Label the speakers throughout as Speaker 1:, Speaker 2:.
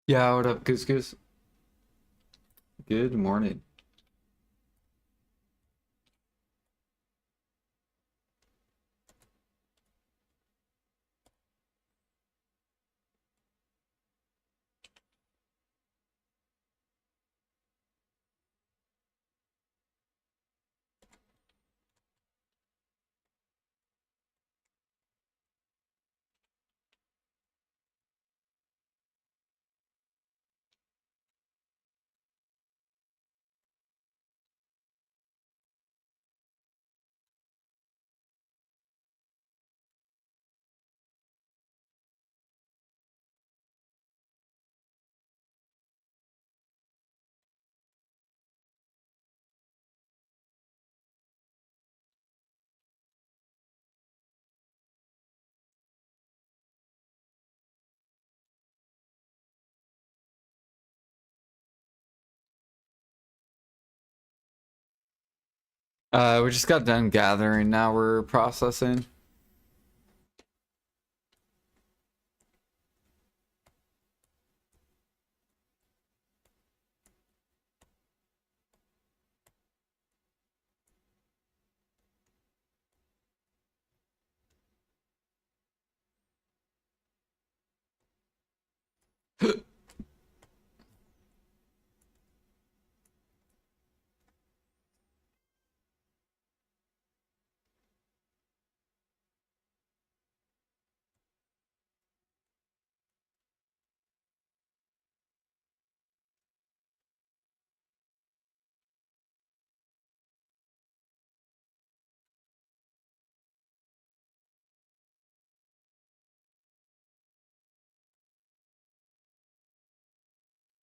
Speaker 1: Yeah, what up, Goose Goose? Good morning. We just got done gathering. Now we're processing.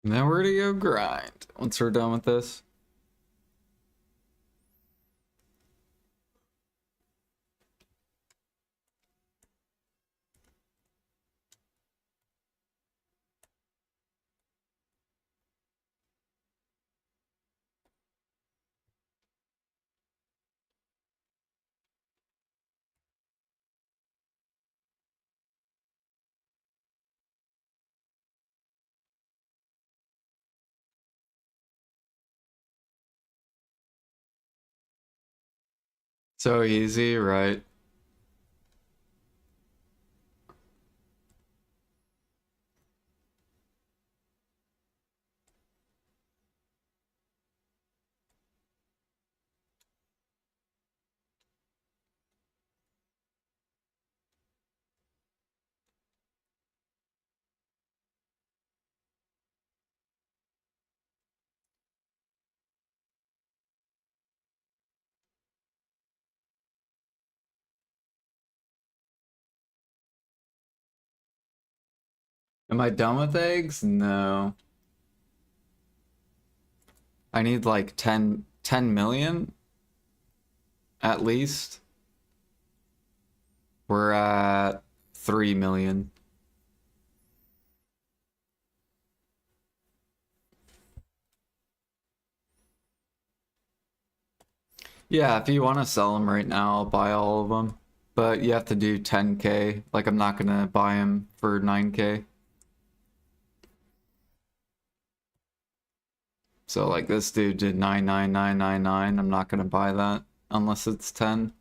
Speaker 1: Now we're gonna go grind once we're done with this. So easy, right? Am I done with eggs? No. I need like 10 million at least. We're at 3 million. Yeah, if you want to sell them right now, I'll buy all of them. But you have to do 10K. Like, I'm not gonna buy them for 9K. So, like, this dude did 99999. I'm not gonna buy that unless it's 10.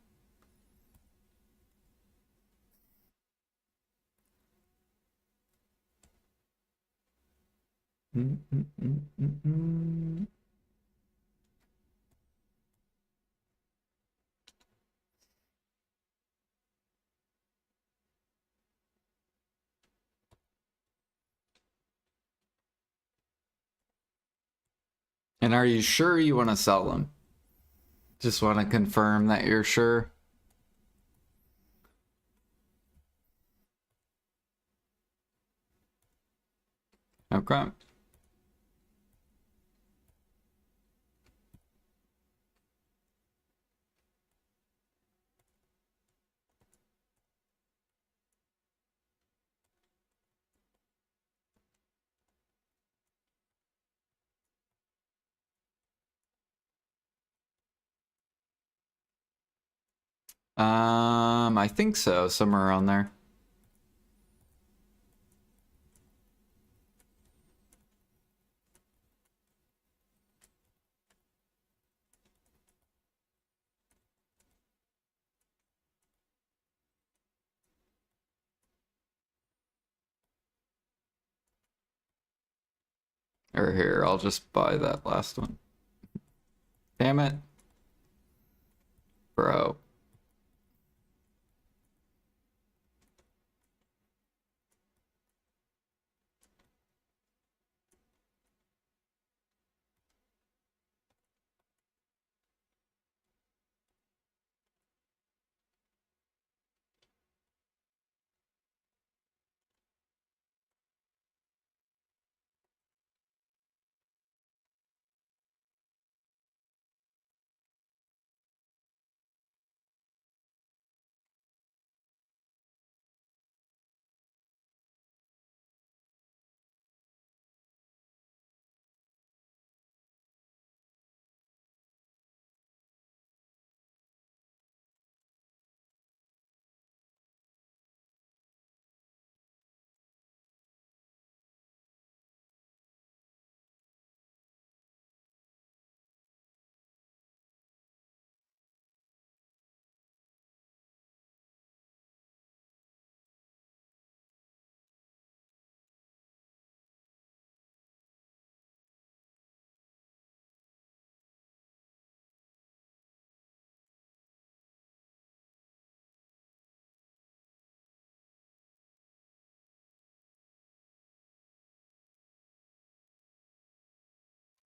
Speaker 1: Mm, mm, mm, mm, mm. And are you sure you want to sell them? Just want to confirm that you're sure. Okay. I think so, somewhere around there. Or here, I'll just buy that last one. Damn it. Bro.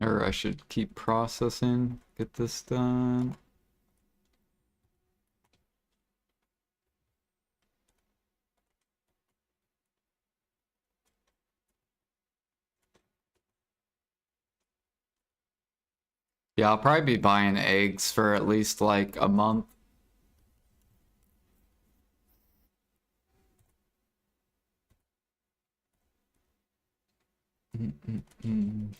Speaker 1: Or I should keep processing, get this done. Yeah, I'll probably be buying eggs for at least like a month. Mm, mm, mm.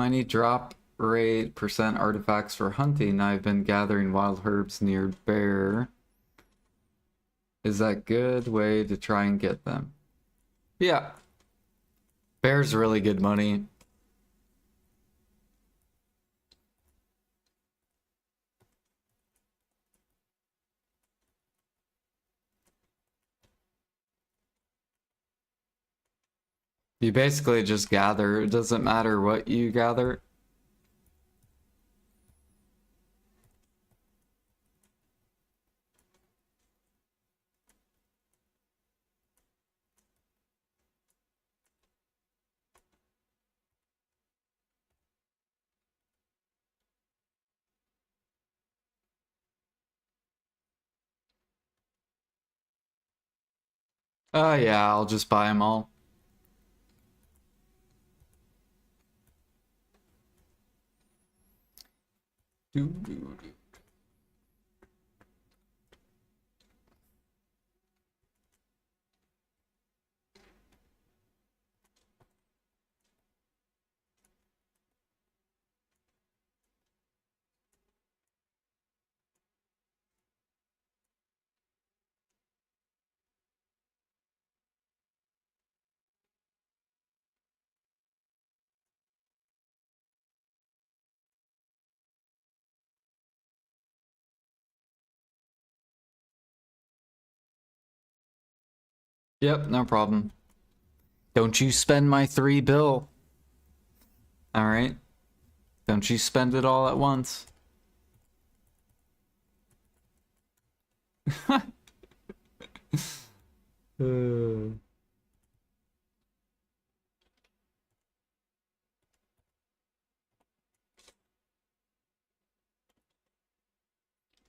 Speaker 1: I need drop rate percent artifacts for hunting. I've been gathering wild herbs near bear. Is that a good way to try and get them? Yeah. Bear's really good money. You basically just gather. It doesn't matter what you gather. Yeah, I'll just buy them all. Yep, no problem. Don't you spend my 3 bill. All right. Don't you spend it all at once.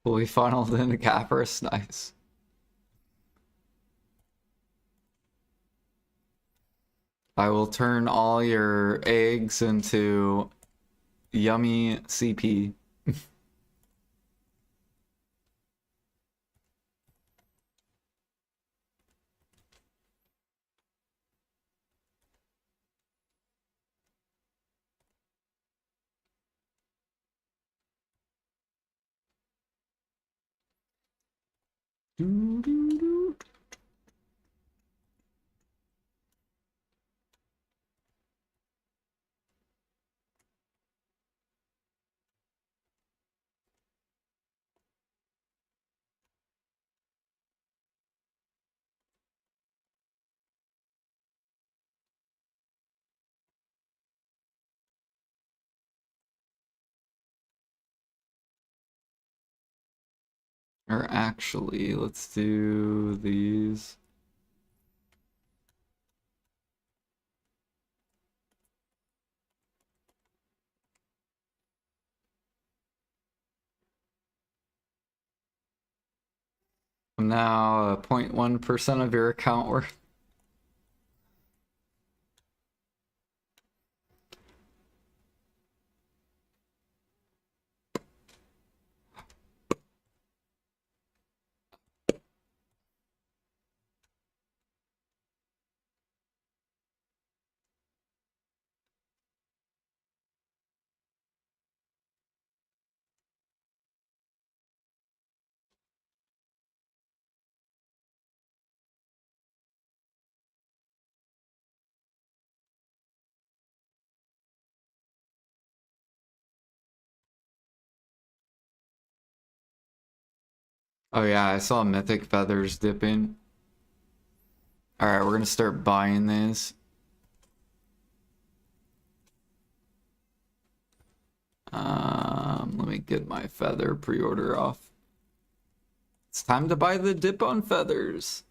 Speaker 1: We funneled into Capris. Nice. I will turn all your eggs into yummy CP. Or actually, let's do these. I'm now 0.1% of your account worth. Oh yeah, I saw mythic feathers dipping. Alright, we're gonna start buying these. Let me get my feather pre-order off. It's time to buy the dip on feathers.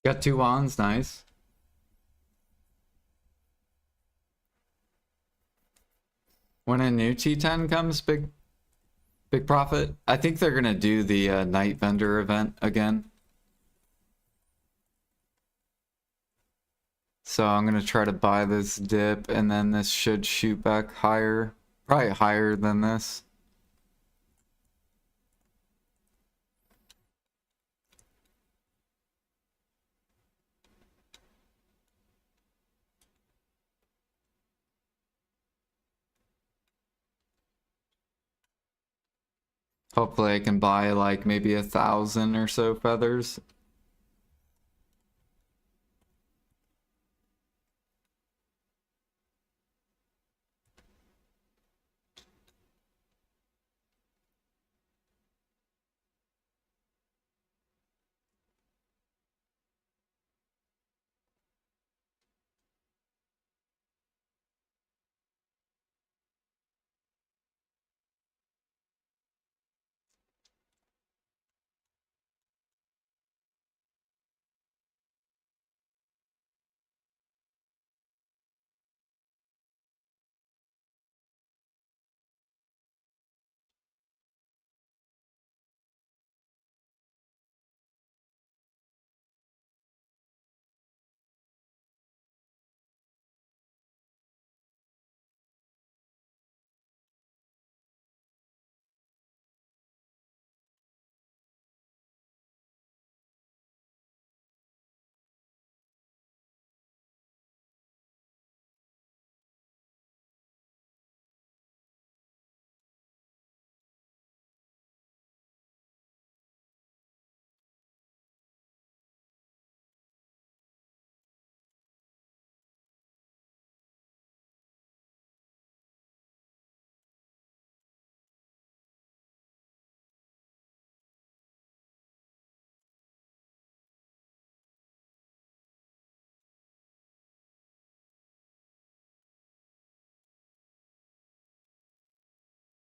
Speaker 1: Got 2 wands, nice. When a new T10 comes, big profit. I think they're gonna do the night vendor event again. So I'm gonna try to buy this dip, and then this should shoot back higher. Probably higher than this. Hopefully I can buy like maybe 1,000 or so feathers.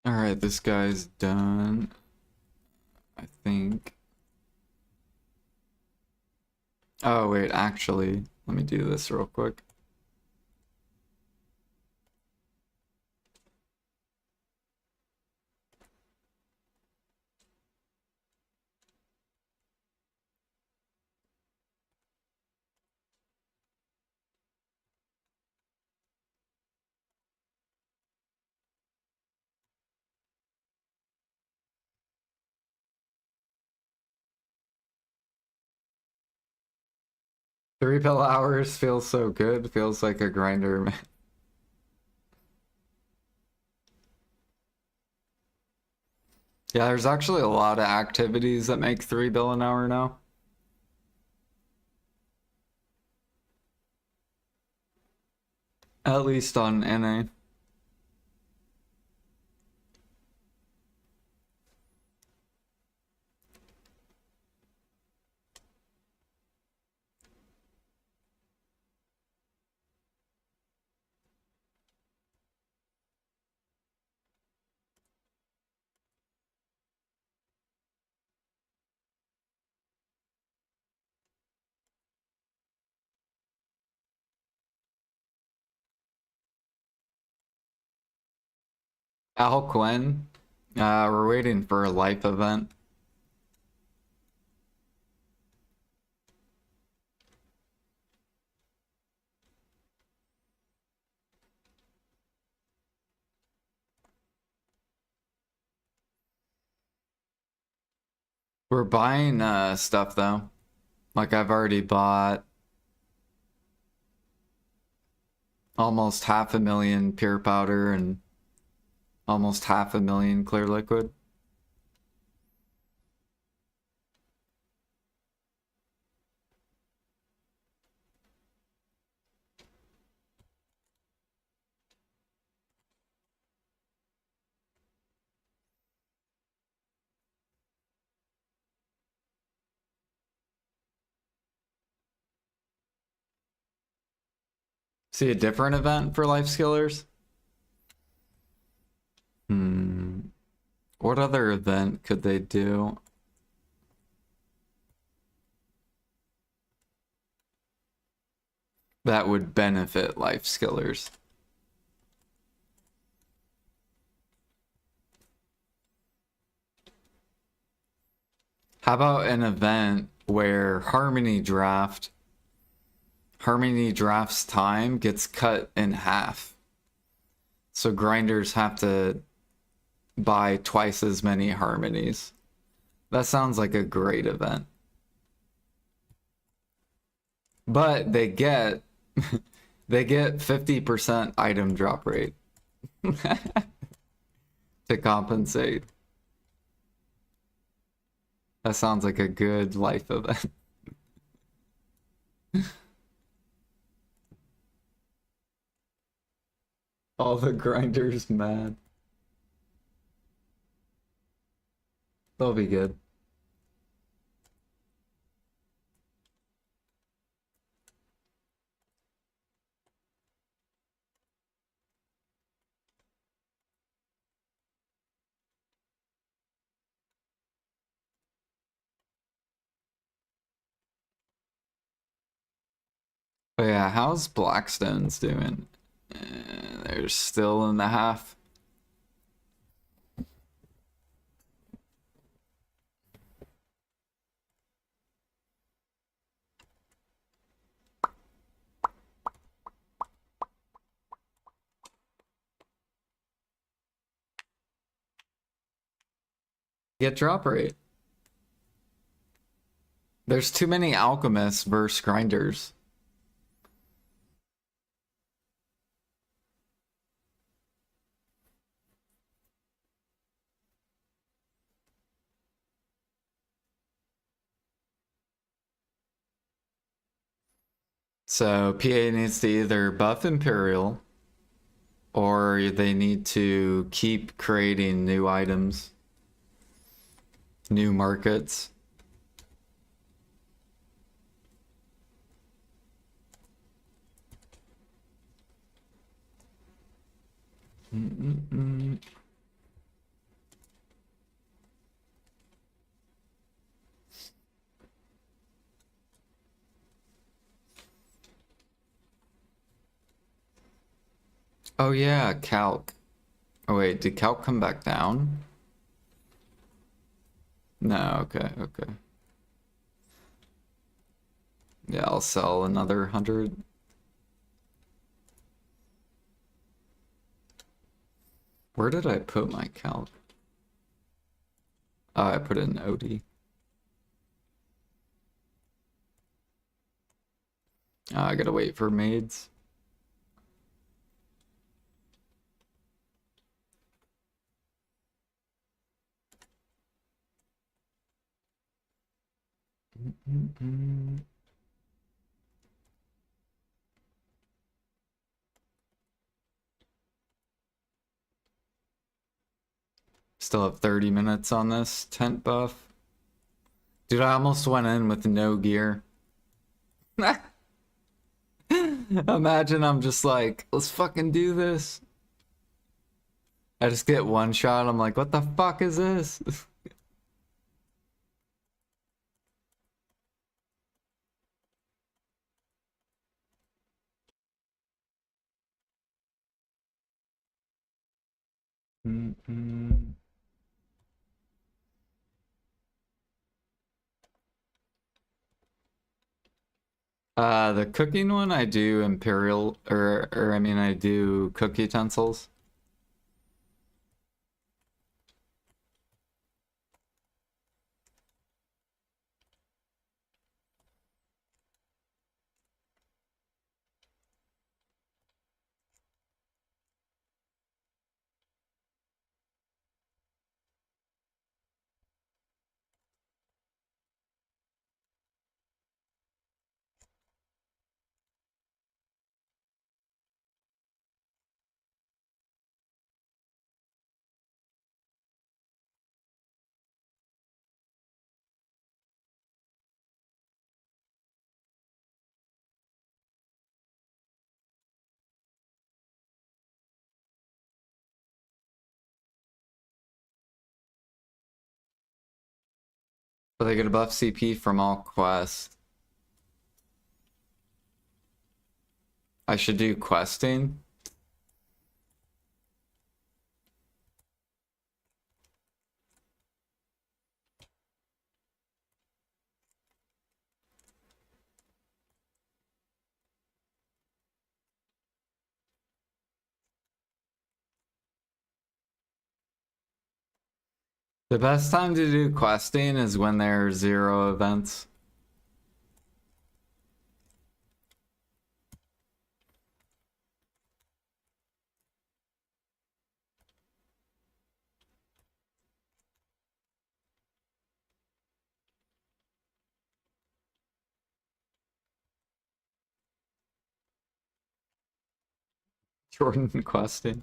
Speaker 1: Alright, this guy's done. I think. Oh, wait, actually, let me do this real quick. Three pill hours feels so good. Feels like a grinder. Yeah, there's actually a lot of activities that make 3 bill an hour now. At least on NA. Al Quinn. We're waiting for a life event. We're buying stuff though. Like I've already bought almost 500,000 pure powder and almost 500,000 clear liquid. See a different event for Lifeskillers? What other event could they do? that would benefit life skillers. How about an event where Harmony Draft's time gets cut in half? So grinders have to buy twice as many harmonies. That sounds like a great event. But they get 50% item drop rate to compensate. That sounds like a good life event. All the grinders mad. They'll be good. But yeah, how's Blackstone's doing? They're still in the half. Get drop rate. There's too many alchemists versus grinders. So PA needs to either buff Imperial or they need to keep creating new items, new markets. Oh yeah, Calc. Oh wait, did Calc come back down? No, okay, okay. Yeah, I'll sell another 100. Where did I put my Calc? Oh, I put it in OD. Oh, I gotta wait for maids. Still have 30 minutes on this tent buff. Dude, I almost went in with no gear. Imagine I'm just like, let's fucking do this. I just get one shot. I'm like, what the fuck is this? The cooking one, I do Imperial, or I mean, I do cook utensils. But they get a buff CP from all quests. I should do questing. The best time to do questing is when there are 0 events. Jordan questing.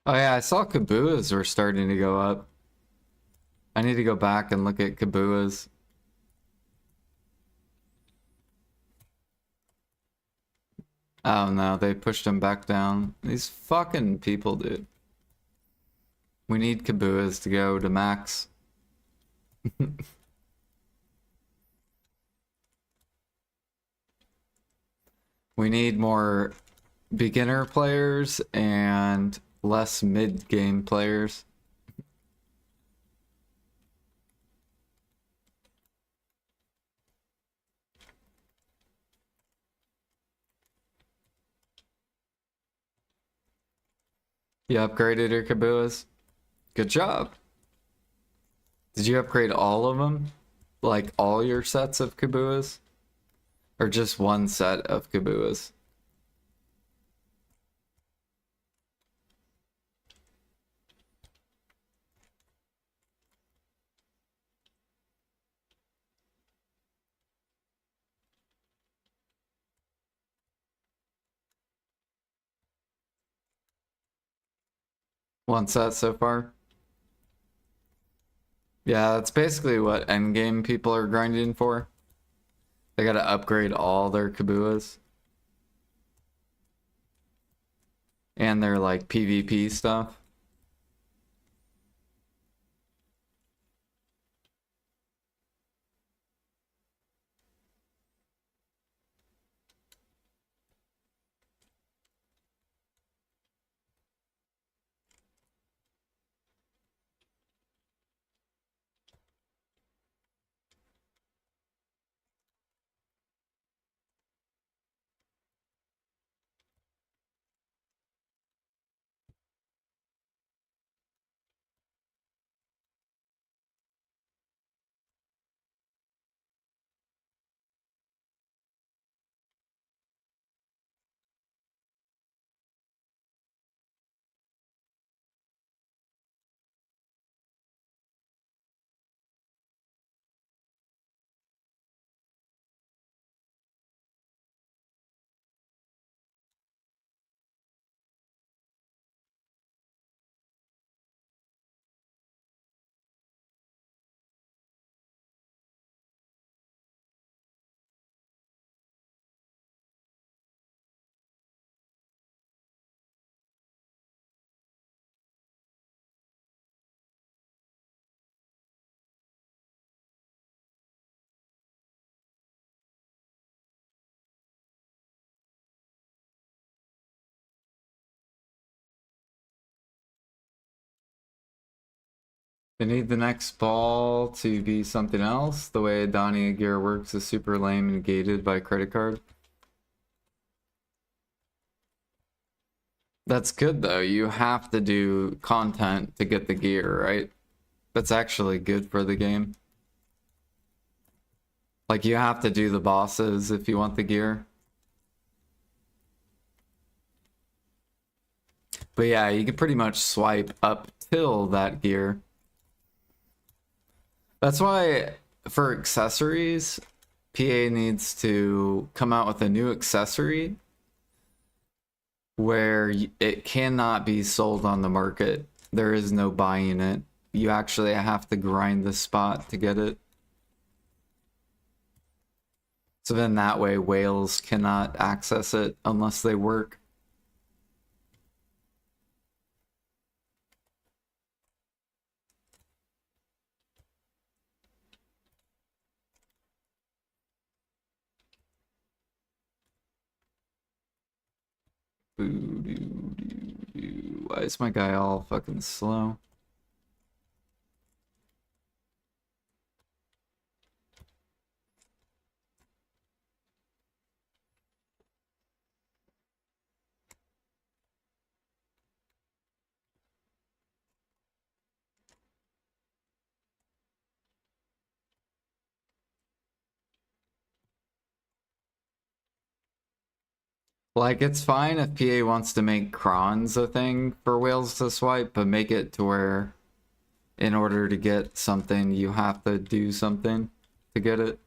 Speaker 1: Oh yeah, I saw Kabuas were starting to go up. I need to go back and look at Kabuas. Oh no, they pushed him back down. These fucking people, dude. We need Kabuas to go to max. We need more beginner players and less mid-game players. You upgraded your Kabuas? Good job. Did you upgrade all of them? Like all your sets of Kabuas? Or just one set of Kabuas? One set so far? Yeah, that's basically what endgame people are grinding for. They gotta upgrade all their Kabuas. And their like PvP stuff. They need the next ball to be something else. The way Donnie gear works is super lame and gated by credit card. That's good though. You have to do content to get the gear, right? That's actually good for the game. Like you have to do the bosses if you want the gear. But yeah, you can pretty much swipe up till that gear. That's why for accessories, PA needs to come out with a new accessory where it cannot be sold on the market. There is no buying it. You actually have to grind the spot to get it. So then that way whales cannot access it unless they work. Why is my guy all fucking slow? Like, it's fine if PA wants to make crons a thing for whales to swipe, but make it to where in order to get something, you have to do something to get it.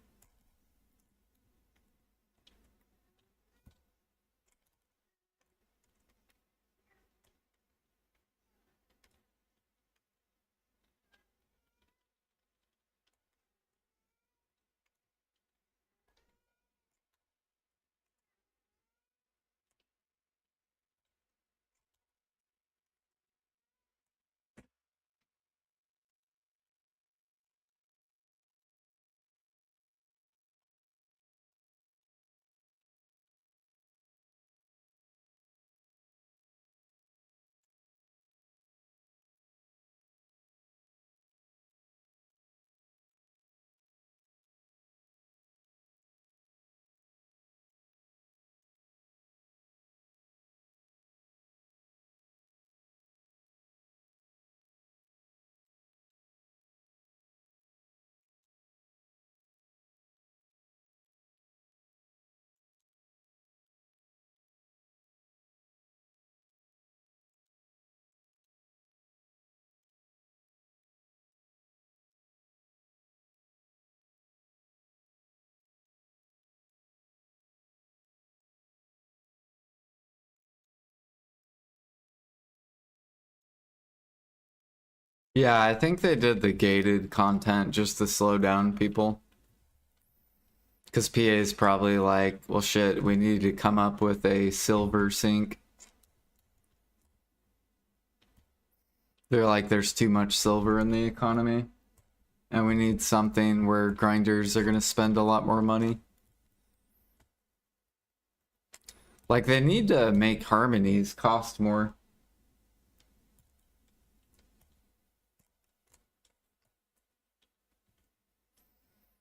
Speaker 1: Yeah, I think they did the gated content just to slow down people. Because PA is probably like, well, shit, we need to come up with a silver sink. They're like, there's too much silver in the economy, and we need something where grinders are gonna spend a lot more money. Like, they need to make harmonies cost more.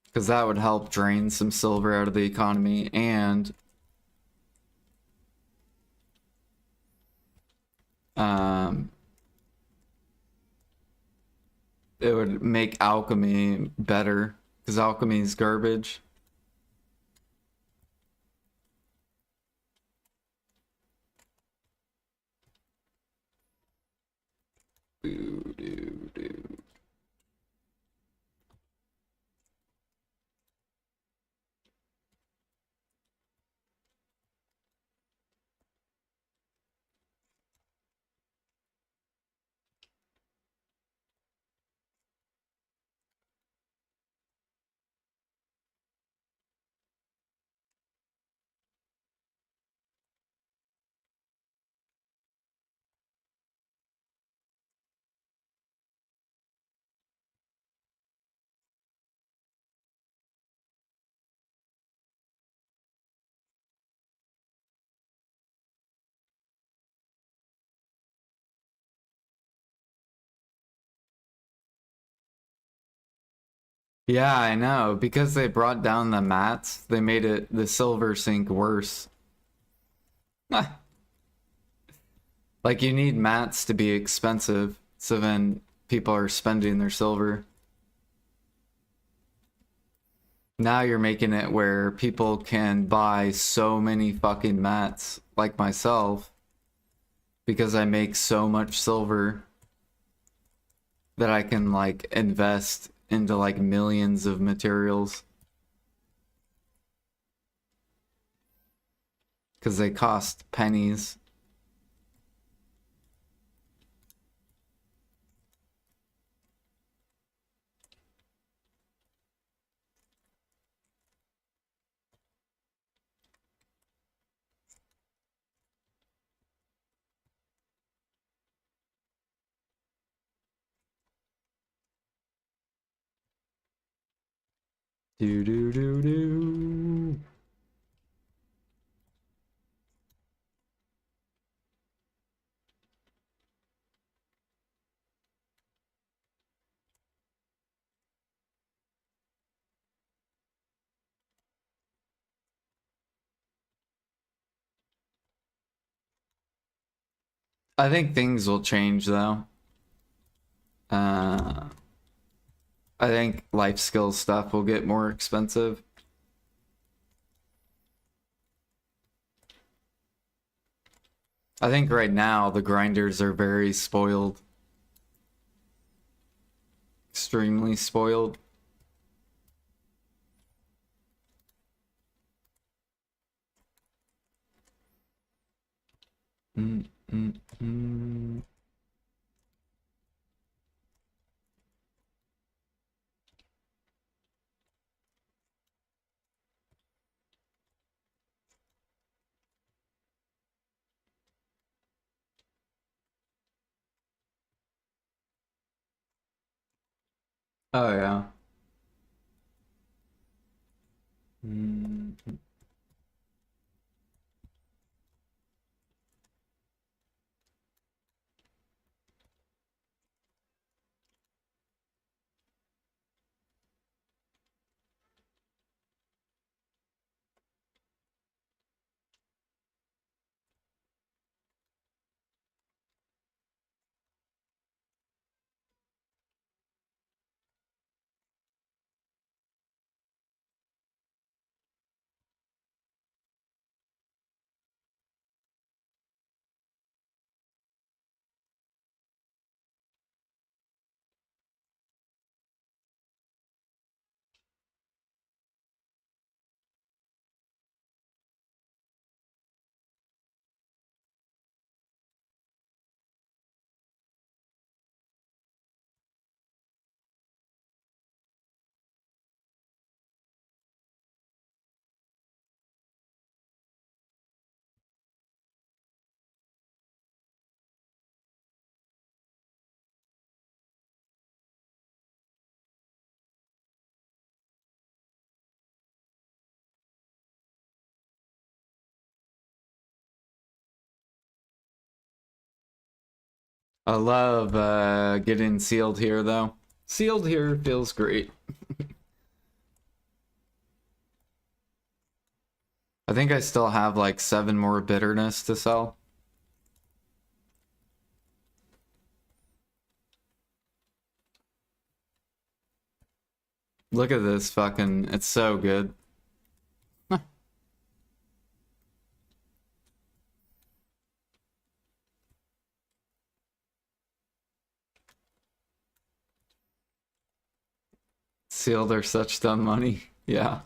Speaker 1: Because that would help drain some silver out of the economy, and um, it would make alchemy better. Because alchemy is garbage. Doo, doo, doo. Yeah, I know. Because they brought down the mats, they made it the silver sink worse. Like, you need mats to be expensive, so then people are spending their silver. Now you're making it where people can buy so many fucking mats, like myself, because I make so much silver that I can, like, invest into, like, millions of materials. Because they cost pennies. Do do do do. I think things will change though. Uh, I think life skill stuff will get more expensive. I think right now the grinders are very spoiled. Extremely spoiled. Mm, mm, mm. Oh yeah. Mm. I love getting sealed here though. Sealed here feels great. I think I still have like 7 more bitterness to sell. Look at this fucking, it's so good. Sealed are such dumb money. Yeah.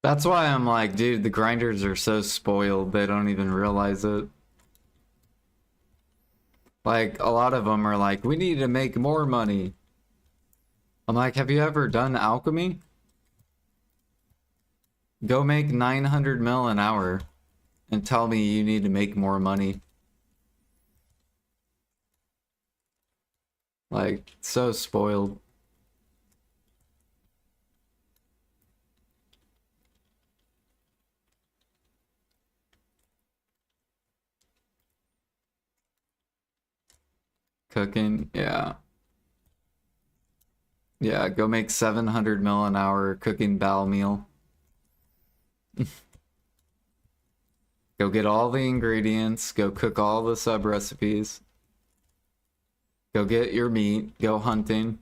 Speaker 1: That's why I'm like, dude, the grinders are so spoiled, they don't even realize it. Like, a lot of them are like, we need to make more money. I'm like, have you ever done alchemy? Go make 900 mil an hour and tell me you need to make more money. Like, so spoiled. Cooking, yeah. Yeah, go make 700 mil an hour cooking bao meal. Go get all the ingredients, go cook all the sub recipes. Go get your meat, go hunting.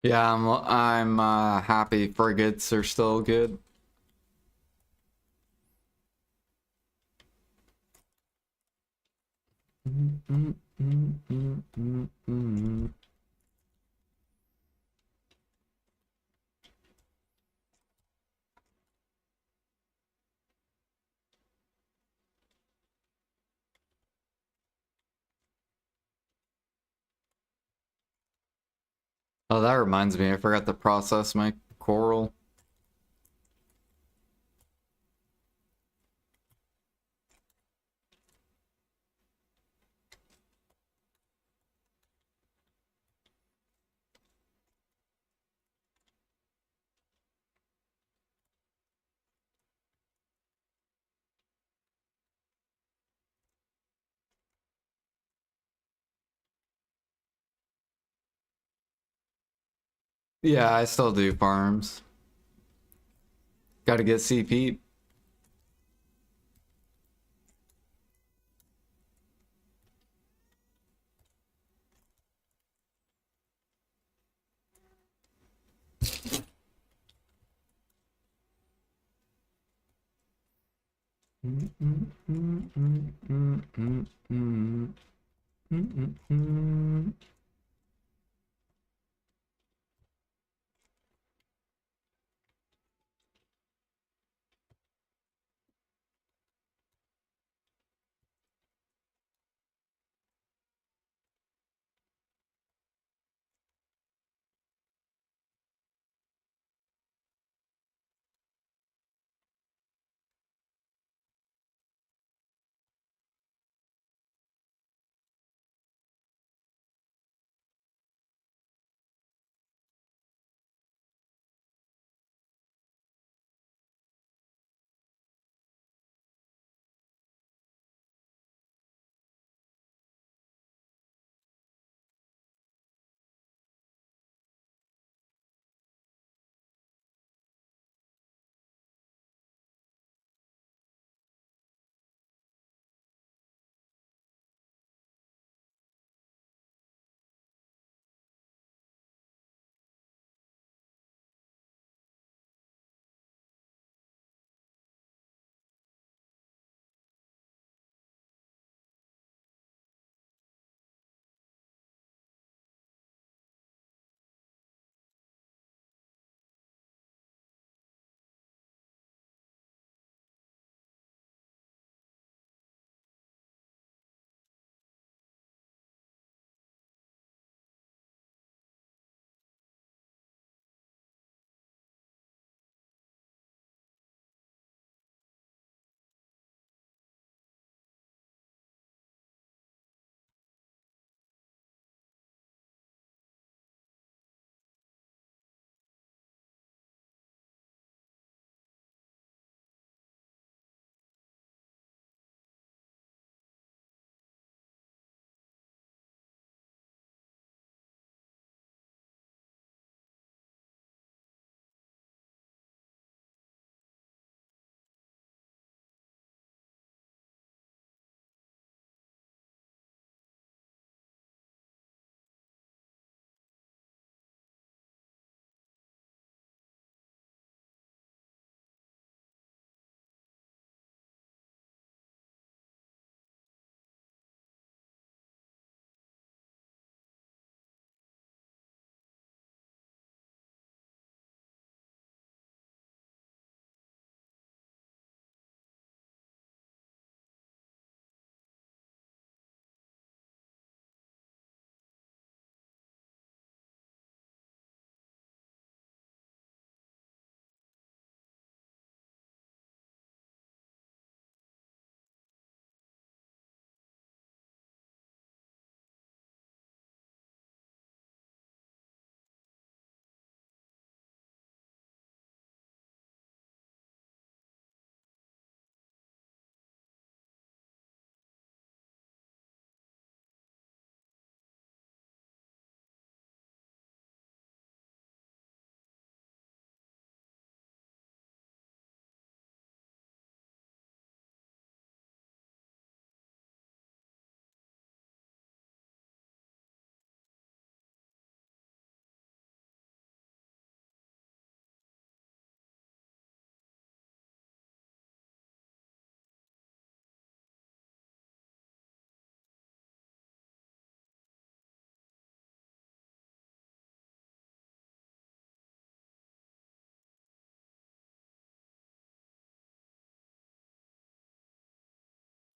Speaker 1: Yeah, I'm happy frigates are still good. Oh, that reminds me, I forgot to process my coral. Yeah, I still do farms. Gotta get CP.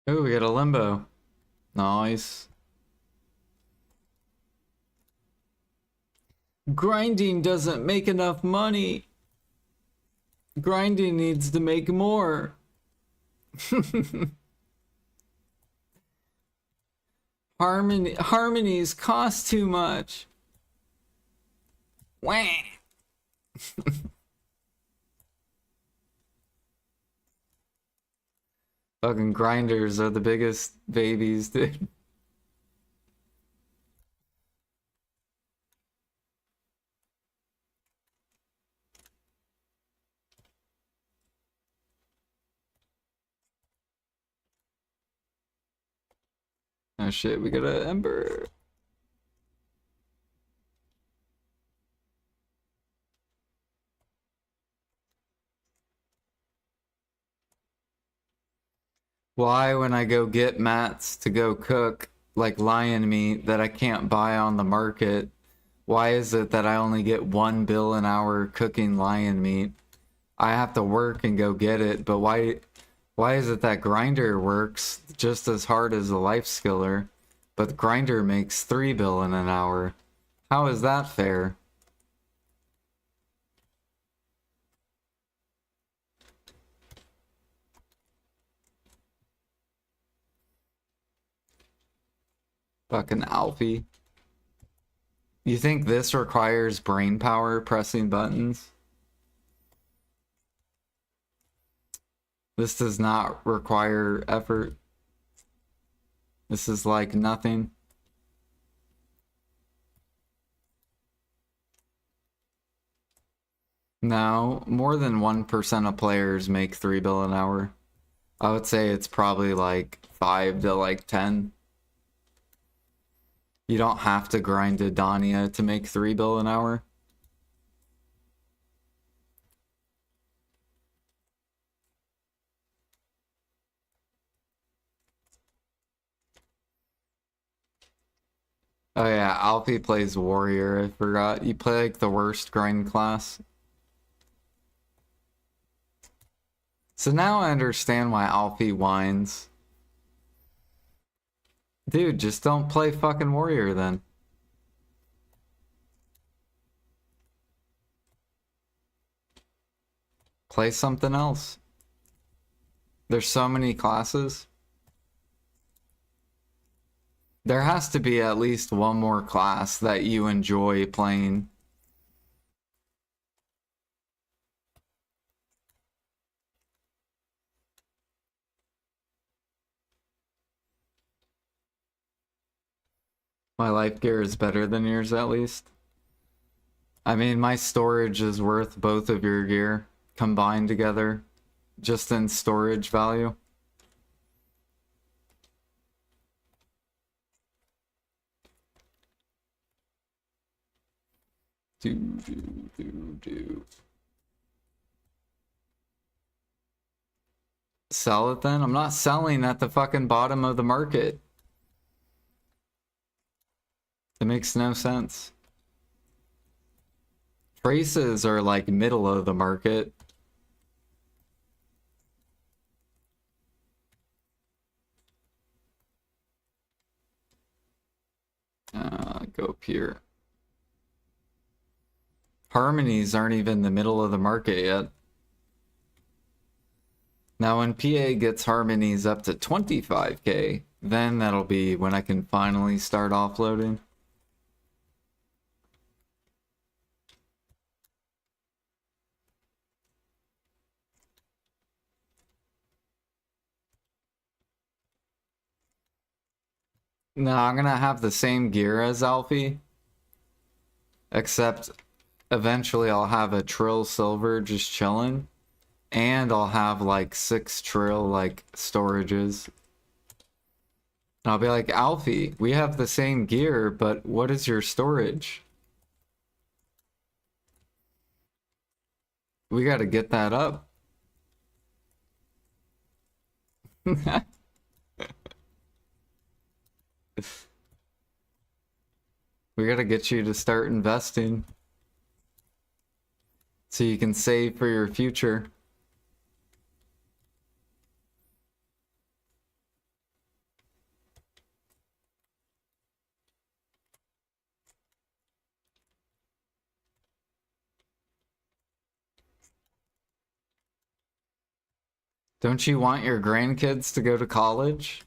Speaker 1: Oh, we got a limbo. Nice. Grinding doesn't make enough money. Grinding needs to make more. Harmonies cost too much. Wah. Fucking grinders are the biggest babies, dude. Oh shit, we got an ember. Why, when I go get mats to go cook, like lion meat that I can't buy on the market, why is it that I only get 1 bill an hour cooking lion meat? I have to work and go get it, but why is it that grinder works just as hard as a Lifeskiller, but the grinder makes 3 bill in an hour? How is that fair? Fucking Alfie. You think this requires brain power pressing buttons? This does not require effort. This is like nothing. No, more than 1% of players make 3 bill an hour. I would say it's probably like 5 to like 10. You don't have to grind a Dania to make 3 bill an hour. Oh yeah, Alfie plays warrior, I forgot. You play like the worst grind class. So now I understand why Alfie whines. Dude, just don't play fucking warrior then. Play something else. There's so many classes. There has to be at least one more class that you enjoy playing. My life gear is better than yours at least. I mean, my storage is worth both of your gear combined together, just in storage value. Do. Sell it then? I'm not selling at the fucking bottom of the market. It makes no sense. Traces are like middle of the market. Go up here. Harmonies aren't even the middle of the market yet. Now when PA gets harmonies up to 25k, then that'll be when I can finally start offloading. No, I'm gonna have the same gear as Alfie, except eventually I'll have a trill silver just chilling, and I'll have like 6 trill like storages. And I'll be like, Alfie, we have the same gear, but what is your storage? We gotta get that up. We gotta get you to start investing so you can save for your future. Don't you want your grandkids to go to college?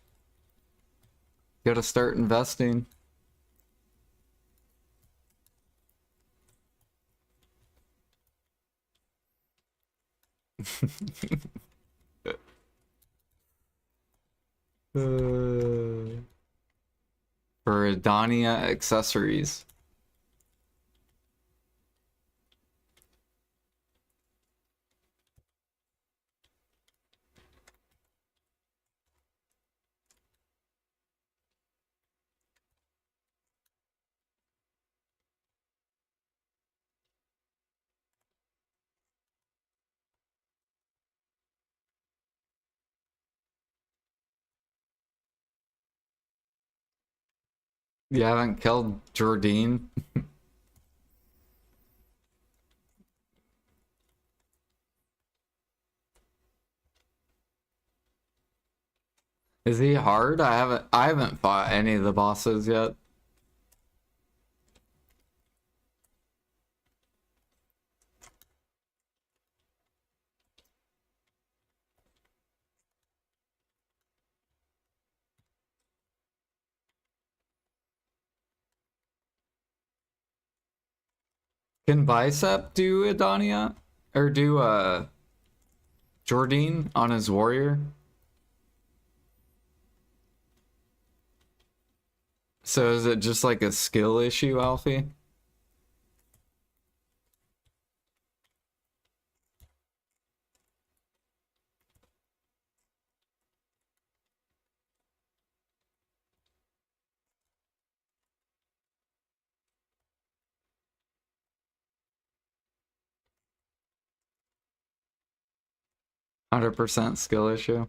Speaker 1: You gotta start investing. For Adania accessories. You haven't killed Jordine? Is he hard? I haven't fought any of the bosses yet. Can Bicep do Adania? Or do Jordine on his warrior? So is it just like a skill issue, Alfie? %100% skill issue.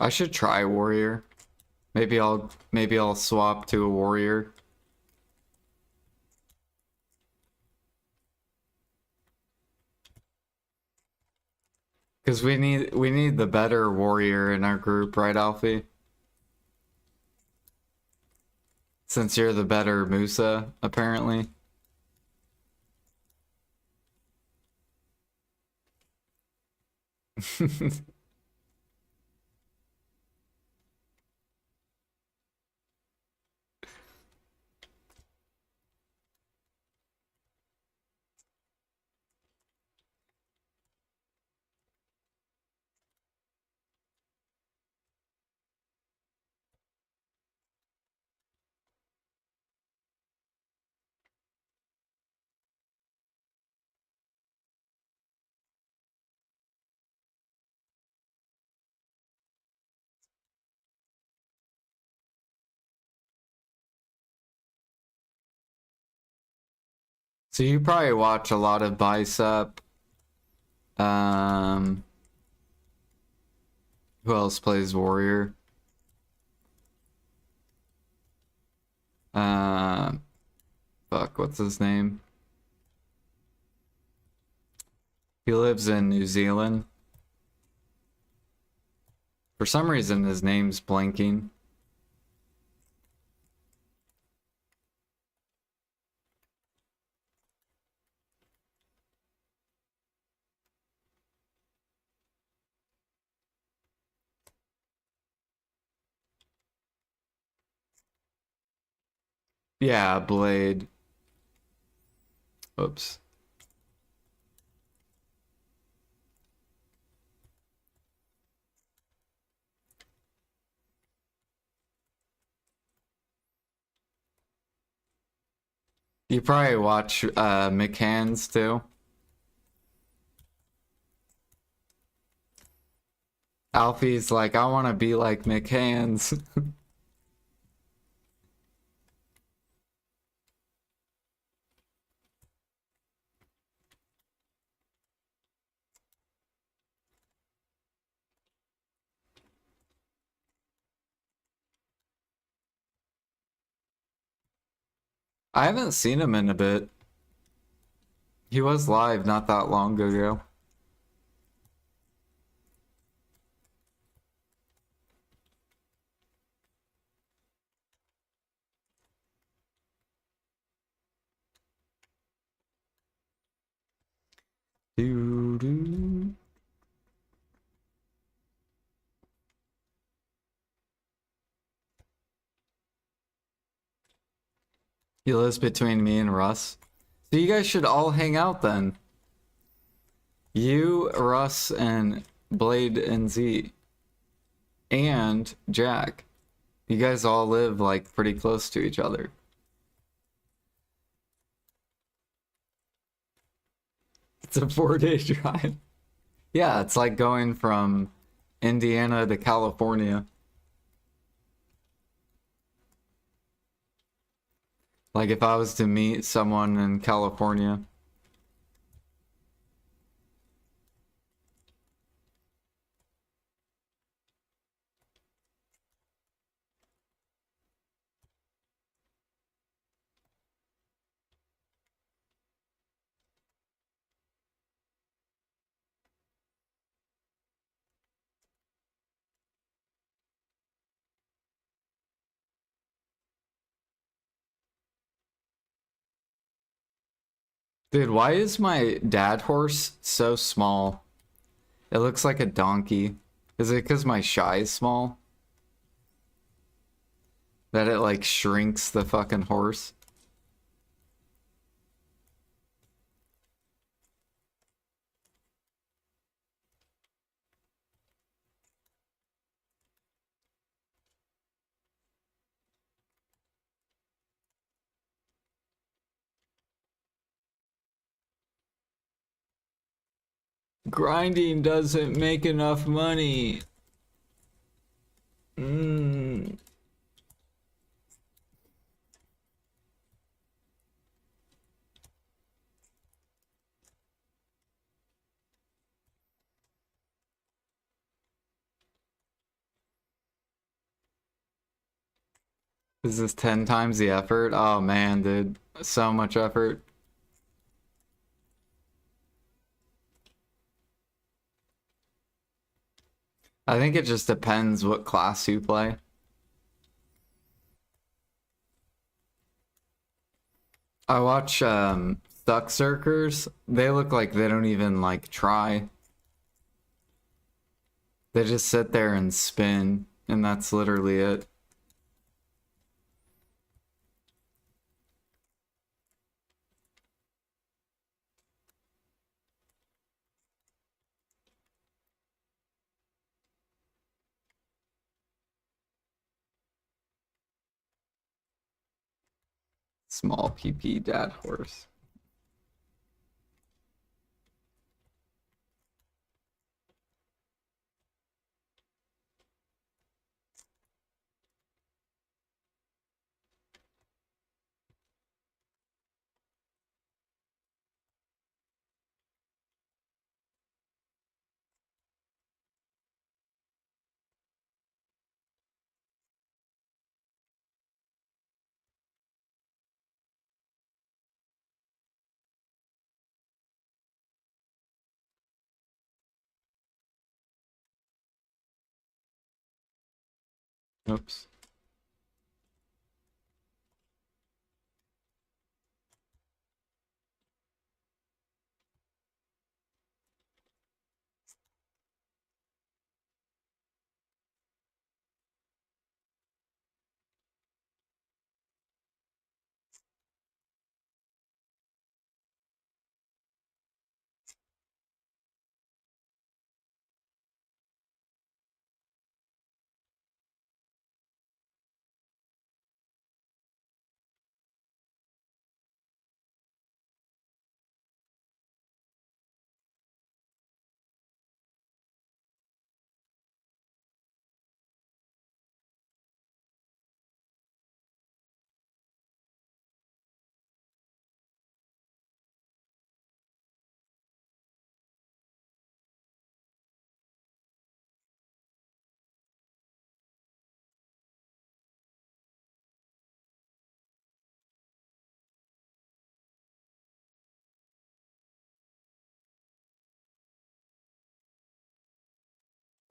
Speaker 1: I should try warrior. Maybe I'll swap to a warrior. Because we need the better warrior in our group, right, Alfie? Since you're the better Musa, apparently. So you probably watch a lot of Bicep. Um, who else plays warrior? Uh, Fuck, what's his name? He lives in New Zealand. For some reason, his name's blanking. Yeah, Blade. Oops. You probably watch McCann's too. Alfie's like, I want to be like McCann's. I haven't seen him in a bit. He was live not that long ago. He lives between me and Russ. So you guys should all hang out then. You, Russ, and Blade and Z. And Jack. You guys all live like pretty close to each other. It's a 4-day drive. Yeah, it's like going from Indiana to California. Like if I was to meet someone in California. Dude, why is my dad horse so small? It looks like a donkey. Is it because my shy is small? That it like shrinks the fucking horse? Grinding doesn't make enough money. Is this 10 times the effort? Oh man, dude. So much effort. I think it just depends what class you play. I watch Sucksurkers. They look like they don't even like try. They just sit there and spin, and that's literally it. Small PP dad horse. Oops.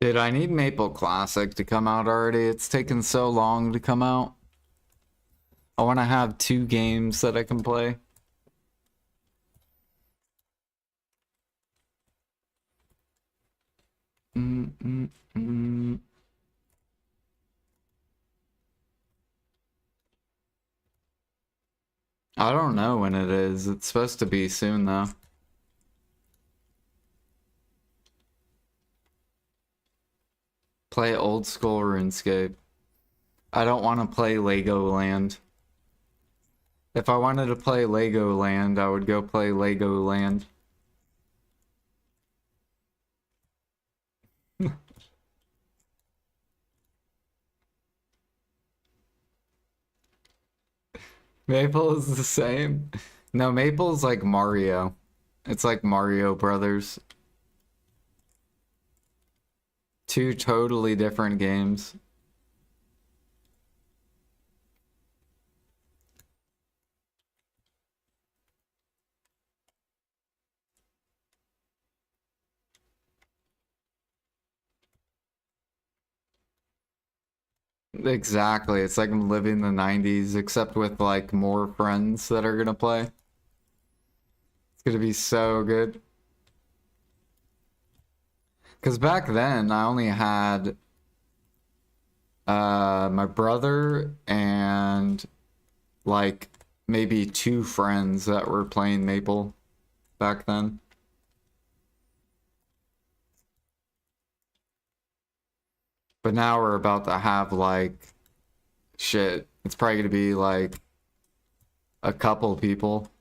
Speaker 1: Dude, I need Maple Classic to come out already. It's taken so long to come out. I want to have 2 games that I can play. Mm, mm, mm. I don't know when it is. It's supposed to be soon though. Play old school RuneScape. I don't want to play Legoland. If I wanted to play Legoland, I would go play Legoland. Maple is the same. No, Maple's like Mario. It's like Mario Brothers. Two totally different games. Exactly. It's like I'm living the 90s, except with like more friends that are gonna play. It's gonna be so good. Because back then, I only had my brother and like maybe two friends that were playing Maple back then. But now we're about to have like shit. It's probably gonna be like a couple people.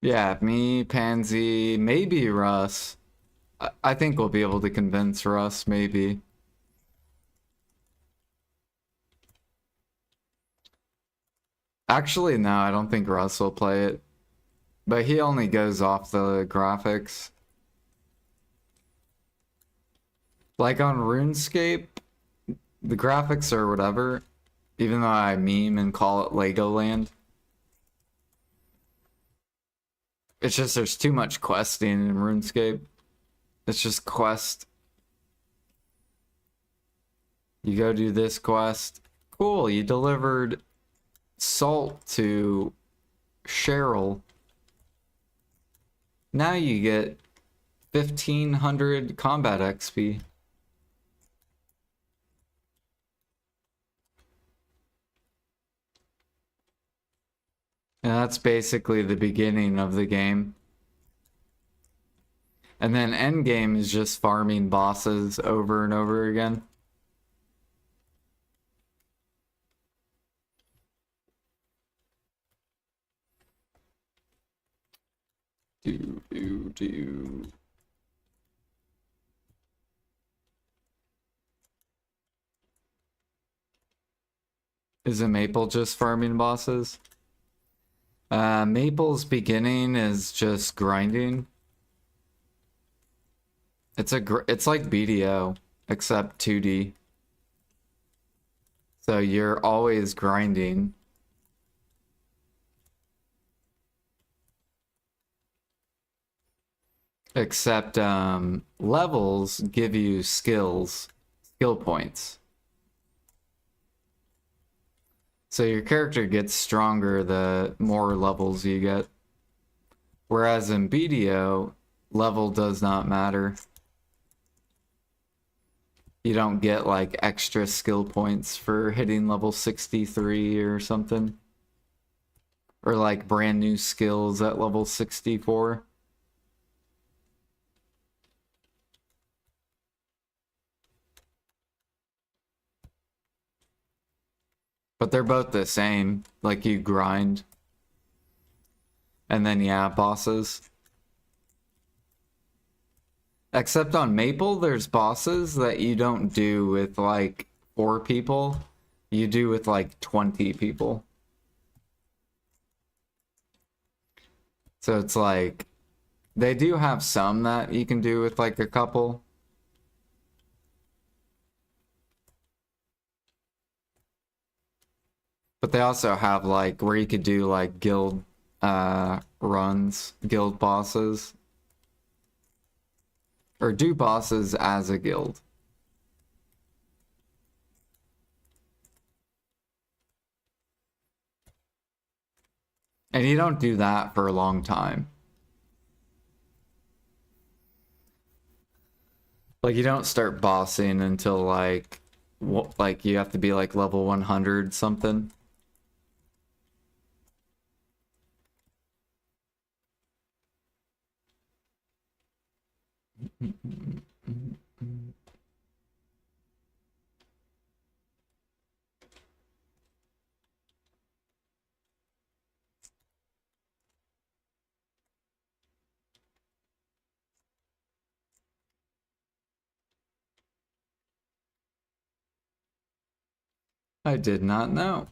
Speaker 1: Yeah, me, Pansy, maybe Russ. I think we'll be able to convince Russ, maybe. Actually, no, I don't think Russ will play it. But he only goes off the graphics. Like on RuneScape, the graphics are whatever, even though I meme and call it Legoland. It's just there's too much questing in RuneScape. It's just quest. You go do this quest. Cool, you delivered salt to Cheryl. Now you get 1500 combat XP. And that's basically the beginning of the game. And then endgame is just farming bosses over and over again. Do. Is it Maple just farming bosses? Maple's beginning is just grinding. It's like BDO, except 2D. So you're always grinding. Except levels give you skill points. So your character gets stronger the more levels you get. Whereas in BDO, level does not matter. You don't get like extra skill points for hitting level 63 or something. Or like brand new skills at level 64. But they're both the same. Like you grind. And then yeah, bosses. Except on Maple, there's bosses that you don't do with like 4 people. You do with like 20 people. So it's like, they do have some that you can do with like a couple. But they also have like where you could do like guild runs, guild bosses. Or do bosses as a guild. And you don't do that for a long time. Like, you don't start bossing until, like you have to be, like, level 100 something. I did not know.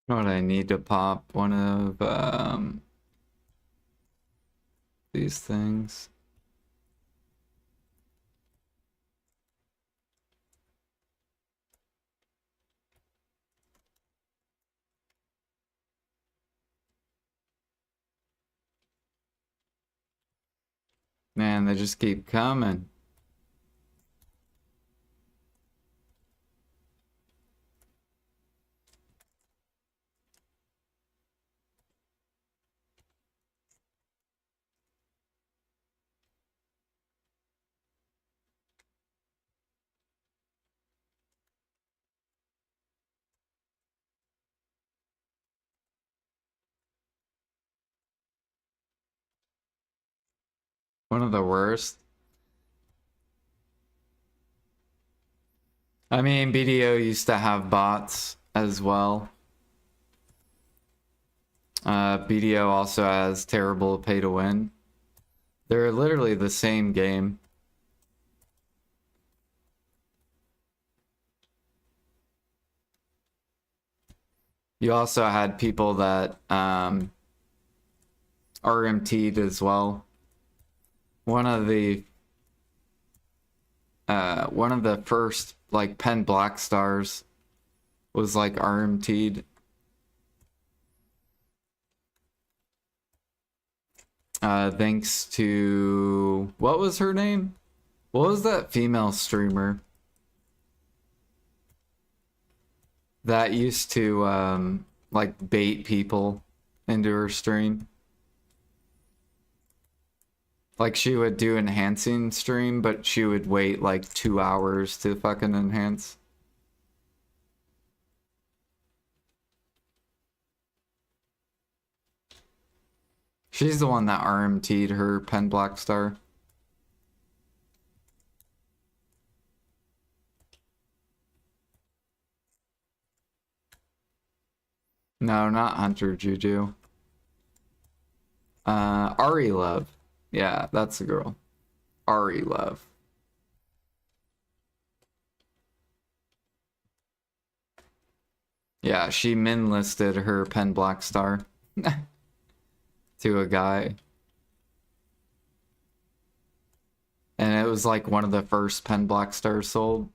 Speaker 1: What, I need to pop one of these things. Man, they just keep coming. One of the worst. I mean, BDO used to have bots as well. BDO also has terrible pay to win. They're literally the same game. You also had people that RMT'd as well. One of the first, like, Penn Black Stars was, like, RMT'd. Thanks to, what was her name? What was that female streamer that used to like bait people into her stream? Like, she would do enhancing stream, but she would wait like 2 hours to fucking enhance. She's the one that RMT'd her Penn Black Star. No, not Hunter Juju. Ari Love. Yeah, that's the girl. Ari Love. Yeah, she min listed her Penn Black Star to a guy. And it was like one of the first Penn Black Stars sold.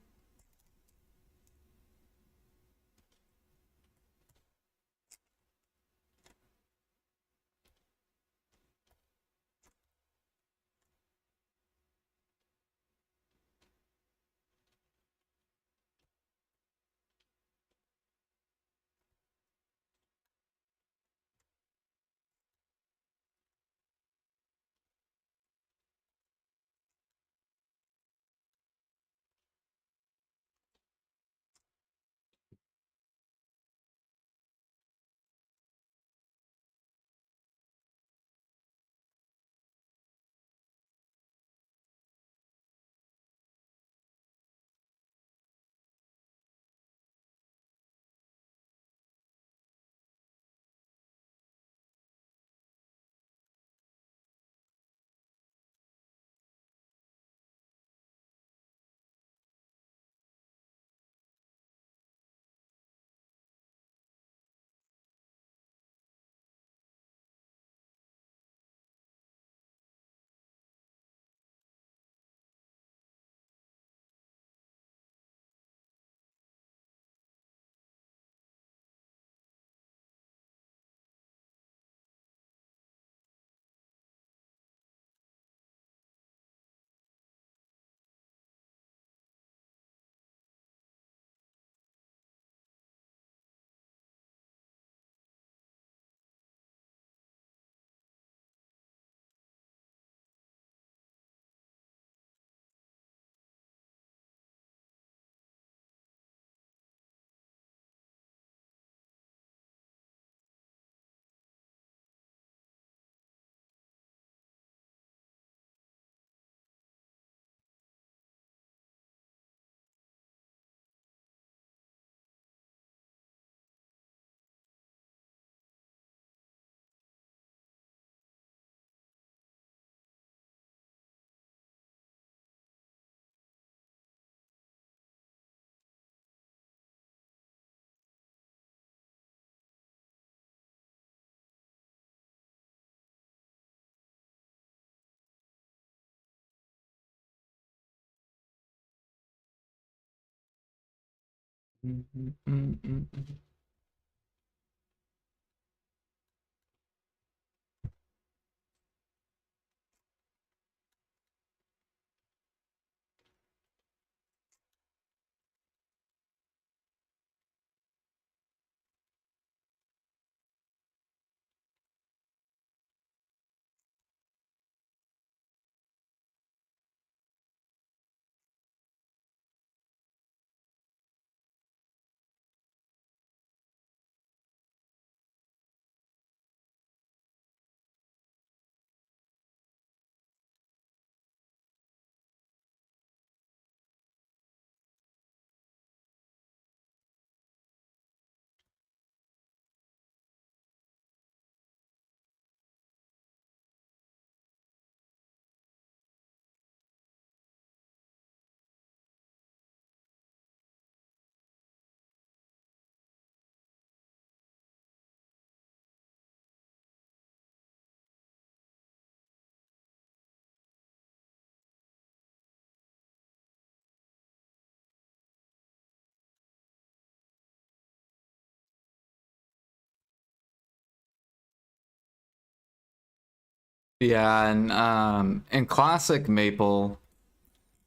Speaker 1: Yeah, and in classic Maple,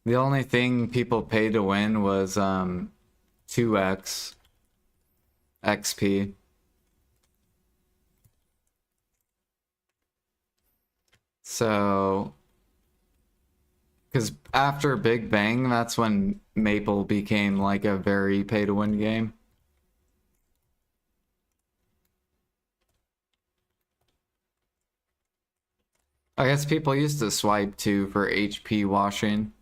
Speaker 1: the only thing people paid to win was 2x XP. So, because after Big Bang, that's when Maple became like a very pay to win game. I guess people used to swipe too for HP washing.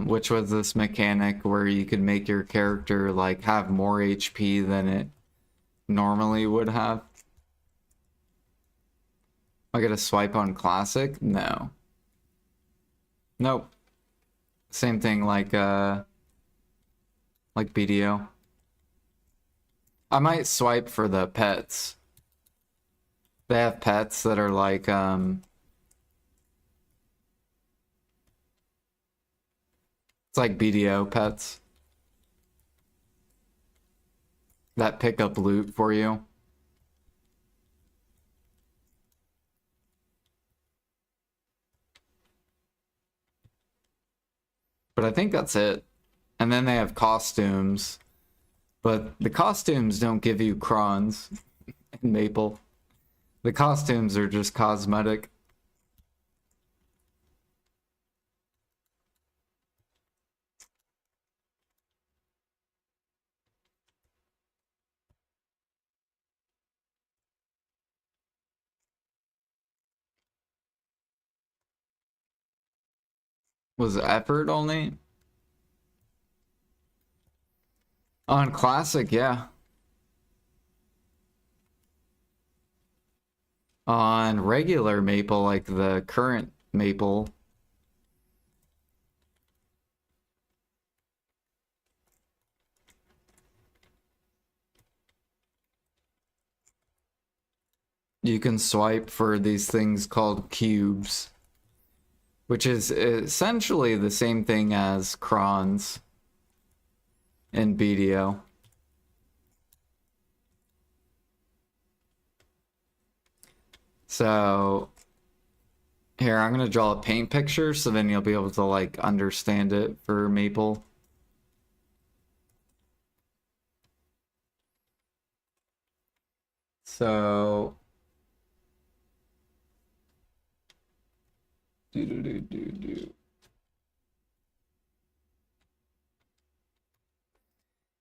Speaker 1: Which was this mechanic where you could make your character like have more HP than it normally would have. I get a swipe on classic? No. Nope. Same thing like BDO. I might swipe for the pets. They have pets that are like it's like BDO pets that pick up loot for you. But I think that's it. And then they have costumes. But the costumes don't give you crons in Maple. The costumes are just cosmetic. Was it effort only? On classic, yeah. On regular Maple, like the current Maple, you can swipe for these things called cubes, which is essentially the same thing as crons in BDO. So here, I'm gonna draw a paint picture so then you'll be able to like understand it for Maple. So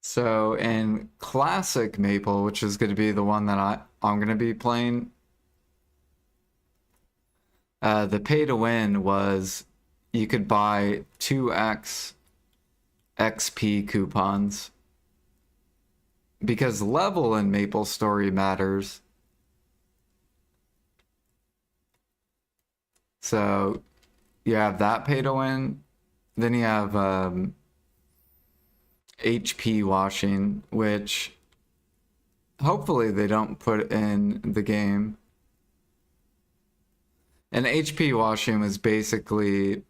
Speaker 1: So in classic Maple, which is going to be the one that I'm going to be playing, the pay to win was you could buy 2x XP coupons because level in Maple Story matters. So you have that pay to win. Then you have HP washing, which hopefully they don't put in the game. And HP washing was basically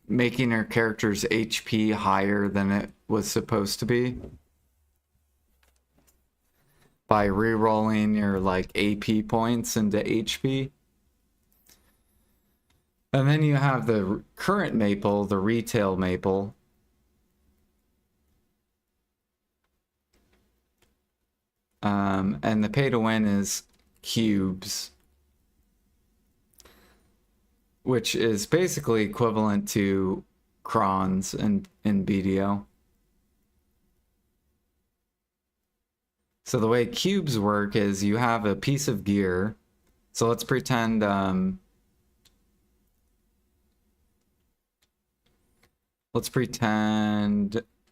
Speaker 1: making your character's HP higher than it was supposed to be by re-rolling your like AP points into HP. And then you have the current maple, the retail maple. And the pay to win is cubes, which is basically equivalent to crons in BDO. So the way cubes work is you have a piece of gear. So let's pretend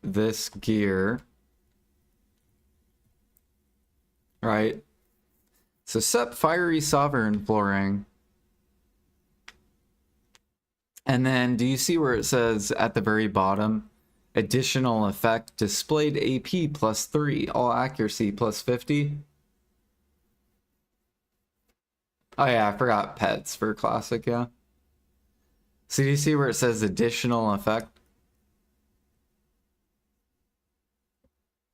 Speaker 1: this gear, right? So set Fiery Sovereign flooring. And then do you see where it says at the very bottom, additional effect, displayed AP +3, all accuracy +50? Oh yeah, I forgot pets for classic, yeah. So do you see where it says additional effect?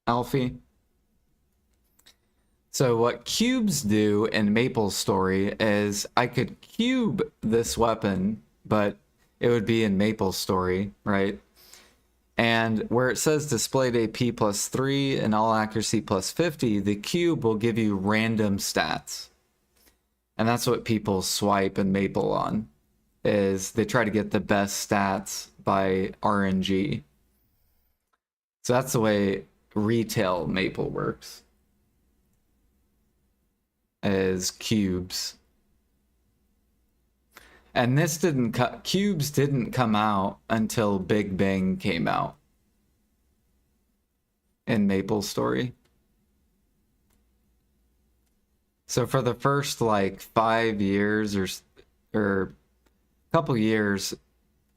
Speaker 1: Alfie? So what cubes do in Maple's story is I could cube this weapon, but it would be in Maple's story, right? And where it says displayed AP +3 and all accuracy +50, the cube will give you random stats. And that's what people swipe and Maple on, is they try to get the best stats by RNG. So that's the way retail Maple works, is cubes. And this cubes didn't come out until Big Bang came out in Maple story. So for the first like 5 years or couple years,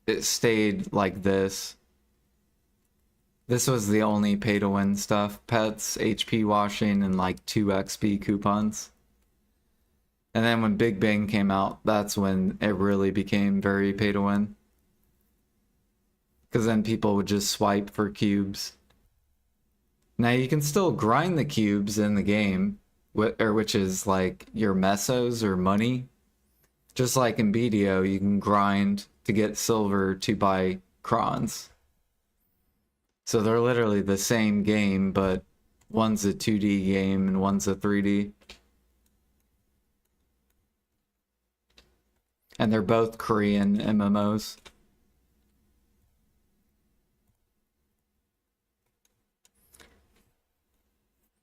Speaker 1: it stayed like this. This was the only pay to win stuff: pets, HP washing, and like 2 XP coupons. And then when Big Bang came out, that's when it really became very pay to win. Because then people would just swipe for cubes. Now you can still grind the cubes in the game, which is like your mesos or money. Just like in BDO, you can grind to get silver to buy crons. So they're literally the same game, but one's a 2D game and one's a 3D. And they're both Korean MMOs.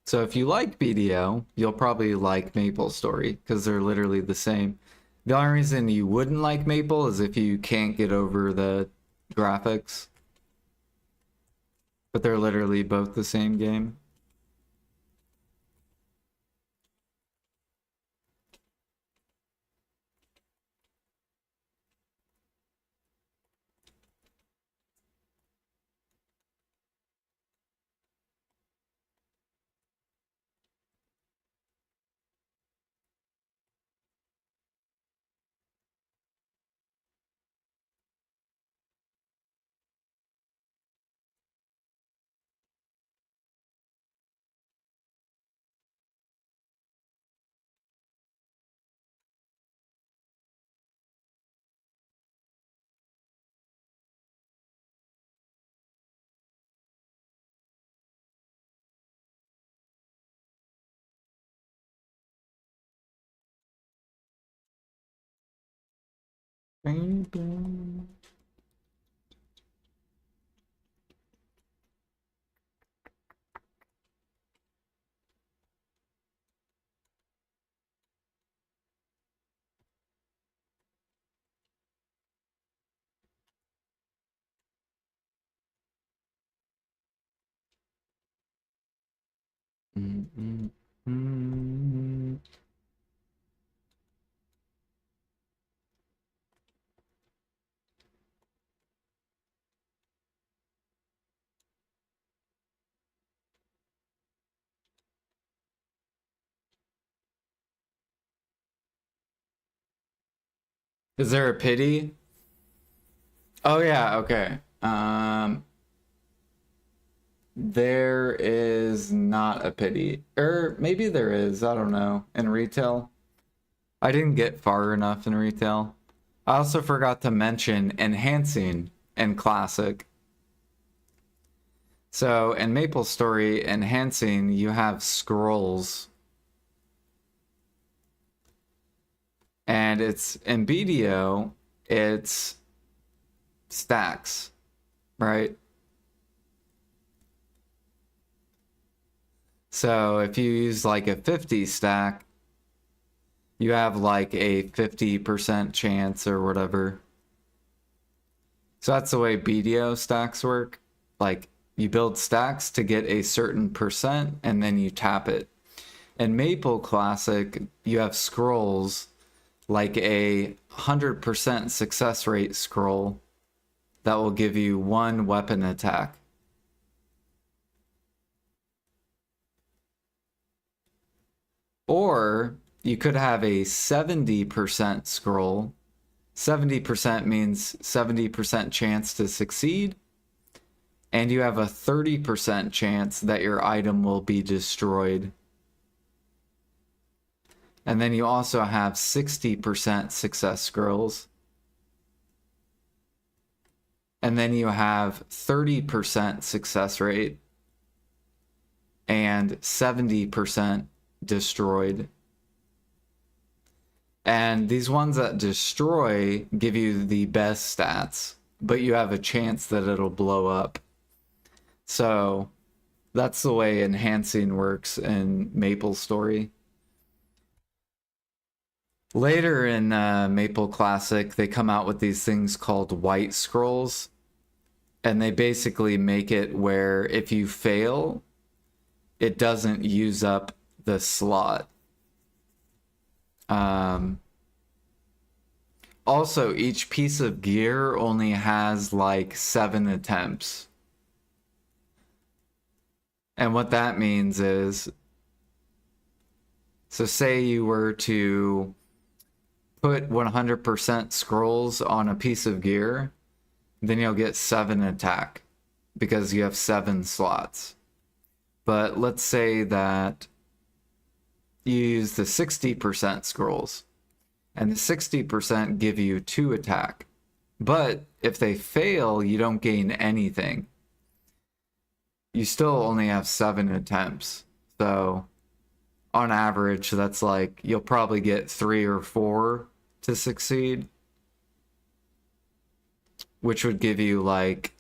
Speaker 1: So if you like BDO, you'll probably like Maple Story, because they're literally the same. The only reason you wouldn't like Maple is if you can't get over the graphics. But they're literally both the same game. Is there a pity? Oh yeah, okay. There is not a pity. Or maybe there is, I don't know, in retail. I didn't get far enough in retail. I also forgot to mention enhancing in classic. So in MapleStory enhancing, you have scrolls. And it's in BDO, it's stacks, right? So if you use like a 50 stack, you have like a 50% chance or whatever. So that's the way BDO stacks work. Like you build stacks to get a certain percent and then you tap it. In Maple Classic, you have scrolls like a 100% success rate scroll that will give you one weapon attack. Or you could have a 70% scroll. 70% means 70% chance to succeed. And you have a 30% chance that your item will be destroyed. And then you also have 60% success scrolls. And then you have 30% success rate and 70% destroyed. And these ones that destroy give you the best stats, but you have a chance that it'll blow up. So that's the way enhancing works in MapleStory. Later in Maple Classic, they come out with these things called white scrolls, and they basically make it where if you fail, it doesn't use up the slot. Also, each piece of gear only has like 7 attempts. And what that means is, so say you were to put 100% scrolls on a piece of gear, then you'll get 7 attack because you have 7 slots. But let's say that you use the 60% scrolls, and the 60% give you 2 attack. But if they fail, you don't gain anything. You still only have 7 attempts. So on average, that's like you'll probably get 3 or 4 to succeed, which would give you like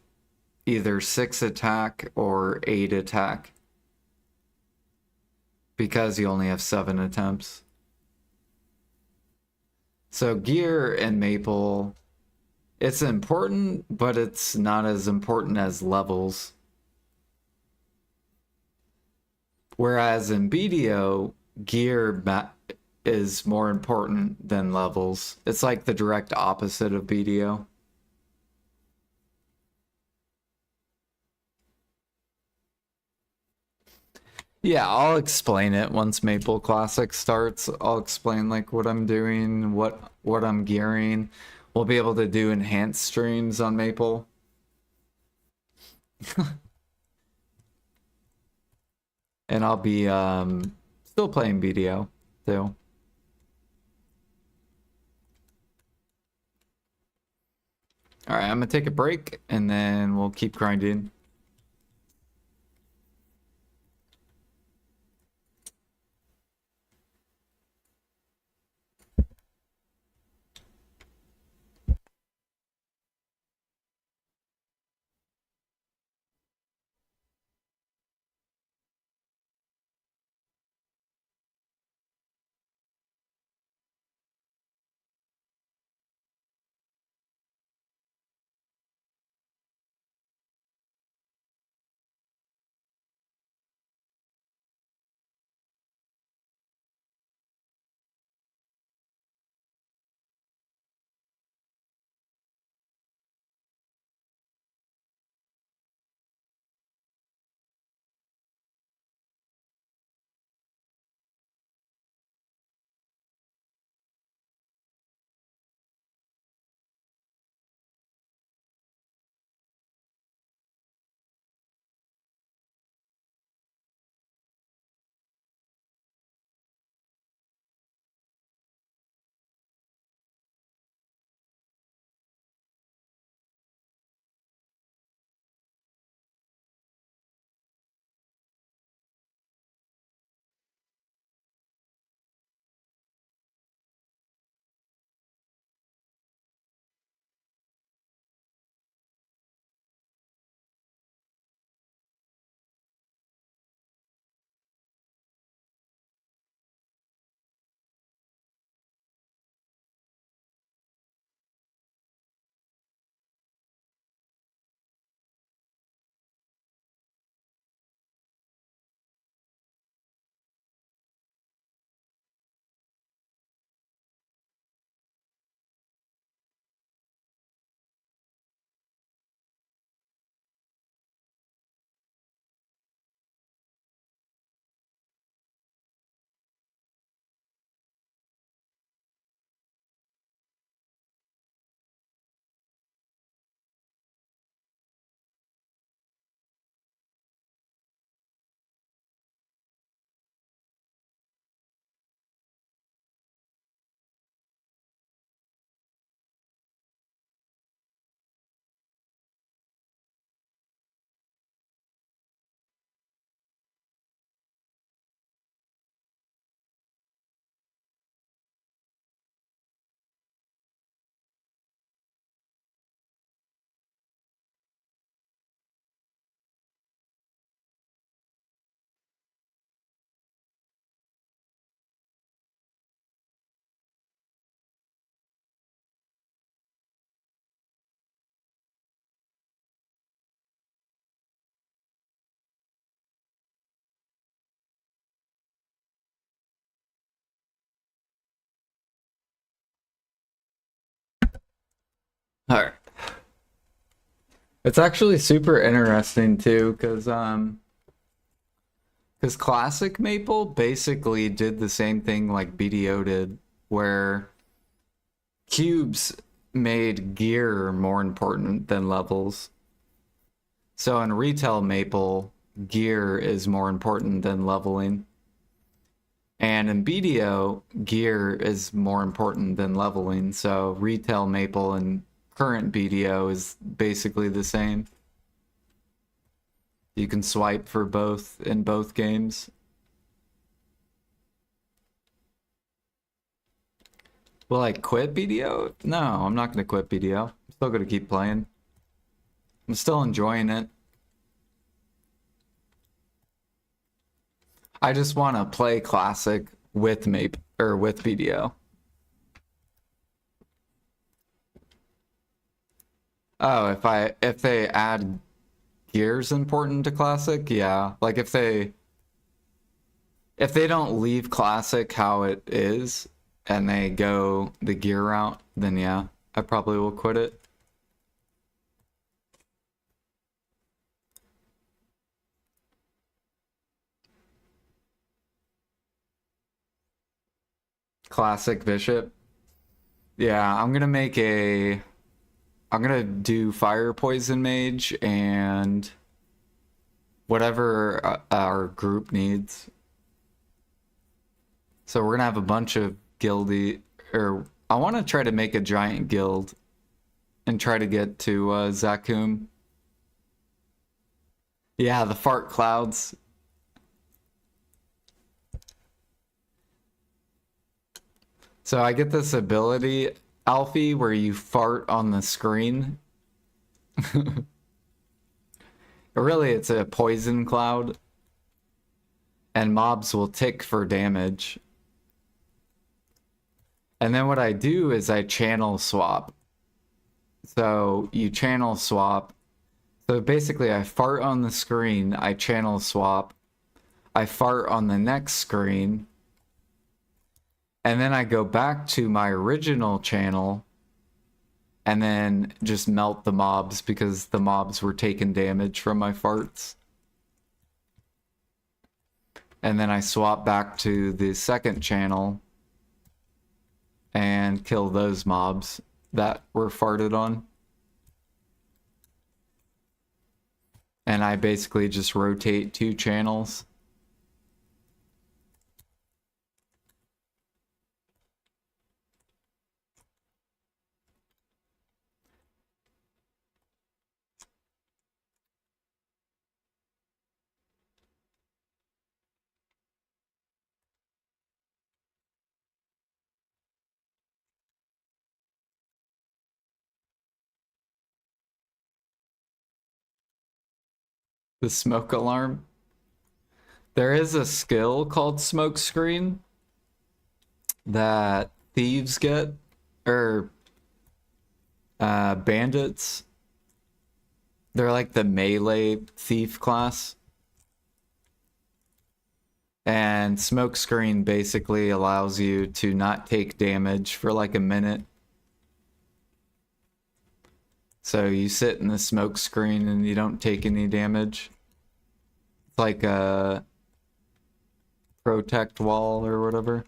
Speaker 1: either 6 attack or 8 attack because you only have 7 attempts. So gear and Maple, it's important, but it's not as important as levels. Whereas in BDO, gear is more important than levels. It's like the direct opposite of BDO. Yeah, I'll explain it once Maple Classic starts. I'll explain like what I'm doing, what I'm gearing. We'll be able to do enhanced streams on Maple. And I'll be still playing BDO too. All right, I'm gonna take a break and then we'll keep grinding. It's actually super interesting too, because classic Maple basically did the same thing like BDO did, where cubes made gear more important than levels. So in retail Maple, gear is more important than leveling. And in BDO, gear is more important than leveling. So retail Maple and current BDO is basically the same. You can swipe for both in both games. Will I quit BDO? No, I'm not going to quit BDO. I'm still going to keep playing. I'm still enjoying it. I just want to play classic with Maple or with BDO. Oh, if they add gears important to classic, yeah. Like if they don't leave classic how it is and they go the gear route, then yeah, I probably will quit it. Classic Bishop. Yeah, I'm gonna do Fire Poison Mage and whatever our group needs. So we're gonna have a bunch of guildy, or I want to try to make a giant guild and try to get to Zakum. Yeah, the fart clouds. So I get this ability, Alfie, where you fart on the screen. Really, it's a poison cloud. And mobs will tick for damage. And then what I do is I channel swap. So you channel swap. So basically I fart on the screen, I channel swap. I fart on the next screen. And then I go back to my original channel and then just melt the mobs because the mobs were taking damage from my farts. And then I swap back to the second channel and kill those mobs that were farted on. And I basically just rotate 2 channels. The smoke alarm. There is a skill called smoke screen that thieves get, or bandits. They're like the melee thief class. And smoke screen basically allows you to not take damage for like a minute. So you sit in the smoke screen and you don't take any damage. It's like a protect wall or whatever.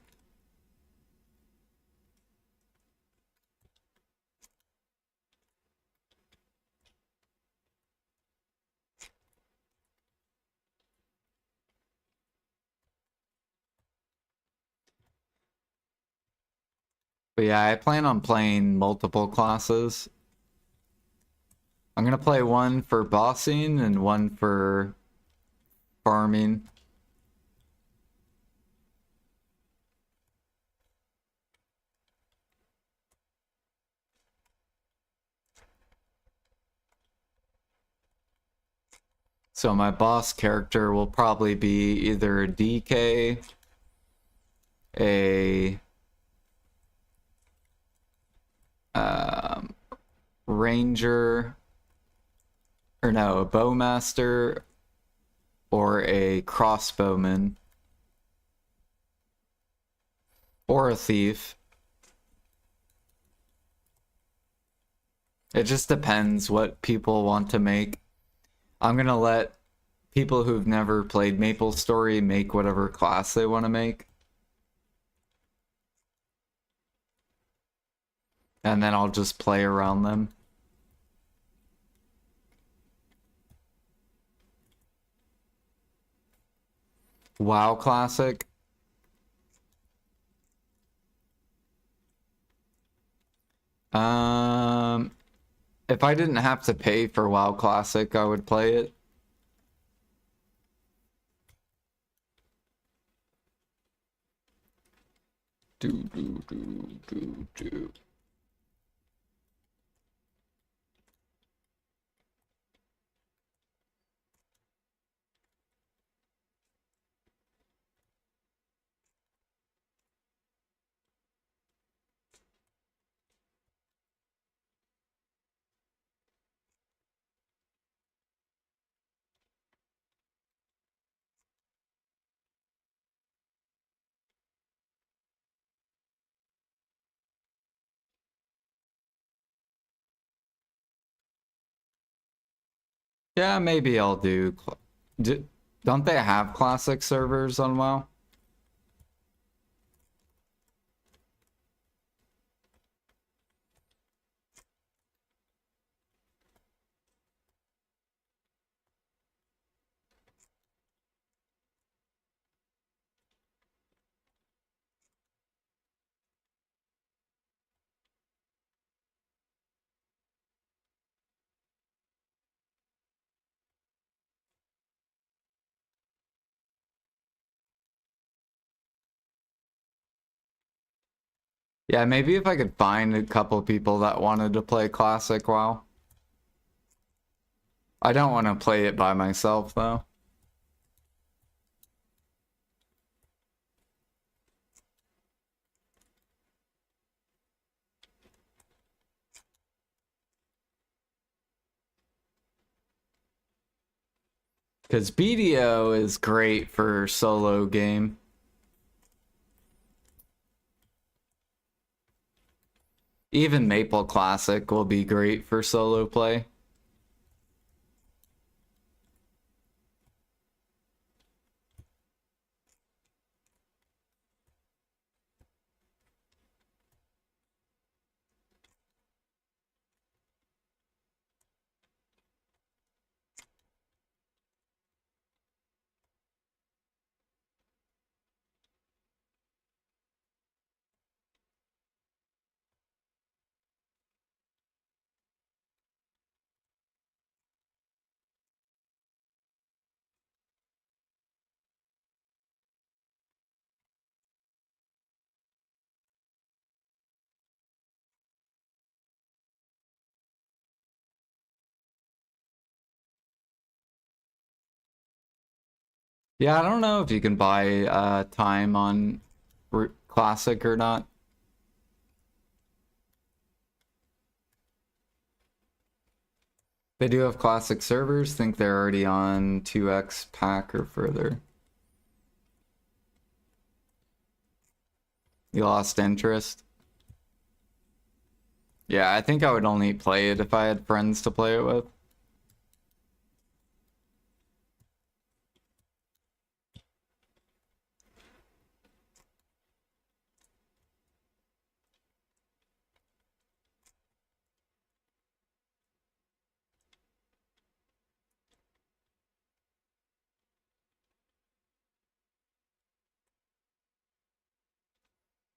Speaker 1: But yeah, I plan on playing multiple classes. I'm gonna play one for bossing and one for farming. So my boss character will probably be either a DK, a ranger, or no, a bowmaster, or a crossbowman, or a thief. It just depends what people want to make. I'm gonna let people who've never played MapleStory make whatever class they want to make. And then I'll just play around them. WoW Classic. Um, if I didn't have to pay for WoW Classic, I would play it. Do. Yeah, maybe I'll do. Don't they have classic servers on WoW? Yeah, maybe if I could find a couple people that wanted to play classic WoW. I don't want to play it by myself though. Because BDO is great for solo game. Even Maple Classic will be great for solo play. Yeah, I don't know if you can buy time on Classic or not. They do have Classic servers. Think they're already on 2x pack or further. You lost interest? Yeah, I think I would only play it if I had friends to play it with.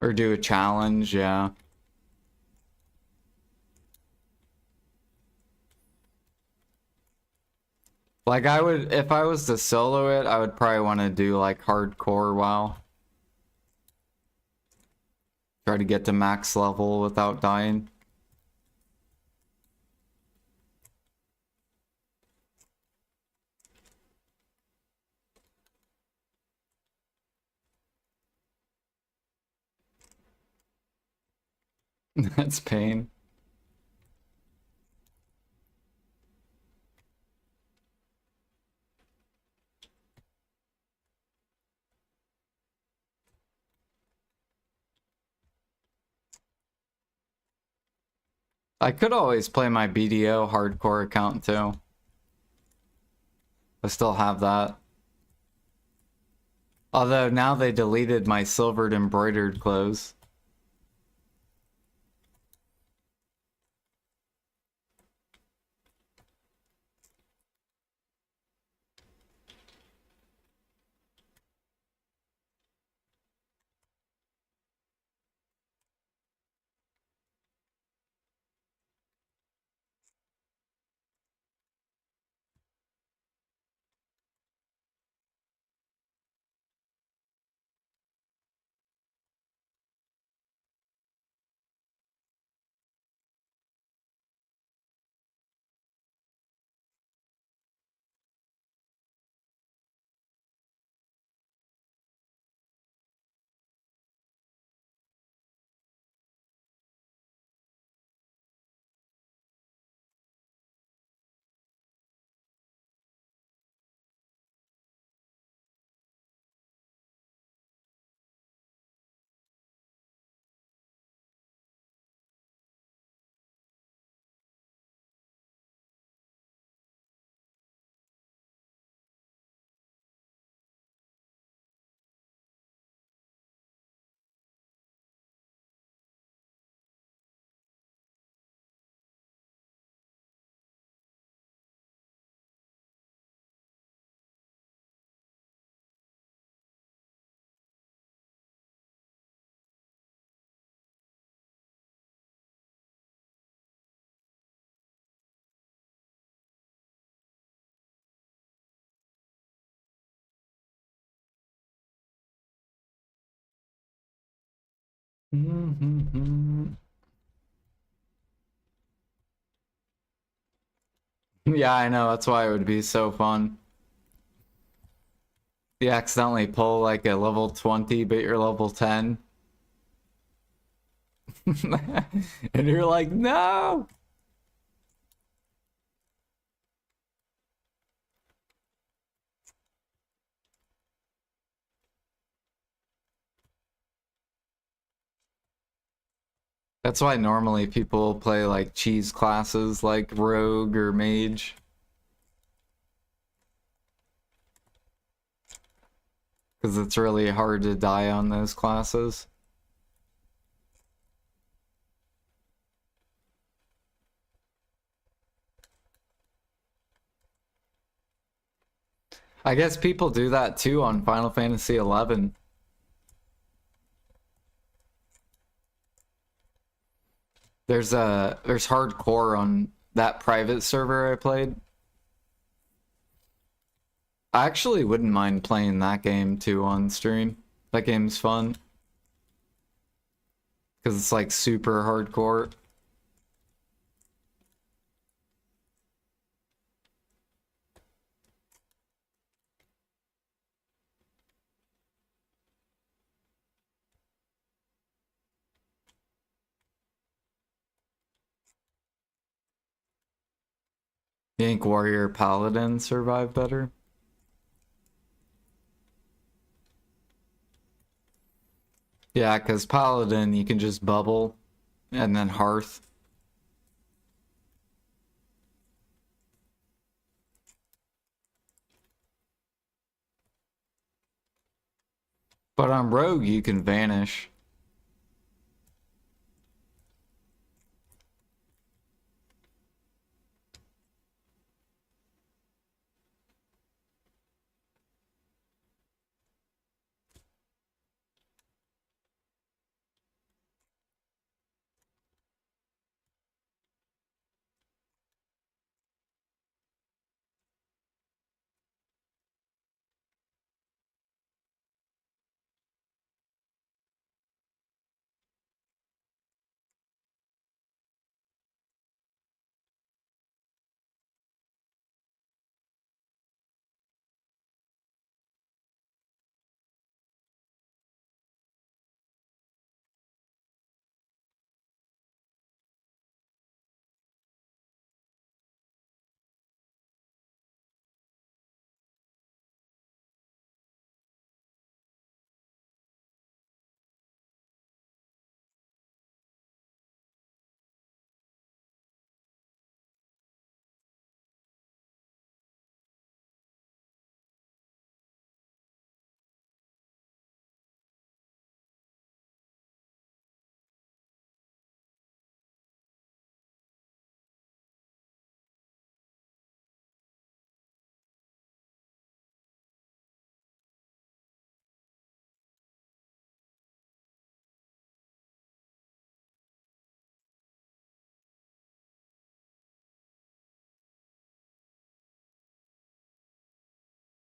Speaker 1: Or do a challenge, yeah. Like I would, if I was to solo it, I would probably want to do like hardcore WoW. Try to get to max level without dying. That's pain. I could always play my BDO hardcore account too. I still have that. Although now they deleted my silvered embroidered clothes. Yeah, I know. That's why it would be so fun. You accidentally pull like a level 20, but you're level 10. And you're like, no! That's why normally people play like cheese classes like Rogue or Mage. Because it's really hard to die on those classes. I guess people do that too on Final Fantasy 11. There's hardcore on that private server I played. I actually wouldn't mind playing that game too on stream. That game's fun. Because it's like super hardcore. You think Warrior Paladin survive better? Yeah, because Paladin you can just bubble and then Hearth. But on Rogue you can vanish.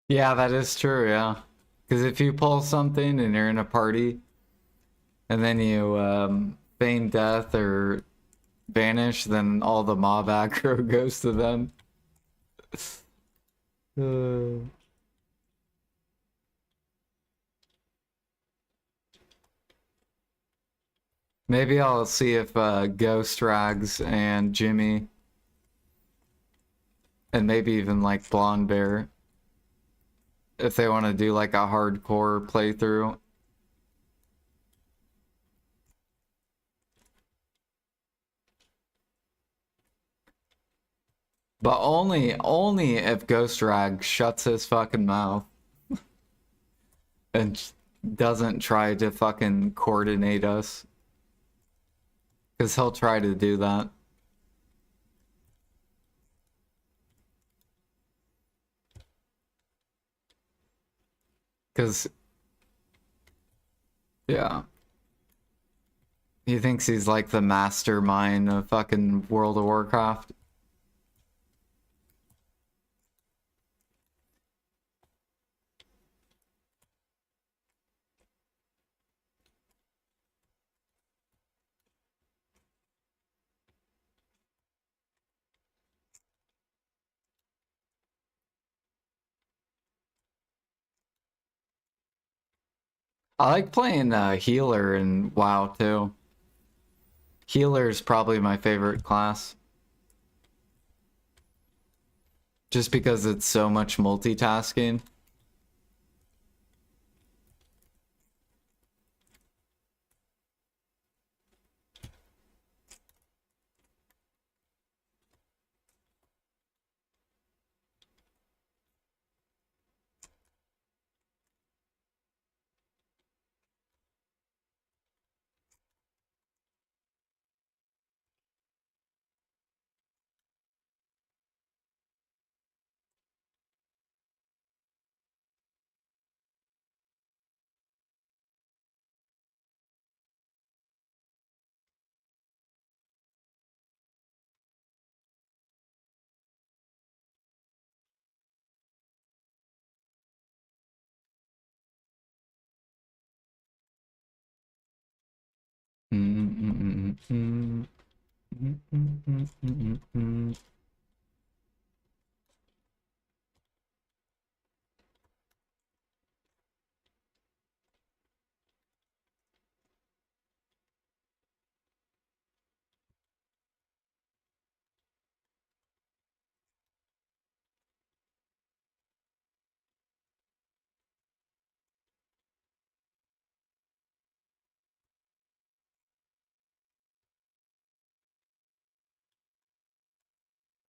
Speaker 1: Yeah, that is true, yeah. Because if you pull something and you're in a party and then you feign death or vanish, then all the mob aggro goes to them. Uh, Maybe I'll see if Ghost Rags and Jimmy and maybe even like Blonde Bear, if they want to do like a hardcore playthrough. But only if Ghost Rag shuts his fucking mouth and doesn't try to fucking coordinate us. Because he'll try to do that. Because, yeah. He thinks he's like the mastermind of fucking World of Warcraft. I like playing healer in WoW too. Healer is probably my favorite class. Just because it's so much multitasking.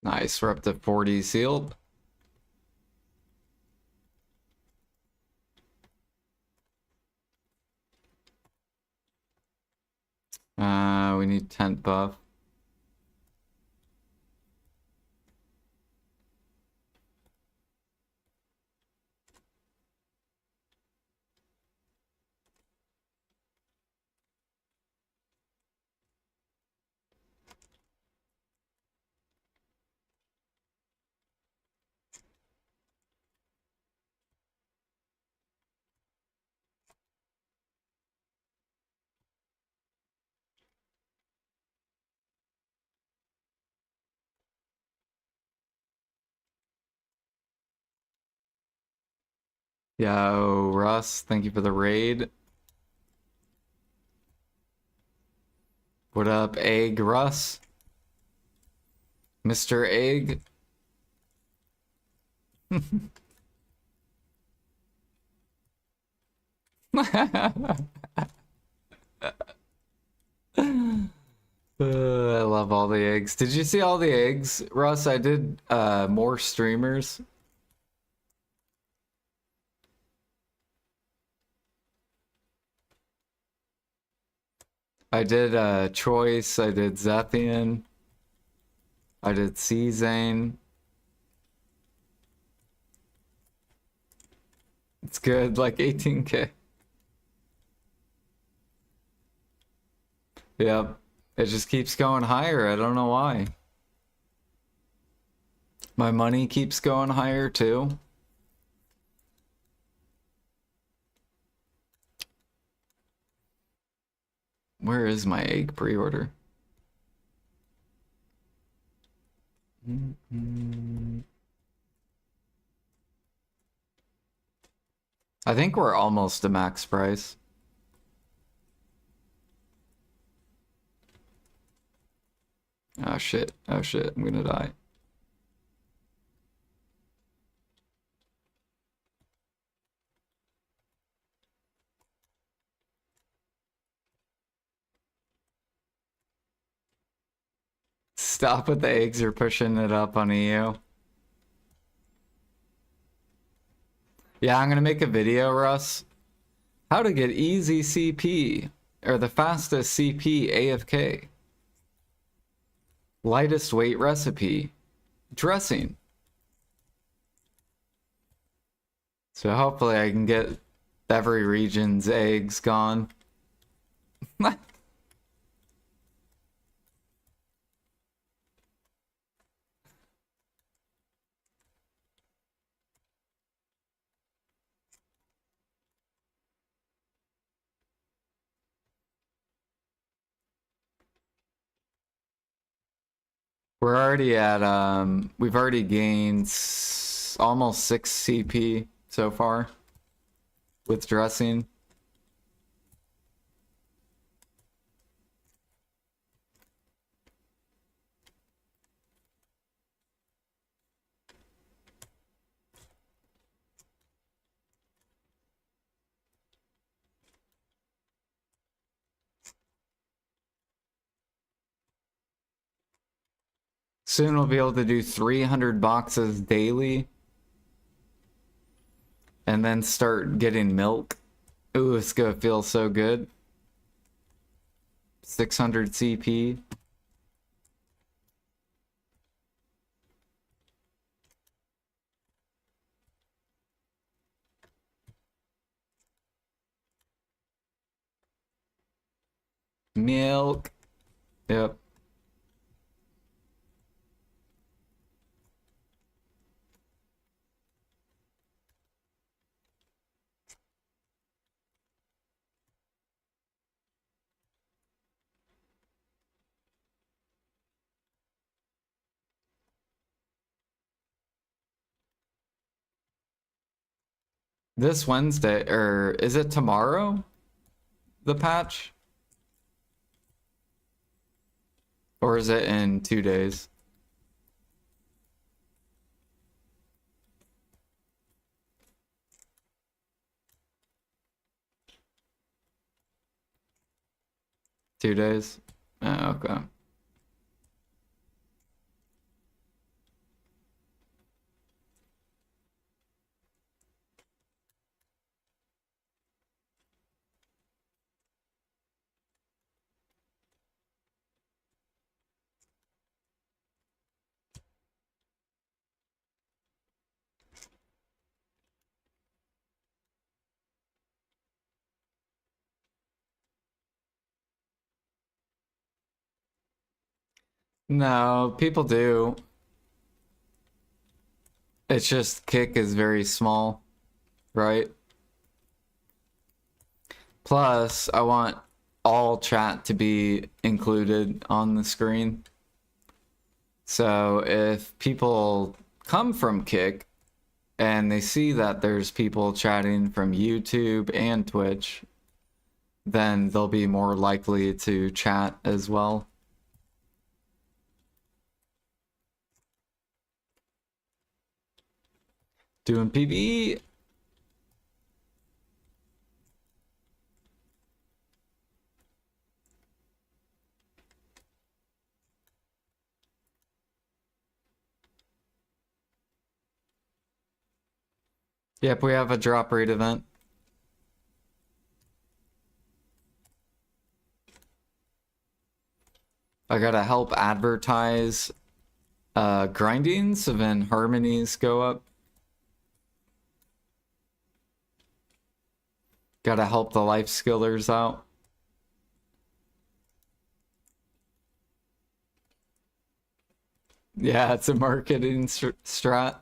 Speaker 1: Nice, we're up to 40 sealed. We need tent buff. Yo, Russ, thank you for the raid. What up, Egg Russ? Mr. Egg? I love all the eggs. Did you see all the eggs, Russ? I did more streamers. I did Choice, I did Zethian, I did C-Zane. It's good, like 18K. Yep. It just keeps going higher. I don't know why. My money keeps going higher too. Where is my egg pre-order? I think we're almost to max price. Oh shit, I'm gonna die. Stop with the eggs, you're pushing it up on EU. Yeah, I'm gonna make a video, Russ. How to get easy CP, or the fastest CP AFK. Lightest weight recipe. Dressing. So hopefully I can get every region's eggs gone. We're already at, we've already gained almost 6 CP so far with dressing. Soon we'll be able to do 300 boxes daily. And then start getting milk. Ooh, it's gonna feel so good. 600 CP. Milk. Yep. This Wednesday, or is it tomorrow? The patch? Or is it in 2 days? Two days? Oh, okay. No, people do. It's just kick is very small, right? Plus, I want all chat to be included on the screen. So if people come from Kick and they see that there's people chatting from YouTube and Twitch, then they'll be more likely to chat as well. Doing PvE. Yep, we have a drop rate event. I gotta help advertise grinding so then harmonies go up. Gotta help the Lifeskillers out. Yeah, it's a marketing strat.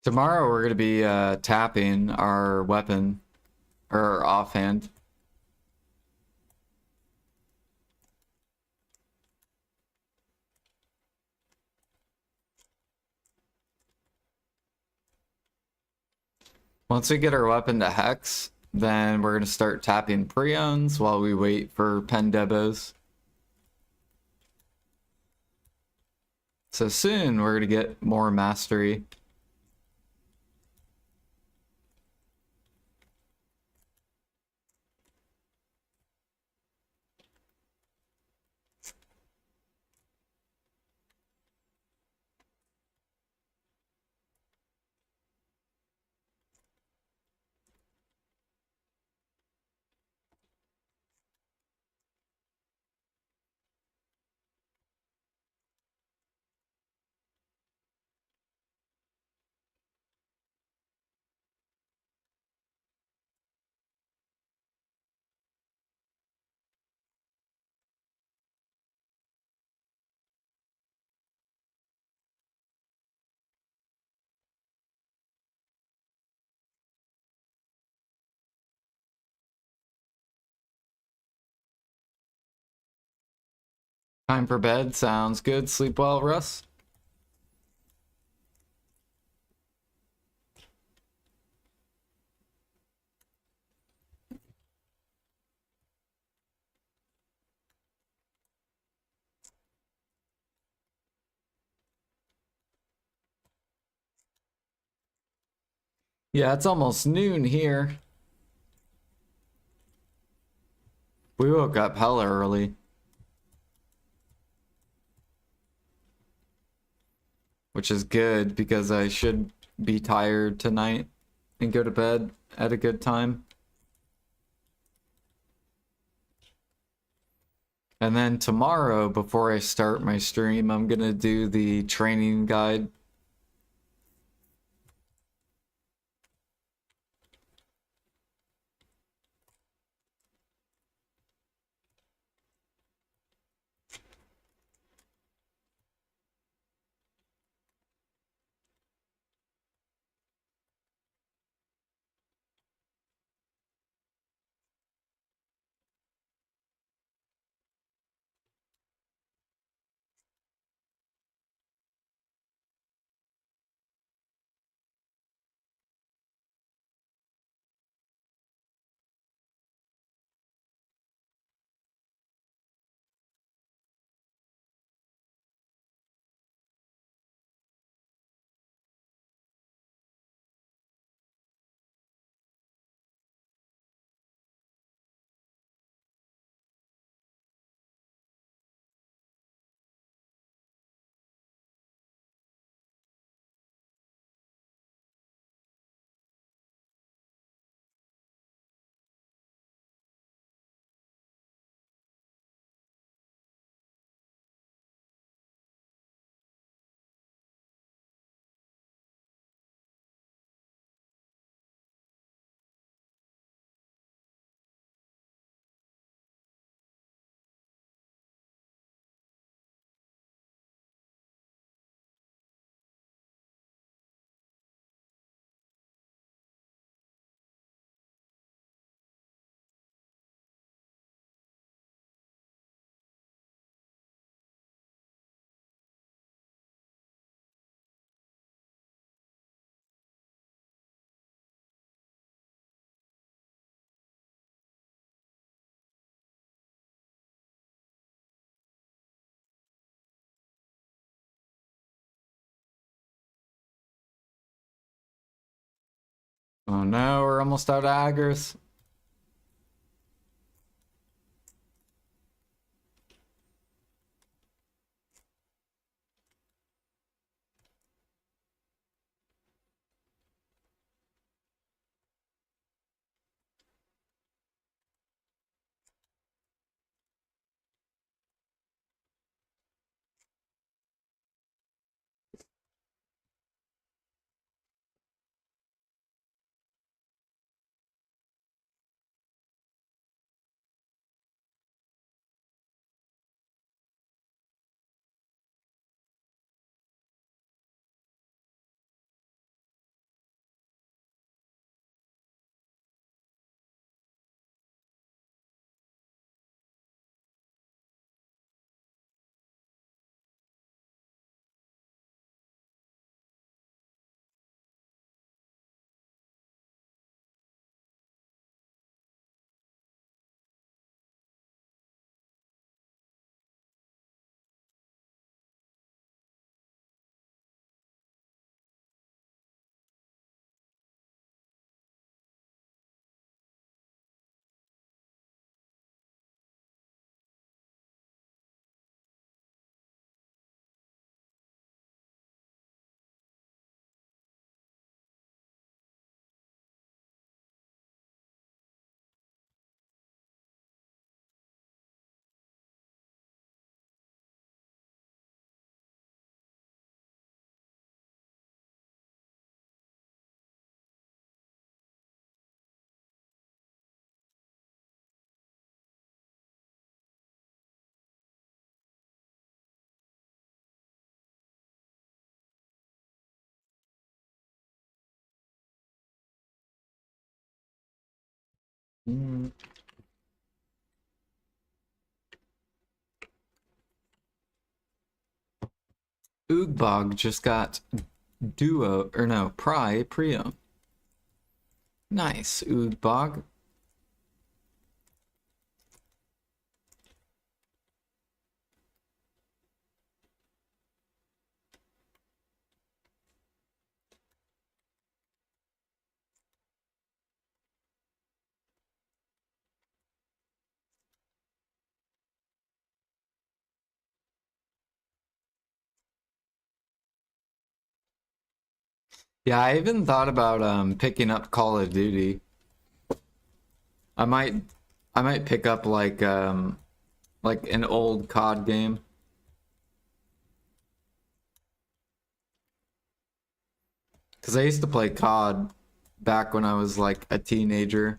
Speaker 1: Tomorrow we're going to be tapping our weapon, or offhand. Once we get our weapon to Hex, then we're going to start tapping preones while we wait for pen debos. So soon we're going to get more mastery. Time for bed. Sounds good. Sleep well, Russ. Yeah, it's almost noon here. We woke up hella early. Which is good because I should be tired tonight and go to bed at a good time. And then tomorrow, before I start my stream, I'm gonna do the training guide. Oh no, we're almost out of aggers. Mm. Oogbog just got duo, or no, preon. Nice, Oogbog. Yeah, I even thought about picking up Call of Duty. I might I might pick up like an old COD game. Cause I used to play COD back when I was like a teenager.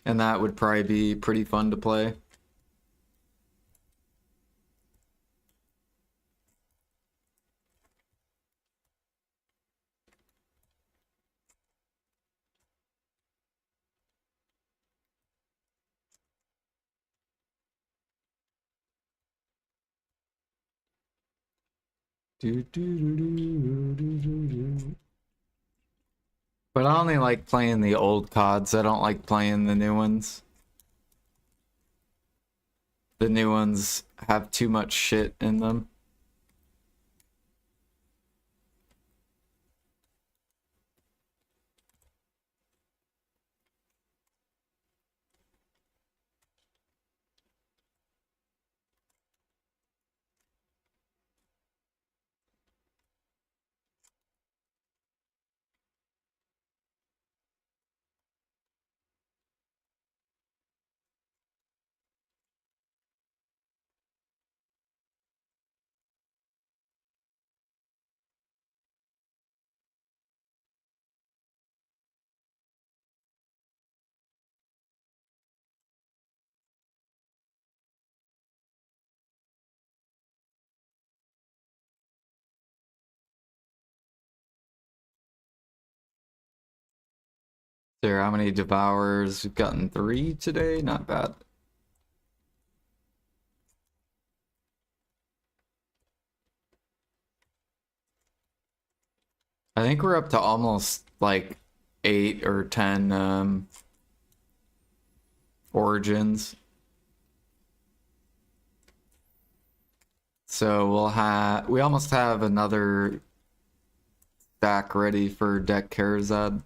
Speaker 1: And that would probably be pretty fun to play. Do, do, do, do, do, do, do. But I only like playing the old CODs. I don't like playing the new ones. The new ones have too much shit in them. There, how many devours? We've gotten 3 today. Not bad. I think we're up to almost like 8 or 10 origins. So we almost have another stack ready for deck Karazad.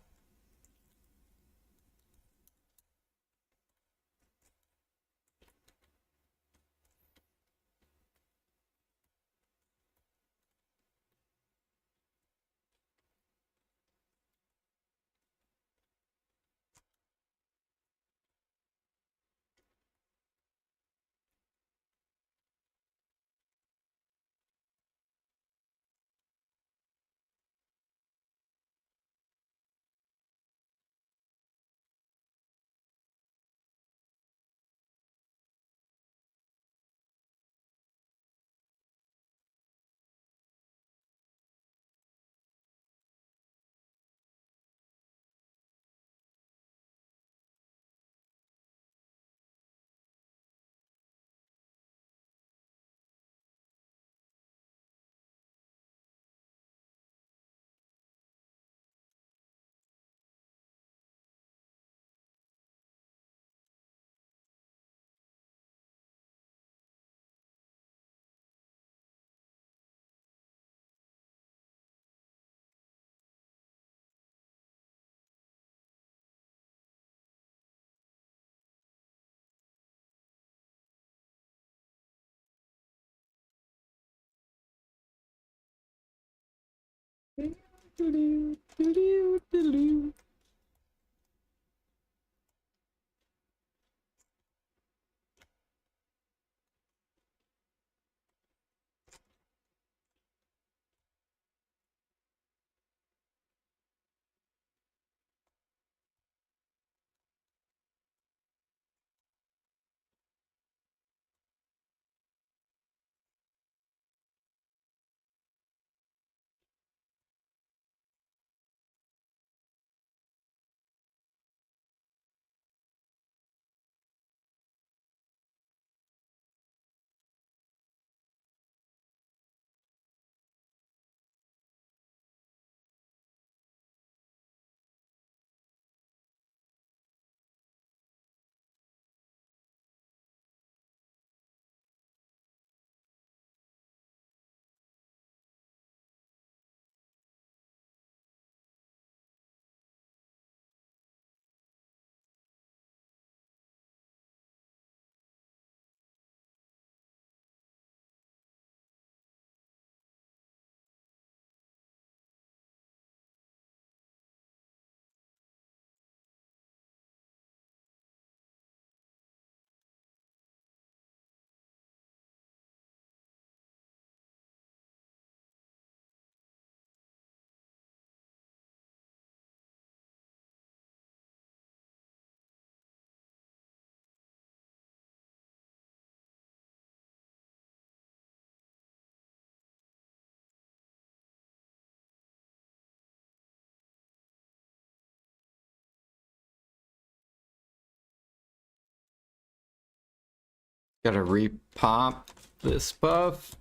Speaker 1: Gotta repop this buff.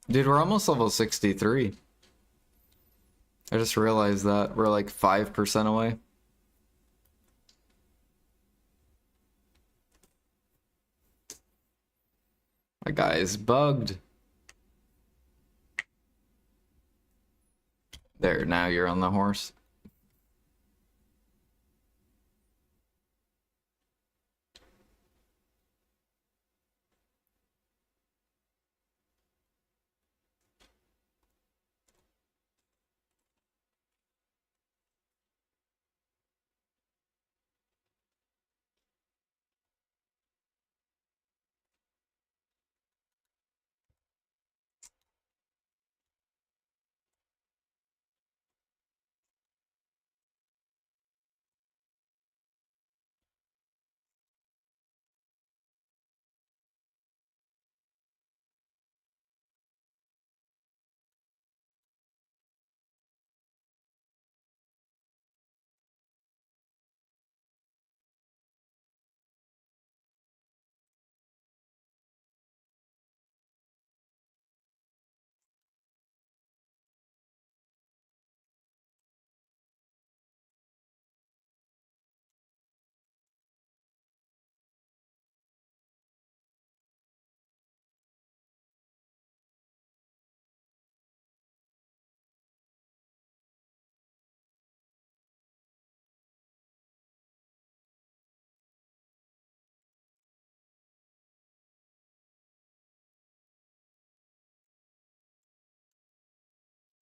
Speaker 1: Dude, we're almost level 63. I just realized that we're like 5% away. My guy is bugged. There, now you're on the horse.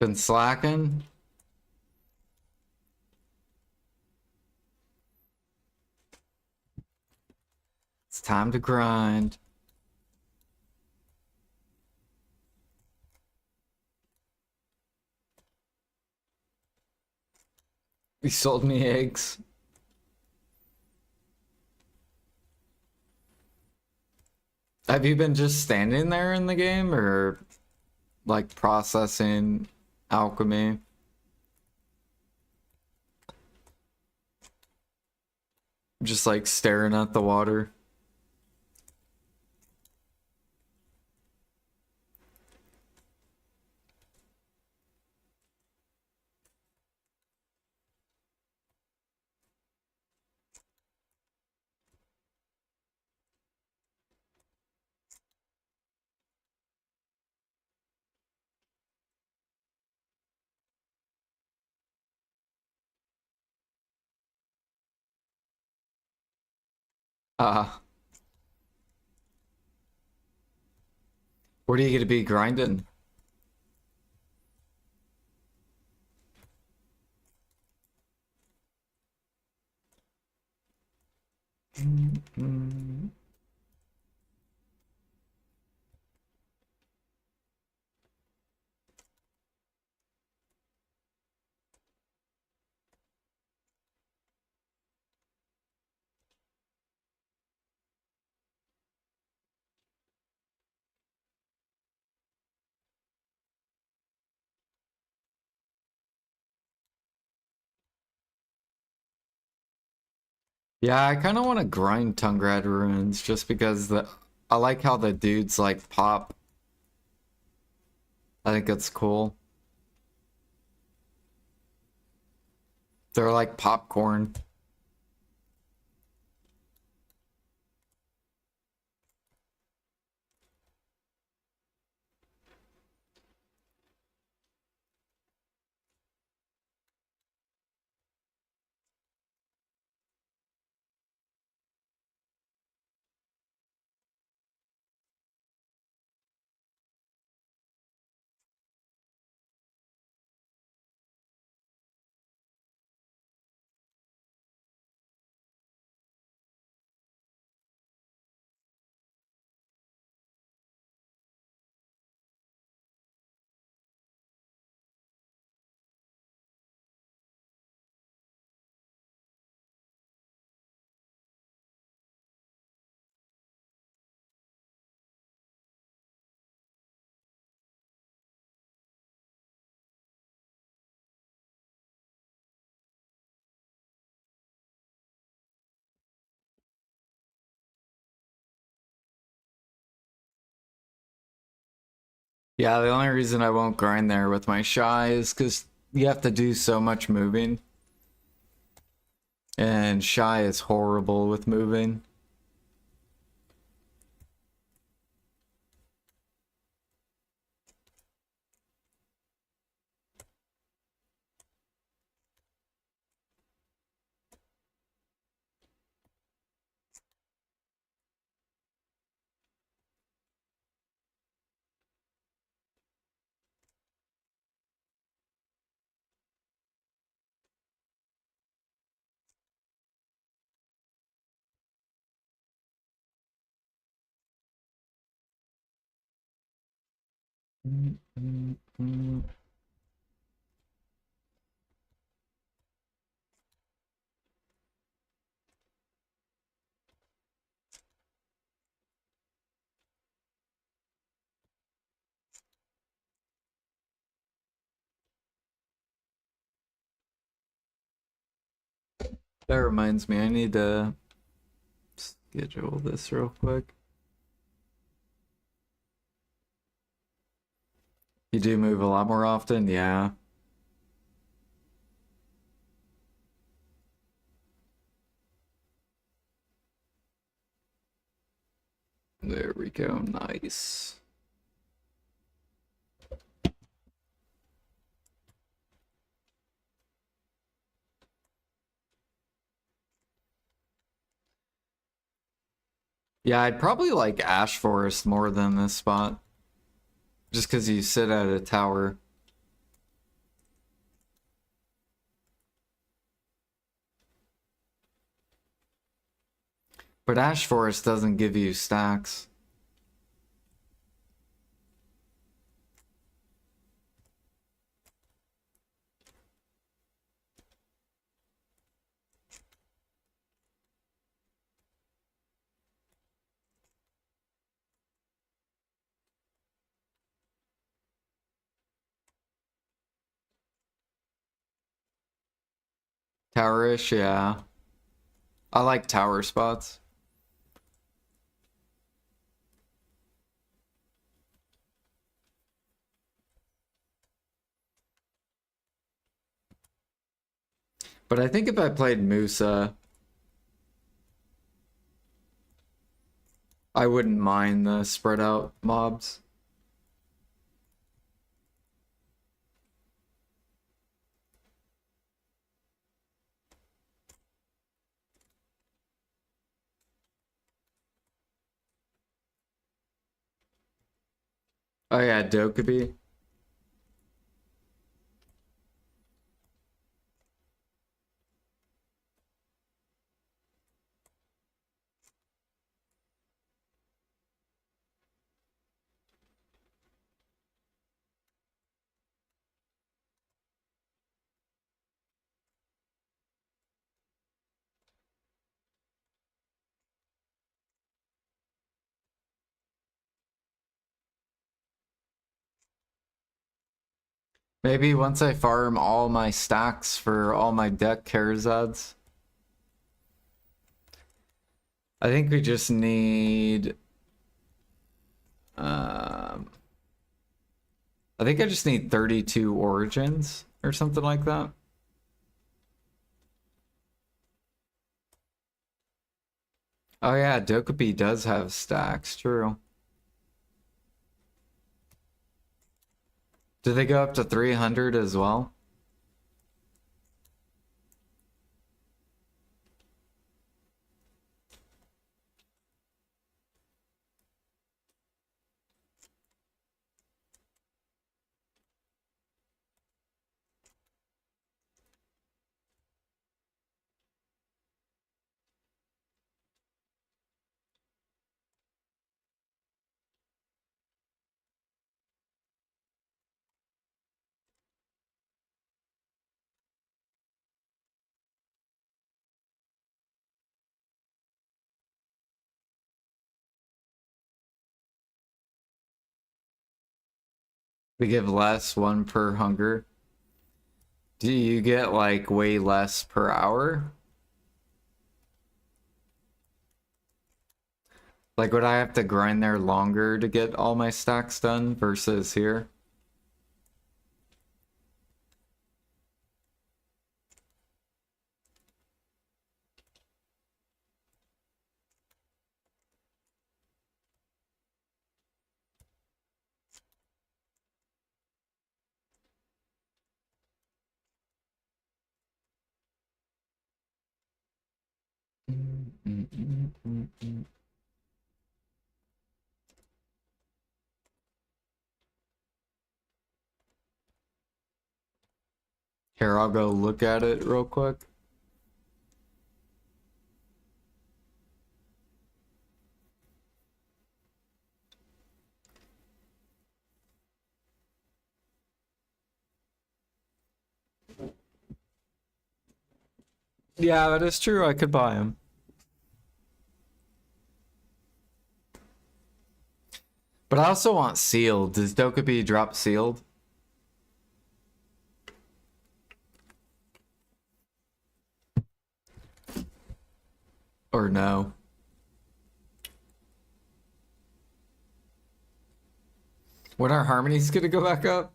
Speaker 1: Been slacking. It's time to grind. He sold me eggs. Have you been just standing there in the game or like processing alchemy? Just like staring at the water? Uh, what are you gonna be grinding? Yeah, I kind of want to grind Tungrad runes just because I like how the dudes like pop. I think it's cool. They're like popcorn. Yeah, the only reason I won't grind there with my shy is because you have to do so much moving. And shy is horrible with moving. That reminds me, I need to schedule this real quick. You do move a lot more often? Yeah. There we go. Nice. Yeah, I'd probably like Ash Forest more than this spot. Just because you sit at a tower. But Ash Forest doesn't give you stacks. Towerish, yeah. I like tower spots. But I think if I played Musa, I wouldn't mind the spread out mobs. Oh yeah, Dokubi. Maybe once I farm all my stacks for all my deck Karazads. I think we just need... I think I just need 32 origins or something like that. Oh yeah, Dokubi does have stacks, true. Do they go up to 300 as well? We give less, one per hunger. Do you get like way less per hour? Like, would I have to grind there longer to get all my stacks done versus here? Here, I'll go look at it real quick. Yeah, that is true. I could buy them. But I also want sealed. Does Dokkaebi drop sealed? Or no? When are harmonies gonna go back up?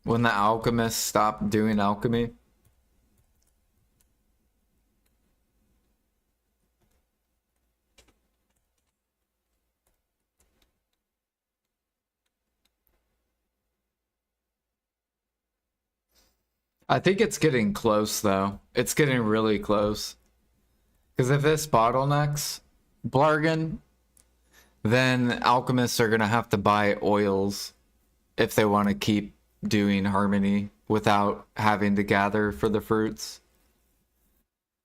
Speaker 1: When the alchemists stop doing alchemy? I think it's getting close though. It's getting really close. Because if this bottlenecks Blargon, then alchemists are gonna have to buy oils if they want to keep doing harmony without having to gather for the fruits.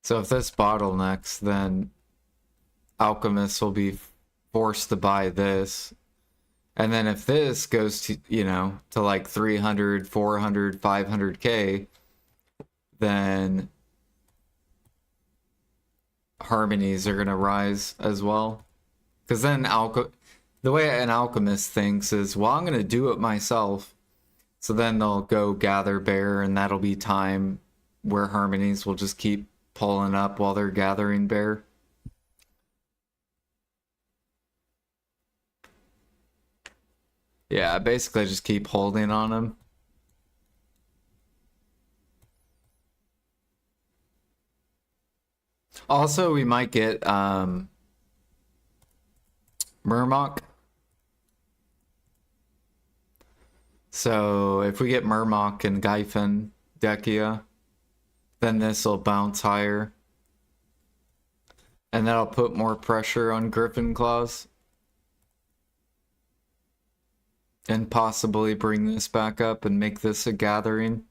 Speaker 1: So if this bottlenecks, then alchemists will be forced to buy this. And then if this goes to, you know, to like 300, 400, 500k, then harmonies are going to rise as well. Because then the way an alchemist thinks is, well, I'm going to do it myself. So then they'll go gather bear, and that'll be time where harmonies will just keep pulling up while they're gathering bear. Yeah, basically just keep holding on them. Also, we might get Murmok. So if we get Murmok and Gyfin Dekia, then this will bounce higher. And that'll put more pressure on Griffin Claws. And possibly bring this back up and make this a gathering.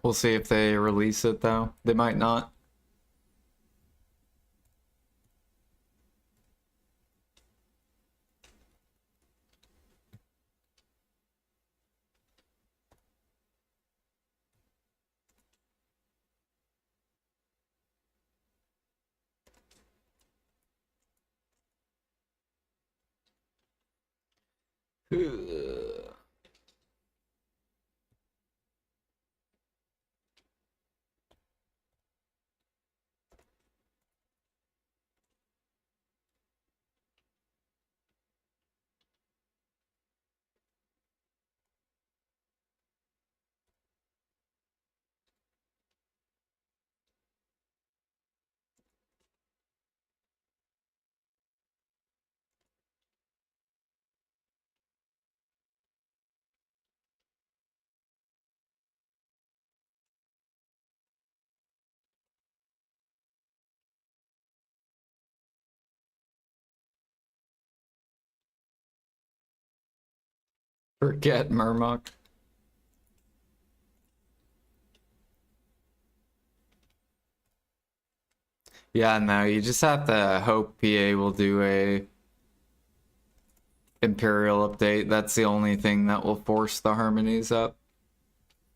Speaker 1: We'll see if they release it though. They might not. Forget Murmok. Yeah, no, you just have to hope PA will do a Imperial update. That's the only thing that will force the harmonies up.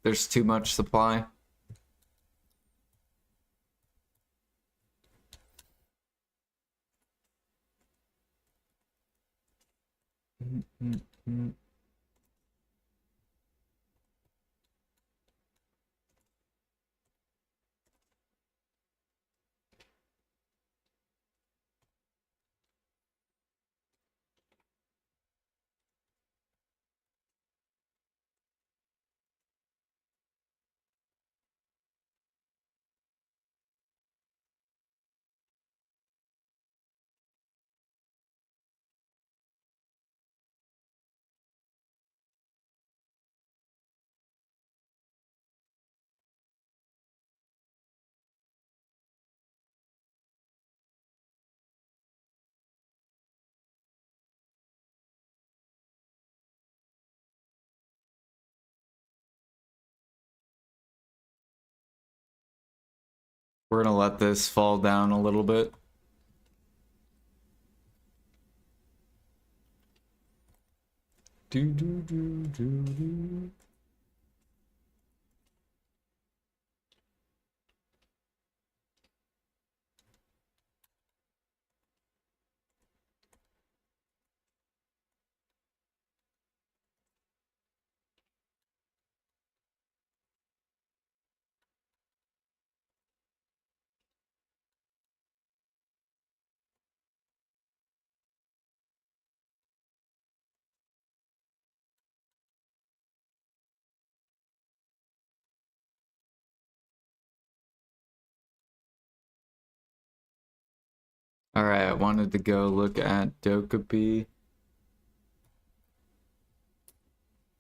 Speaker 1: There's too much supply. We're gonna let this fall down a little bit. Do do do do do. Alright, I wanted to go look at Dokkaebi.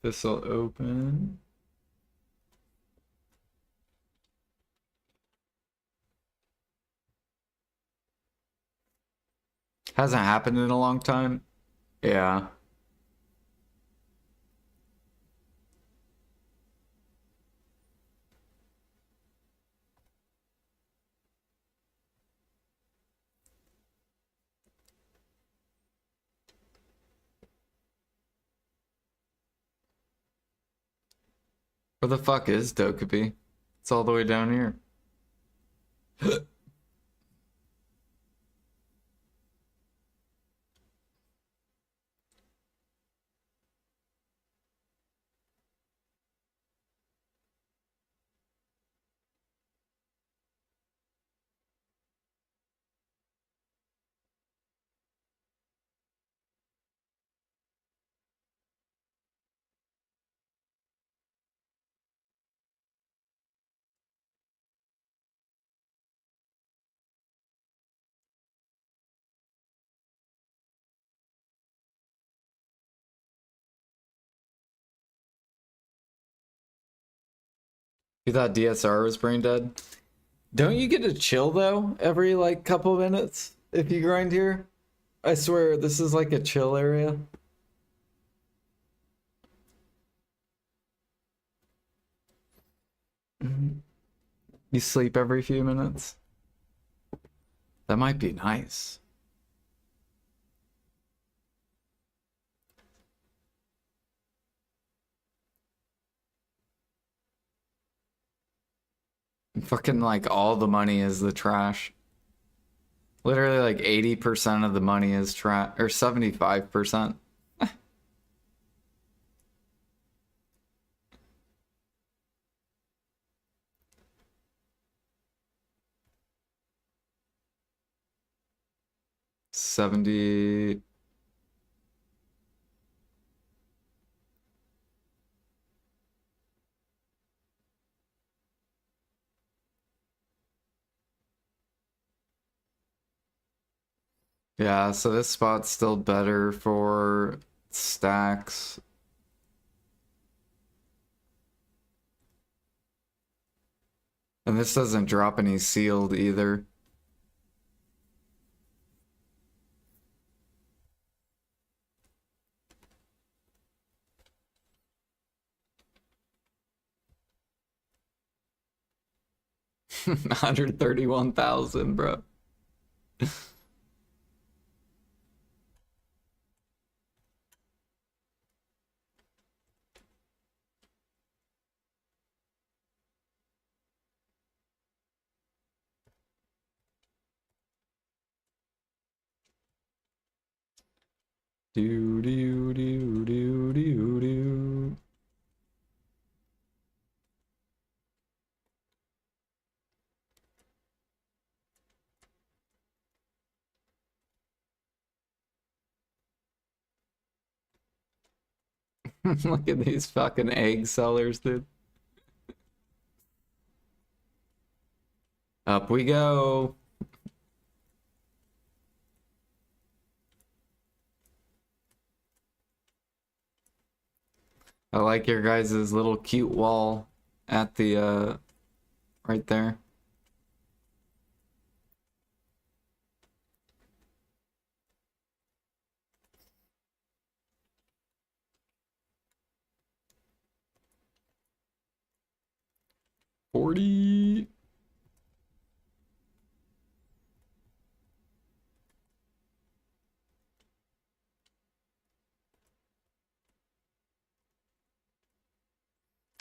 Speaker 1: This'll open. Hasn't happened in a long time. Yeah. Where the fuck is Dokkaebi? It's all the way down here. You thought DSR was brain dead? Don't you get to chill though every like couple minutes if you grind here? I swear this is like a chill area. You sleep every few minutes. That might be nice. Fucking like all the money is the trash. Literally like 80% of the money is trash, or 75%. $70. Yeah, so this spot's still better for stacks. And this doesn't drop any sealed either. $131,000, bro. Do do do do do do. Look at these fucking egg sellers, dude. Up we go. I like your guys' little cute wall at the right there. $40.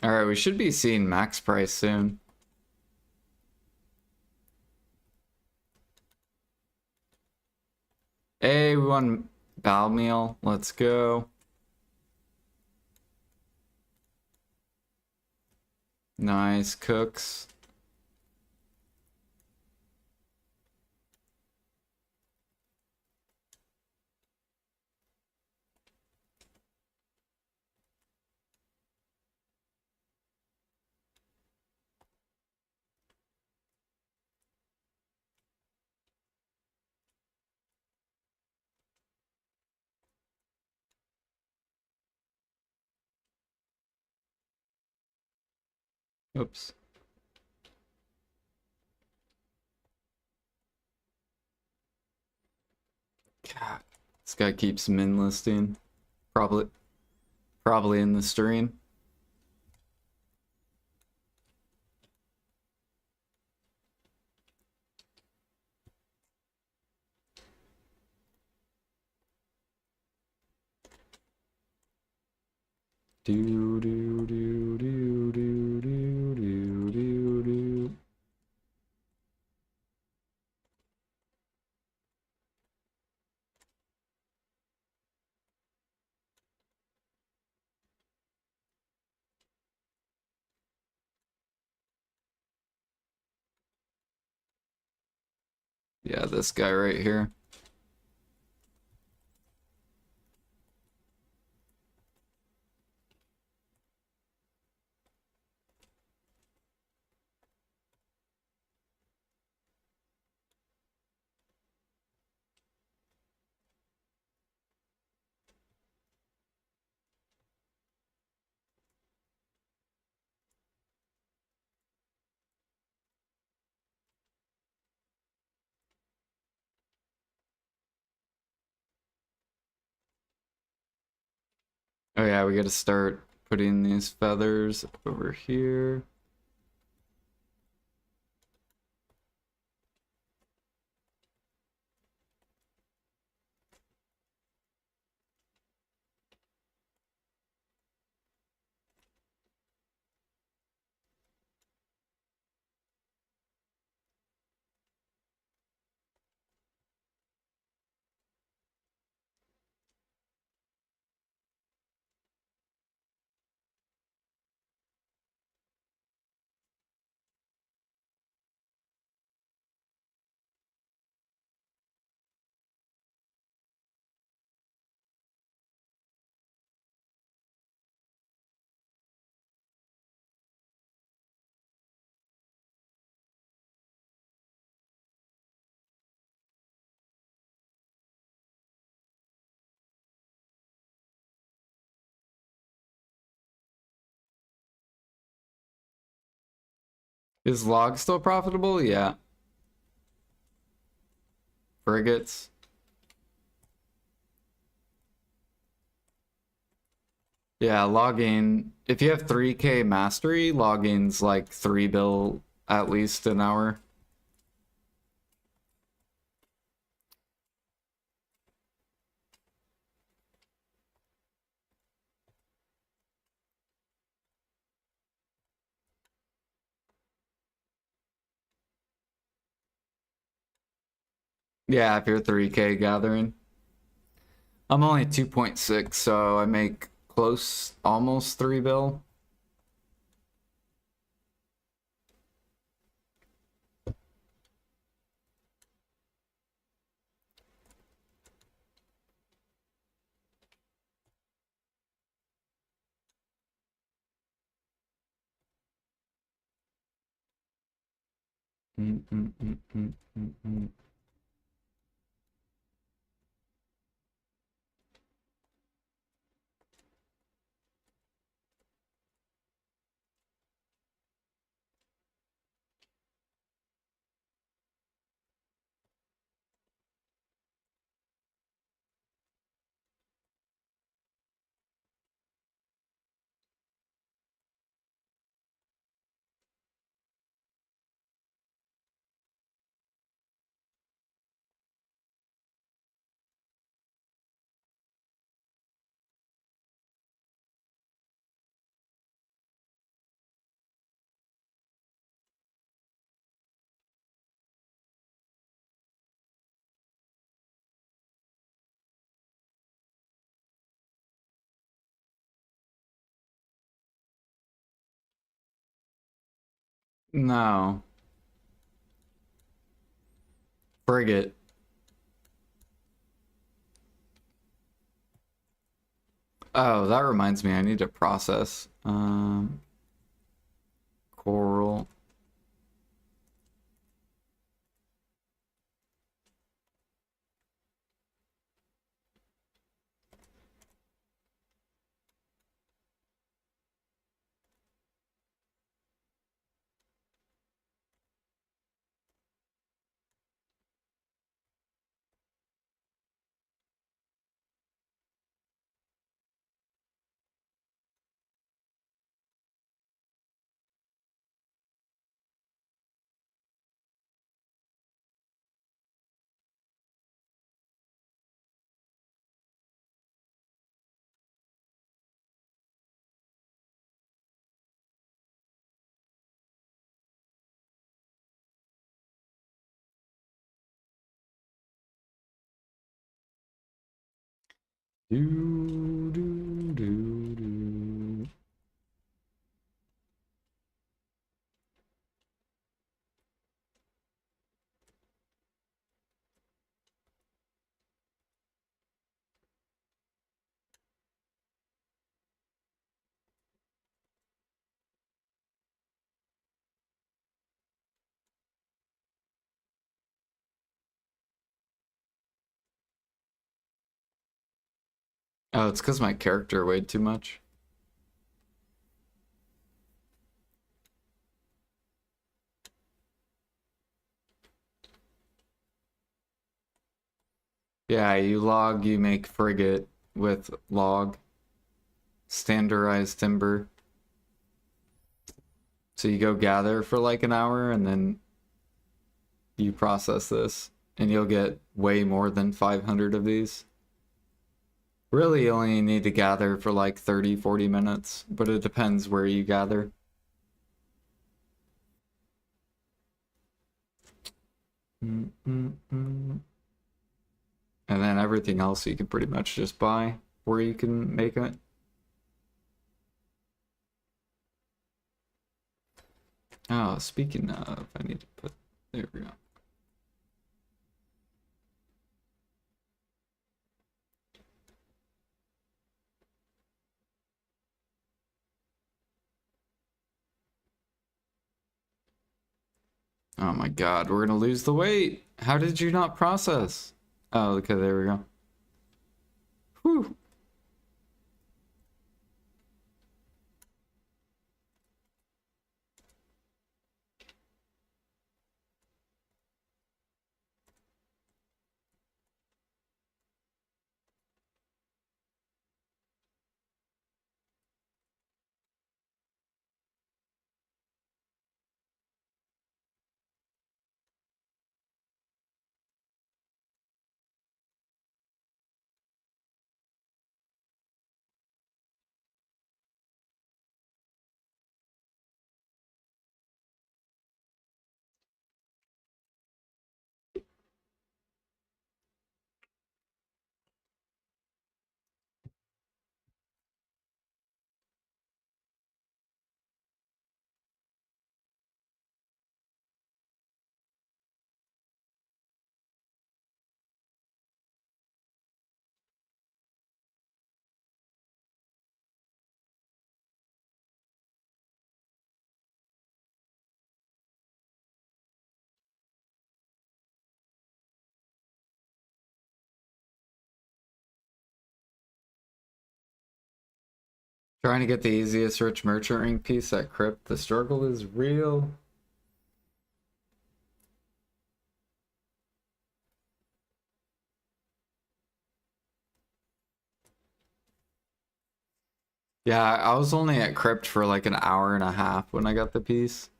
Speaker 1: Alright, we should be seeing max price soon. Hey, we won Bow Meal. Let's go. Nice cooks. Oops. God, this guy keeps min listing. Probably in the stream. Do do do do do do do do do. Yeah, this guy right here. Oh yeah, we gotta start putting these feathers over here. Is log still profitable? Yeah. Frigates. Yeah, logging. If you have 3K mastery, logging's like 3 bill at least an hour. Yeah, if you're 3K gathering. I'm only 2.6, so I make close, almost 3 bill. Mm, mm, mm, mm, mm, mm. No. Frigate. Oh, that reminds me, I need to process. Coral. Do, do, do, do. Oh, it's because my character weighed too much. Yeah, you log, you make frigate with log, standardized timber. So you go gather for like an hour and then you process this and you'll get way more than 500 of these. Really, you only need to gather for like 30, 40 minutes, but it depends where you gather. And then everything else you can pretty much just buy where you can make it. Oh, speaking of, I need to put, there we go. Oh my god, we're gonna lose the weight. How did you not process? Oh, okay, there we go. Whew. Trying to get the easiest rich merchant ring piece at Crypt. The struggle is real. Yeah, I was only at Crypt for like an hour and a half when I got the piece.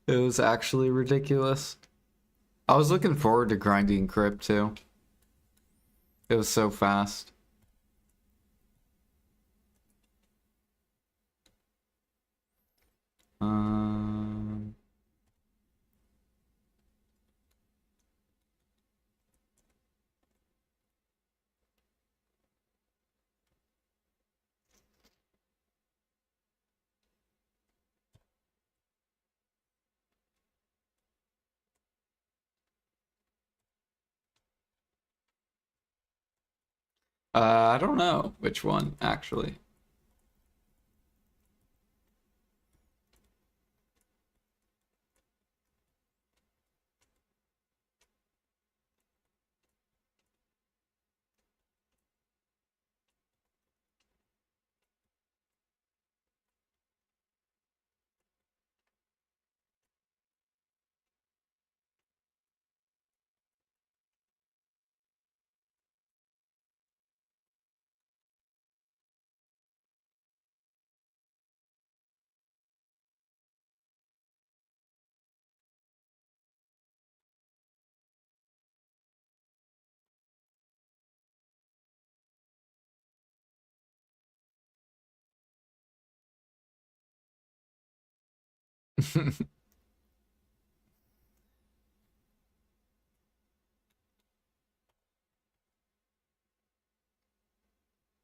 Speaker 1: It was actually ridiculous. I was looking forward to grinding Crypt too. It was so fast. Um, I don't know which one, actually.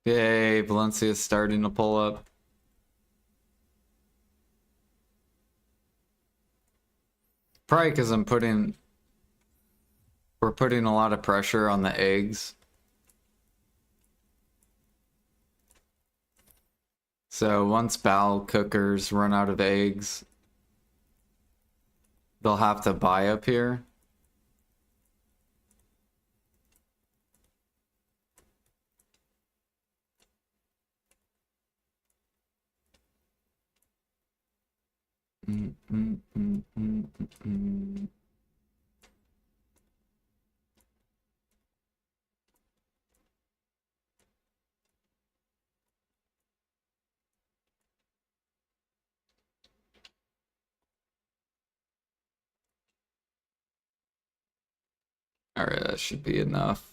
Speaker 1: Yay, Valencia's starting to pull up. Probably because we're putting a lot of pressure on the eggs. So once bow cookers run out of eggs, they'll have to buy up here. All right, that should be enough.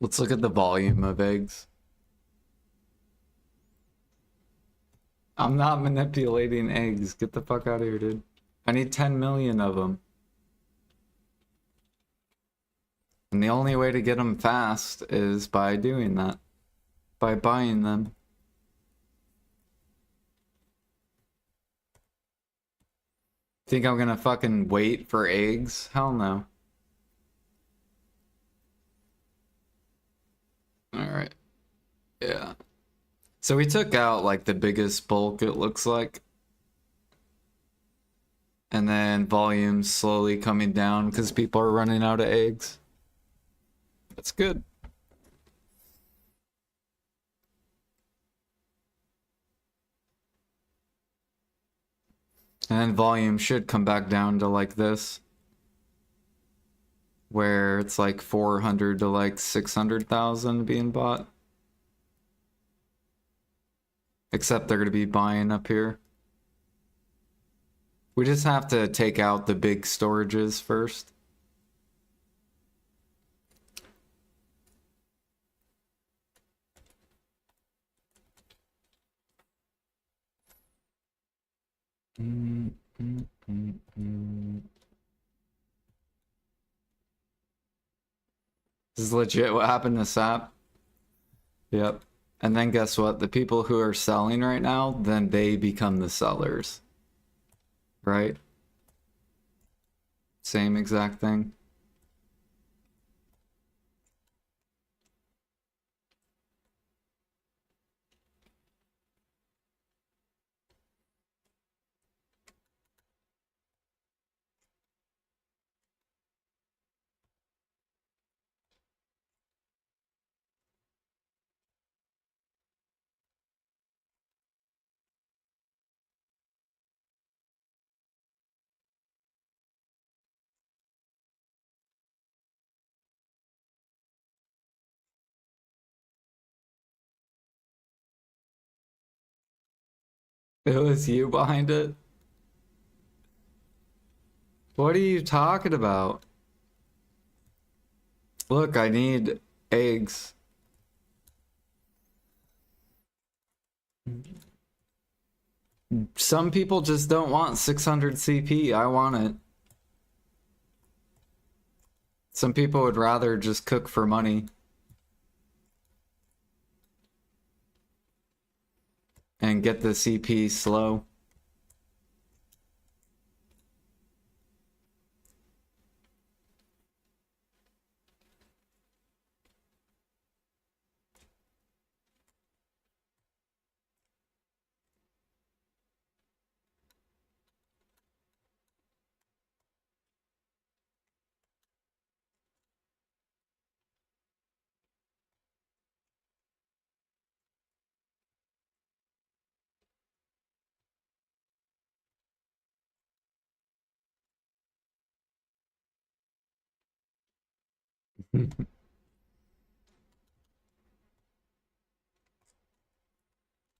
Speaker 1: Let's look at the volume of eggs. I'm not manipulating eggs. Get the fuck out of here, dude. I need 10 million of them. And the only way to get them fast is by doing that. By buying them. Think I'm gonna fucking wait for eggs? Hell no. Alright. Yeah. So we took out like the biggest bulk, it looks like. And then volume slowly coming down because people are running out of eggs. That's good. And then volume should come back down to like this. Where it's like 400 to like 600,000 being bought. Except they're going to be buying up here. We just have to take out the big storages first. This is legit what happened to SAP. Yep. And then guess what? The people who are selling right now, then they become the sellers. Right? Same exact thing. It was you behind it? What are you talking about? Look, I need eggs. Some people just don't want 600 CP. I want it. Some people would rather just cook for money. And get the CP slow.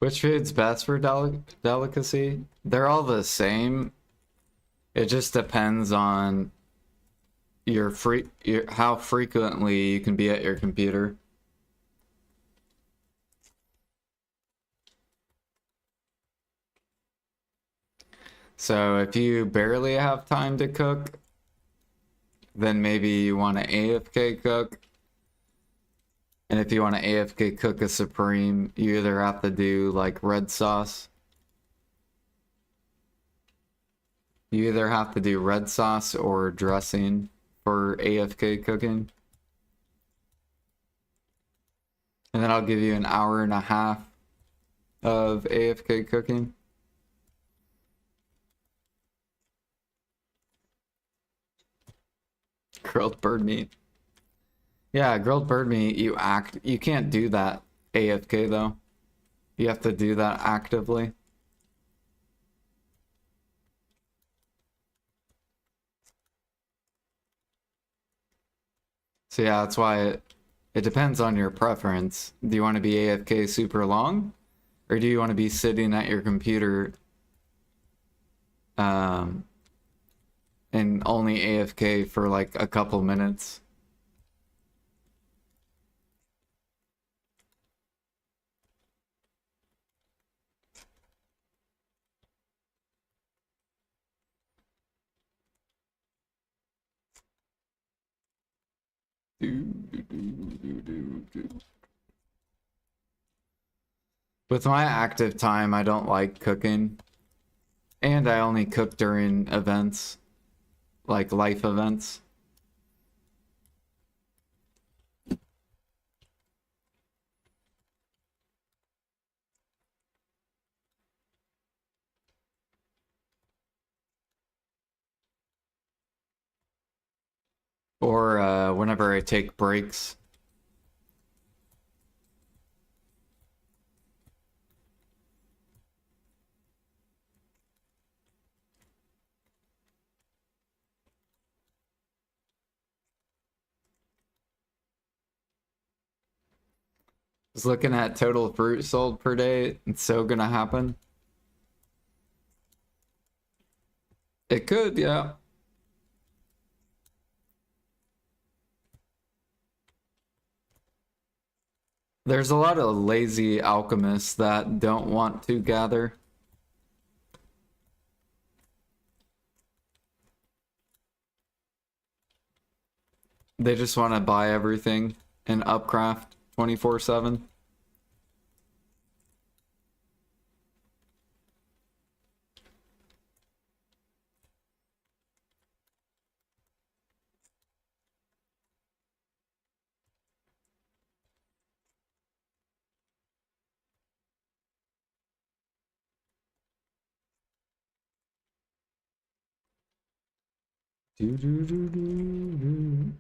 Speaker 1: Which food's best for delicacy? They're all the same. It just depends on how frequently you can be at your computer. So if you barely have time to cook, then maybe you want to AFK cook. And if you want to AFK cook a Supreme, you either have to do like red sauce. You either have to do red sauce or dressing for AFK cooking. And then I'll give you an hour and a half of AFK cooking. Grilled bird meat. Yeah, grilled bird meat, you can't do that AFK though. You have to do that actively. So yeah, that's why it depends on your preference. Do you want to be AFK super long? Or do you want to be sitting at your computer and only AFK for like a couple minutes? With my active time, I don't like cooking. And I only cook during events, like life events. Or whenever I take breaks. Just looking at total fruit sold per day, it's so gonna happen. It could, yeah. There's a lot of lazy alchemists that don't want to gather. They just want to buy everything and upcraft 24/7. Do, do, do, do, do.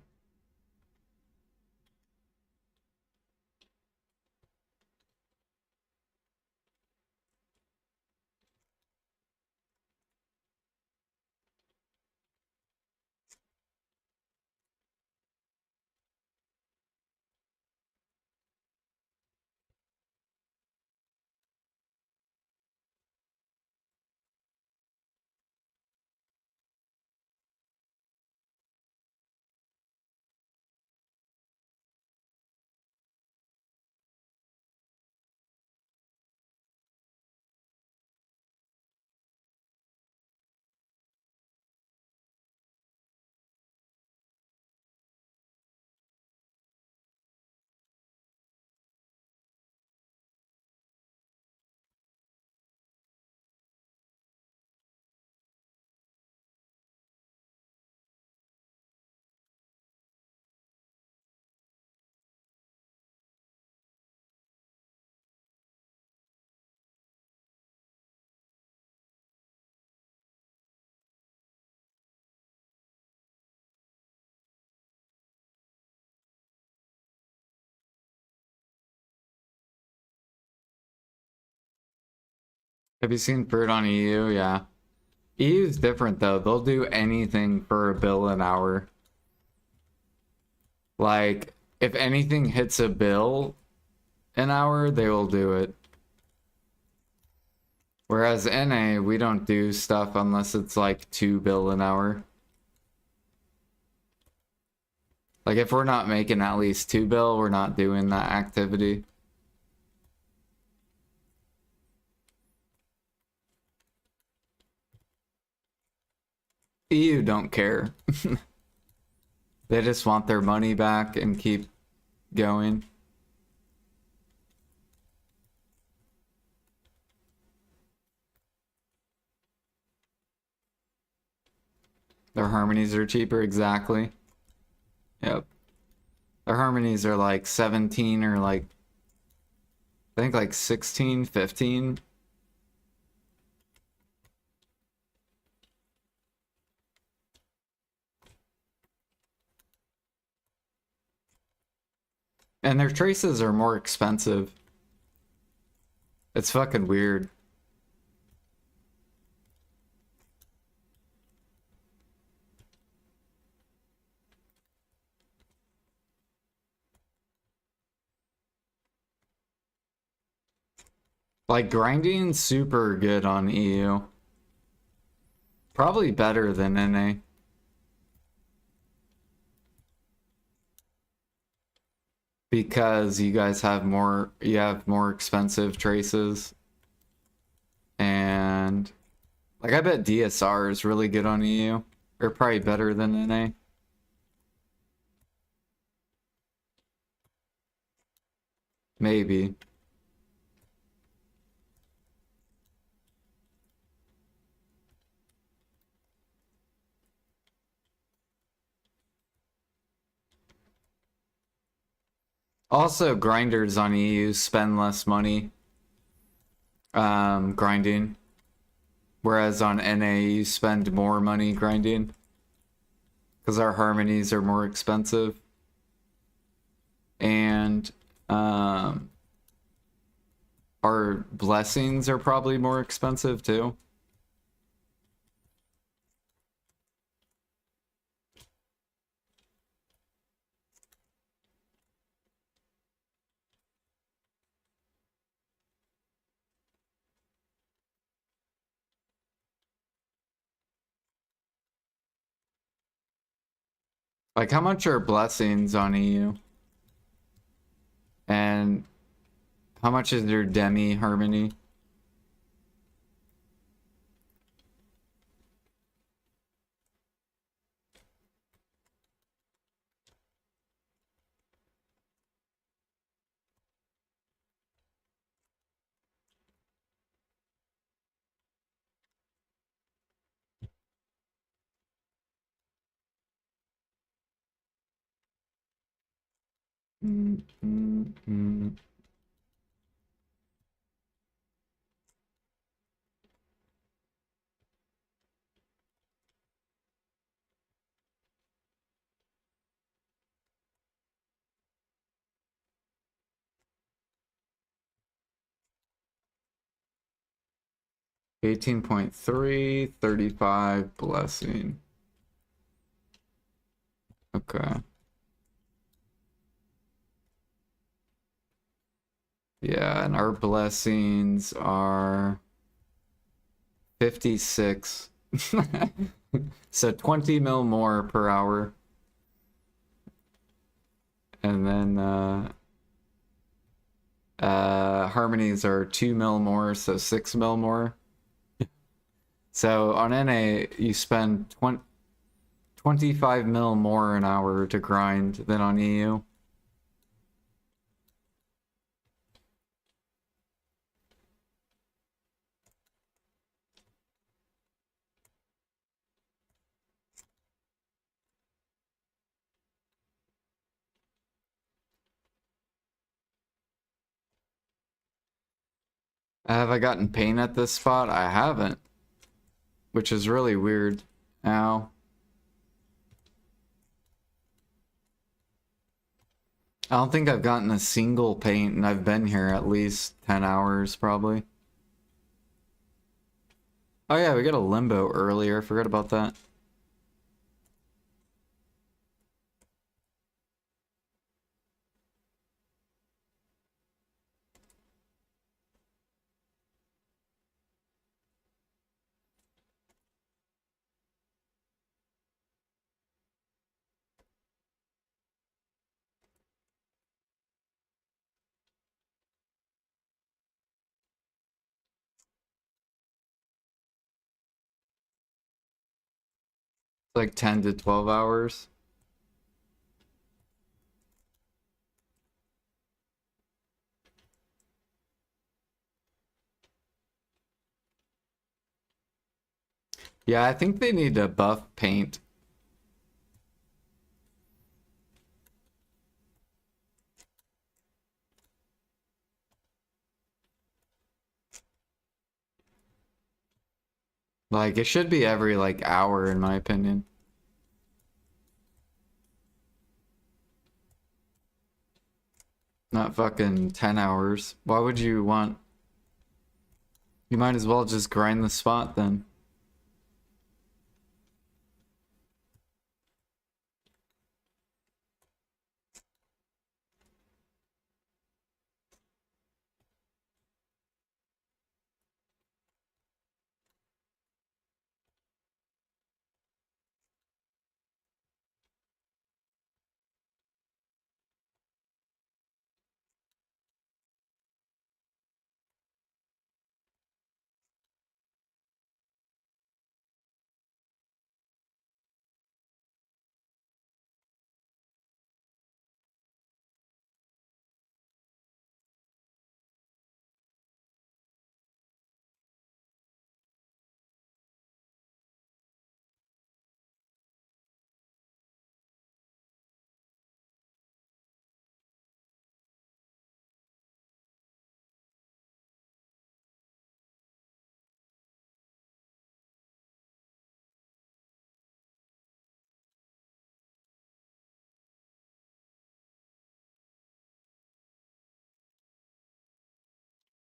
Speaker 1: Have you seen Bird on EU? Yeah. EU's different though. They'll do anything for a bill an hour. Like, if anything hits a bill an hour, they will do it. Whereas NA, we don't do stuff unless it's like 2 bill an hour. Like, if we're not making at least 2 bill, we're not doing that activity. EU don't care. They just want their money back and keep going. Their harmonies are cheaper, exactly. Yep. Their harmonies are like 17 or like, I think like 16, 15. And their traces are more expensive. It's fucking weird. Like, grinding super good on EU. Probably better than NA. Because you guys have more, you have more expensive traces. And, like, I bet DSR is really good on EU. Or probably better than NA. Maybe. Also, grinders on EU spend less money grinding. Whereas on NA, you spend more money grinding. Because our harmonies are more expensive. And our blessings are probably more expensive too. Like, how much are blessings on EU? And how much is your demi harmony? Mm. 18.3, 35 blessing. Okay. Yeah, and our blessings are 56. So 20 mil more per hour. And then harmonies are 2 mil more, so 6 mil more. So on NA, you spend 25 mil more an hour to grind than on EU. Have I gotten pain at this spot? I haven't, which is really weird. Ow. I don't think I've gotten a single paint, and I've been here at least 10 hours, probably. Oh yeah, we got a limbo earlier. Forgot about that. It's like 10 to 12 hours. Yeah, I think they need to buff paint. Like, it should be every, like, hour, in my opinion. Not fucking 10 hours. Why would you want... You might as well just grind the spot, then.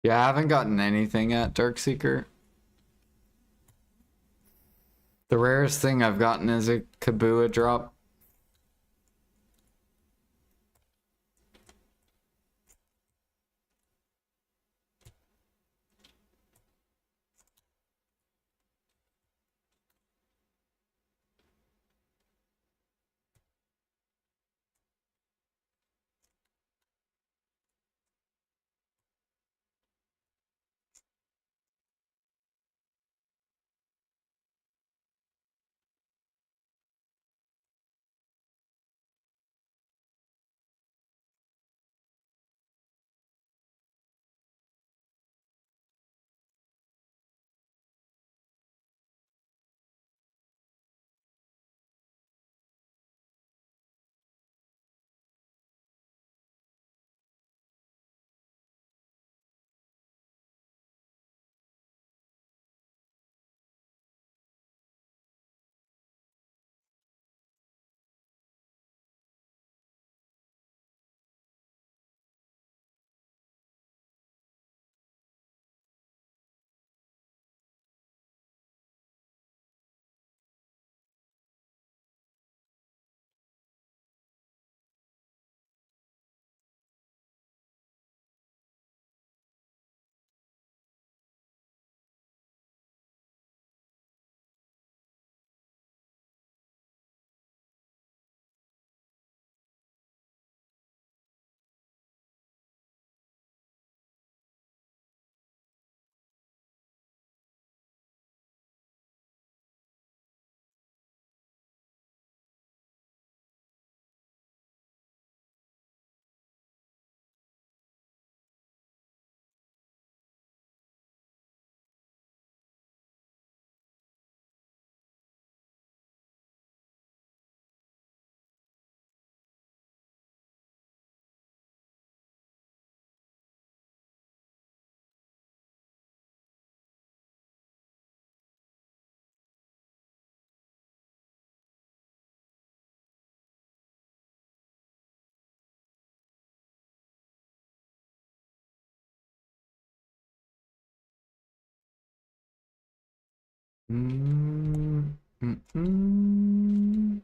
Speaker 1: Yeah, I haven't gotten anything at Darkseeker. The rarest thing I've gotten is a Kabua drop. Mm, mm, mm.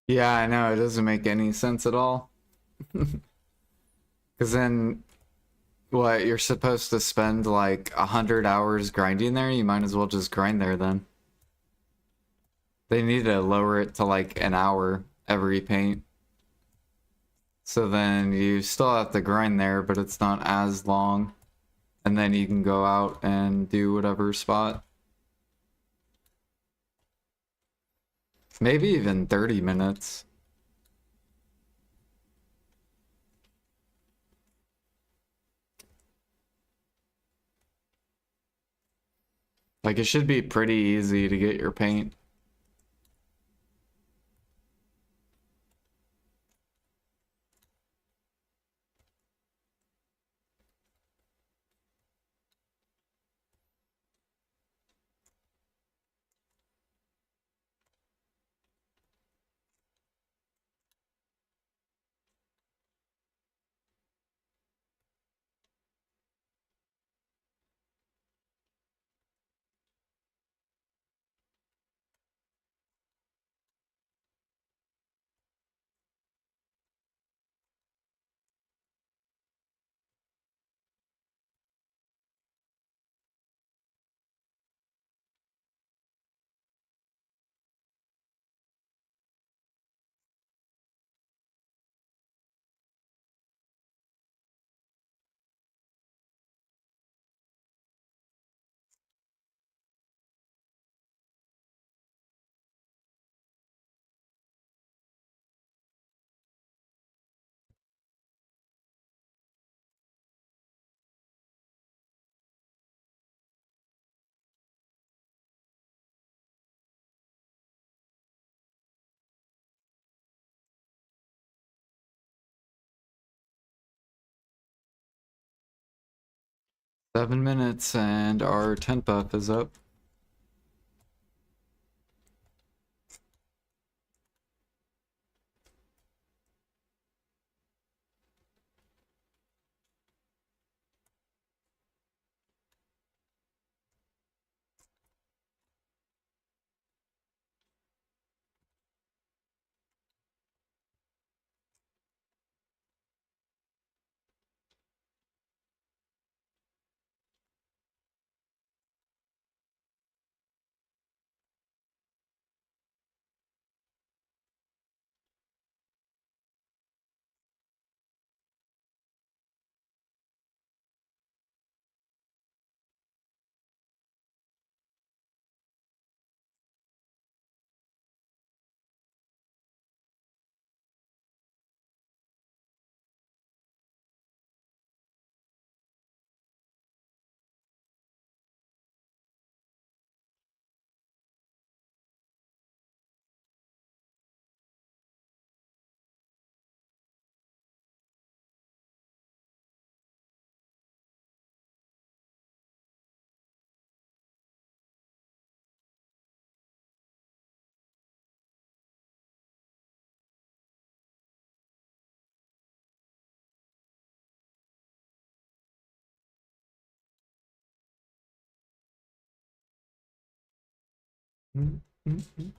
Speaker 1: Yeah, I know, it doesn't make any sense at all. Because then, what, you're supposed to spend like 100 hours grinding there? You might as well just grind there then. They need to lower it to like an hour every paint. So then you still have to grind there, but it's not as long. And then you can go out and do whatever spot. Maybe even 30 minutes. Like, it should be pretty easy to get your paint. Seven minutes and our tent buff is up. Mm, mm, mm.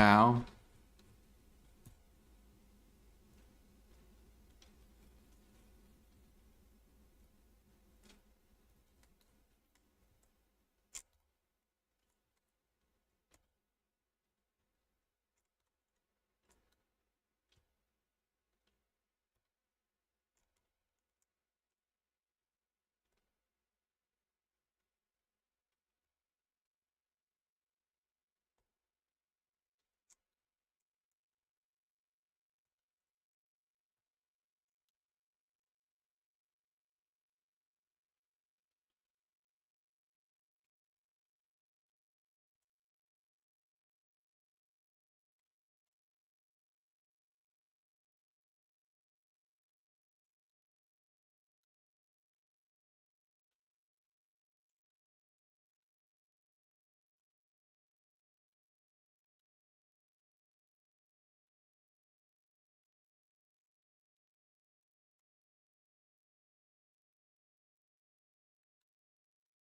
Speaker 1: Ow.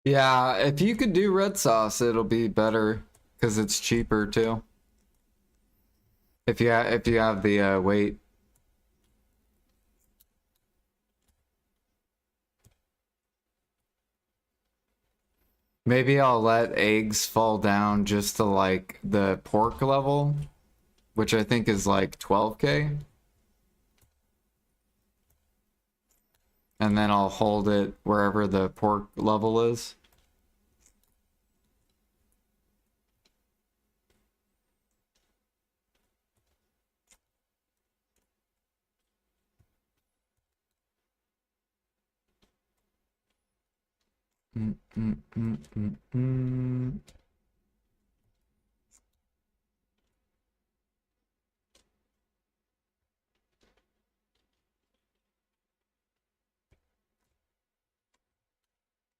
Speaker 1: Yeah, if you could do red sauce, it'll be better because it's cheaper too. If you have the weight. Maybe I'll let eggs fall down just to like the pork level, which I think is like 12K. And then I'll hold it wherever the pork level is. Mm, mm, mm, mm, mm.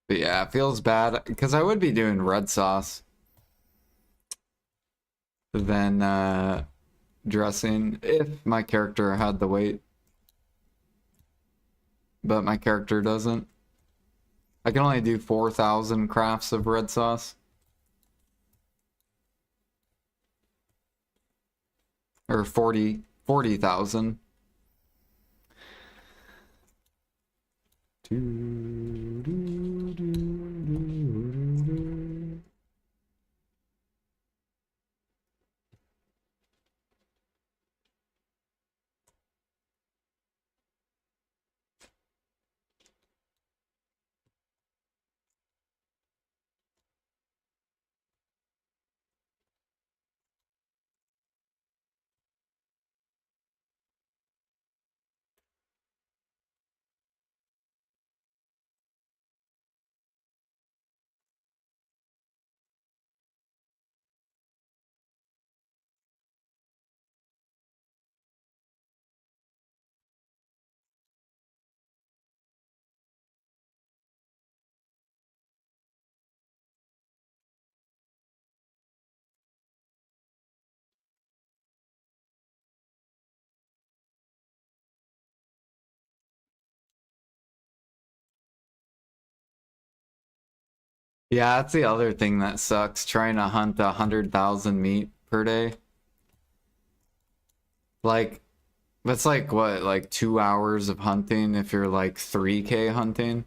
Speaker 1: But yeah, it feels bad because I would be doing red sauce than dressing if my character had the weight. But my character doesn't. I can only do 4,000 crafts of red sauce. Or 40,000. Yeah, that's the other thing that sucks, trying to hunt 100,000 meat per day. Like, that's like what, like 2 hours of hunting if you're like 3K hunting?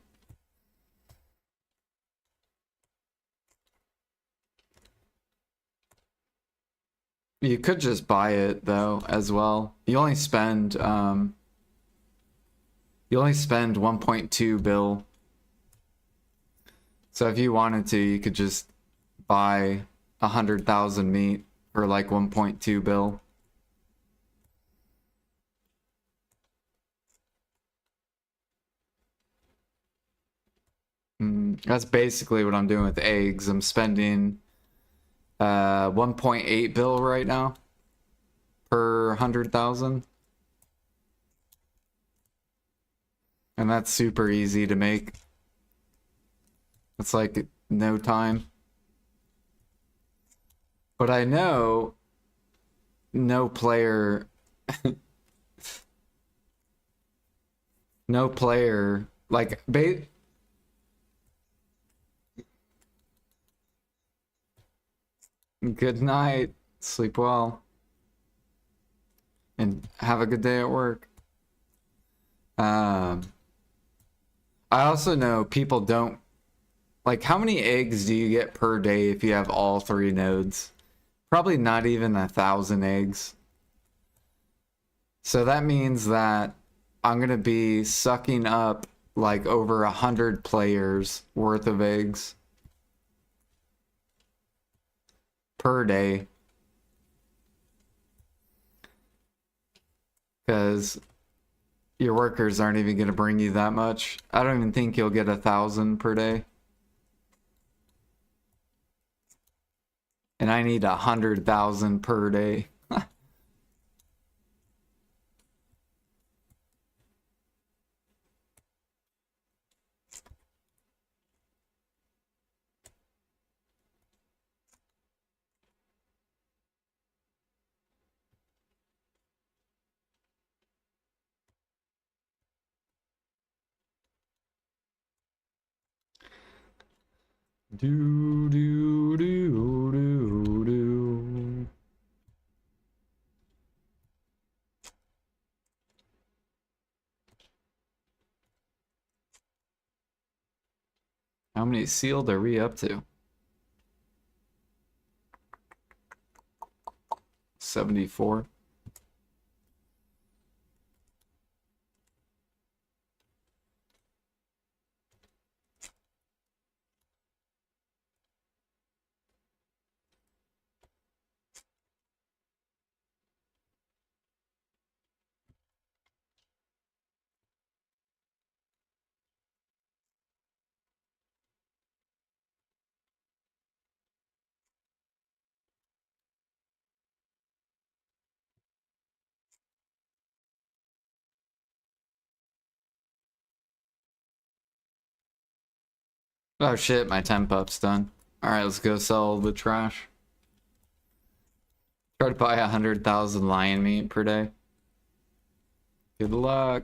Speaker 1: You could just buy it though as well. You only spend 1.2 bill. So if you wanted to, you could just buy 100,000 meat for like 1.2 bill. That's basically what I'm doing with eggs. I'm spending 1.8 bill right now per 100,000. And that's super easy to make. It's like no time. But I know no player no player like good night. Sleep well. And have a good day at work. I also know people don't... Like, how many eggs do you get per day if you have all 3 nodes? Probably not even 1,000 eggs. So that means that I'm gonna be sucking up like over 100 players worth of eggs per day. Because your workers aren't even gonna bring you that much. I don't even think you'll get 1,000 per day. And I need 100,000 per day. Do do do do do. How many sealed are we up to? 74. Oh shit, my temp up's done. Alright, let's go sell the trash. Try to buy 100,000 lion meat per day. Good luck.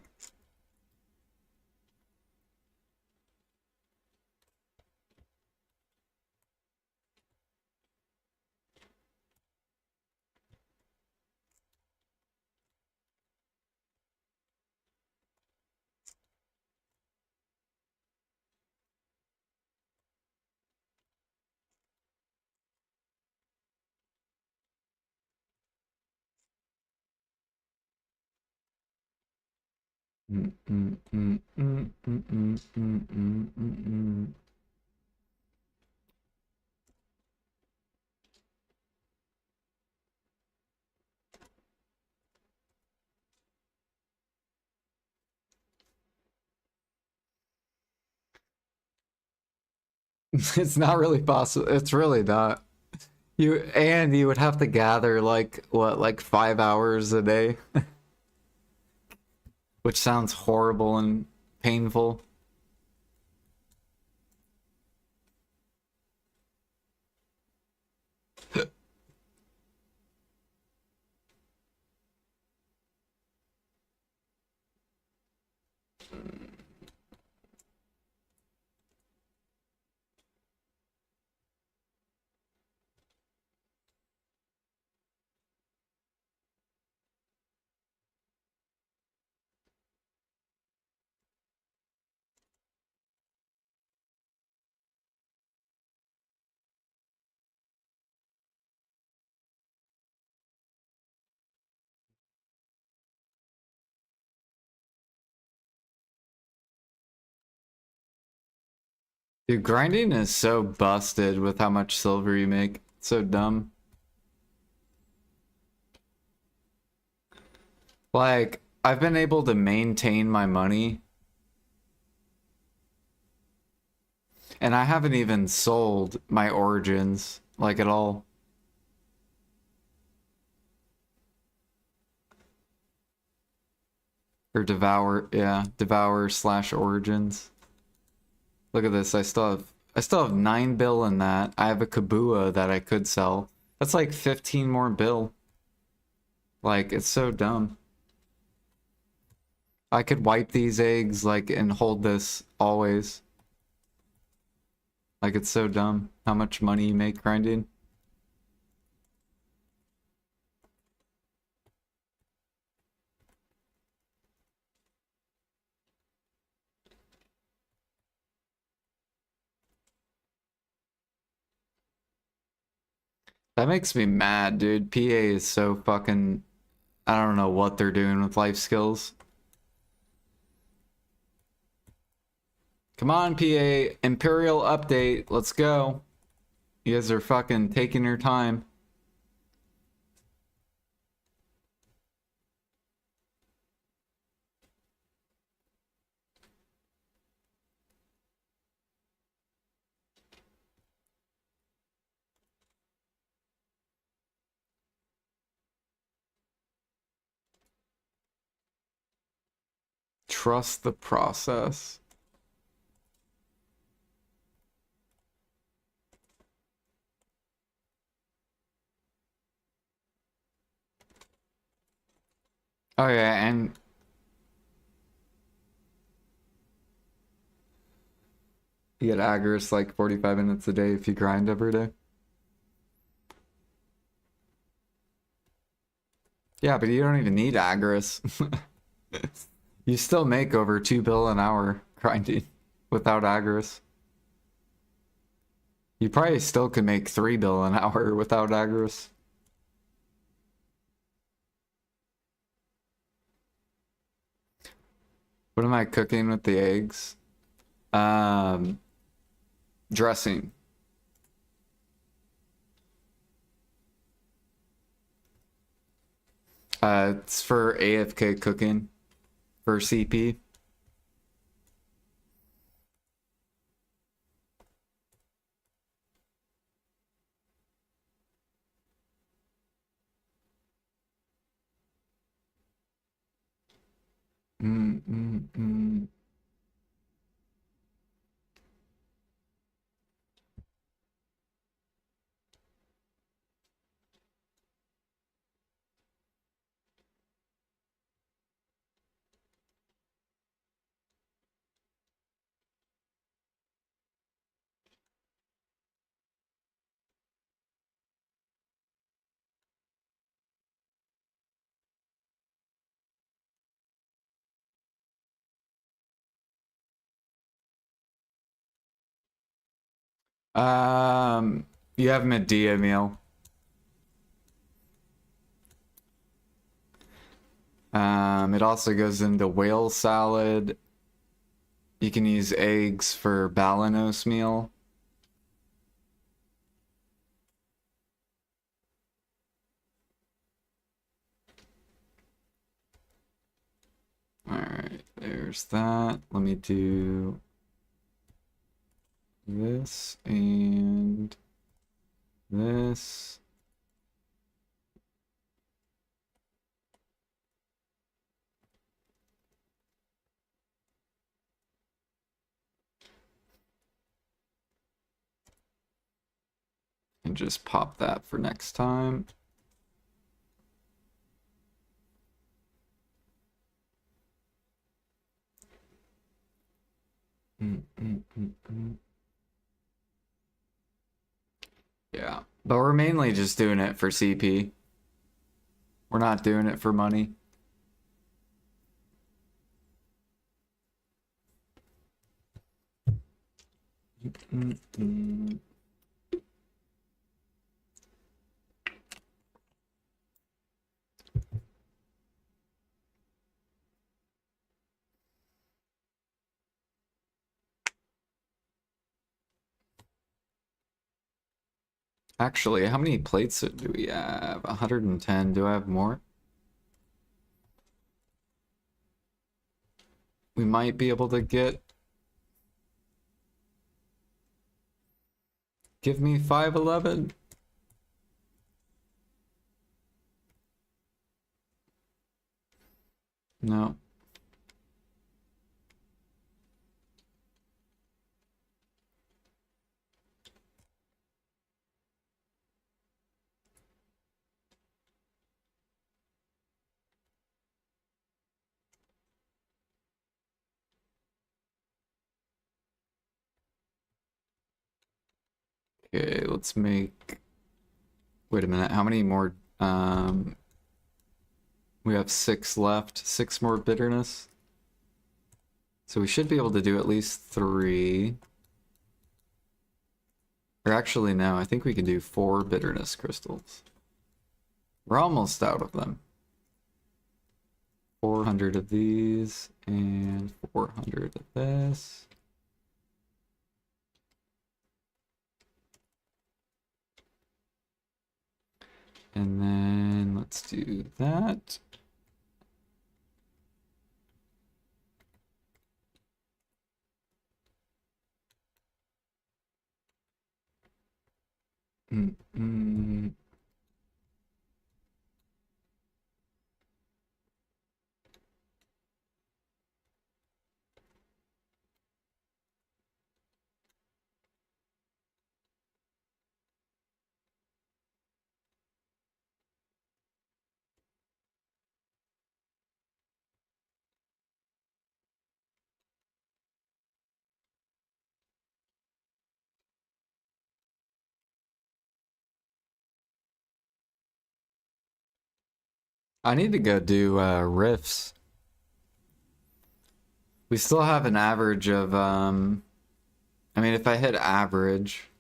Speaker 1: It's not really possible. It's really not. You would have to gather like what, like 5 hours a day, which sounds horrible and painful. Dude, grinding is so busted with how much silver you make. It's so dumb. Like, I've been able to maintain my money. And I haven't even sold my origins, like at all. Or devour, yeah, devour slash origins. Look at this, I still have 9 bill in that. I have a Kabua that I could sell. That's like 15 more bill. Like, it's so dumb. I could wipe these eggs, like, and hold this always. Like, it's so dumb how much money you make grinding. That makes me mad, dude. PA is so fucking... I don't know what they're doing with life skills. Come on, PA. Imperial update. Let's go. You guys are fucking taking your time. Trust the process. Oh yeah, and you get Agris like 45 minutes a day if you grind every day. Yeah, but you don't even need Agris. You still make over 2 bill an hour grinding without Agris. You probably still could make 3 bill an hour without Agris. What am I cooking with the eggs? Dressing. It's for AFK cooking for CP. Mm, mm, mm. You have Medea meal. It also goes into whale salad. You can use eggs for Balanos meal. Alright, there's that. Let me do this and this. And just pop that for next time. Yeah, but we're mainly just doing it for CP. We're not doing it for money. Actually, how many plates do we have? 110. Do I have more? We might be able to get... Give me 511. No. Okay, let's make... Wait a minute, how many more... We have 6 left. 6 more bitterness. So we should be able to do at least 3. Or actually, no, I think we can do 4 bitterness crystals. We're almost out of them. 400 of these and 400 of this. And then let's do that. I need to go do riffs. We still have an average of, I mean, if I hit average,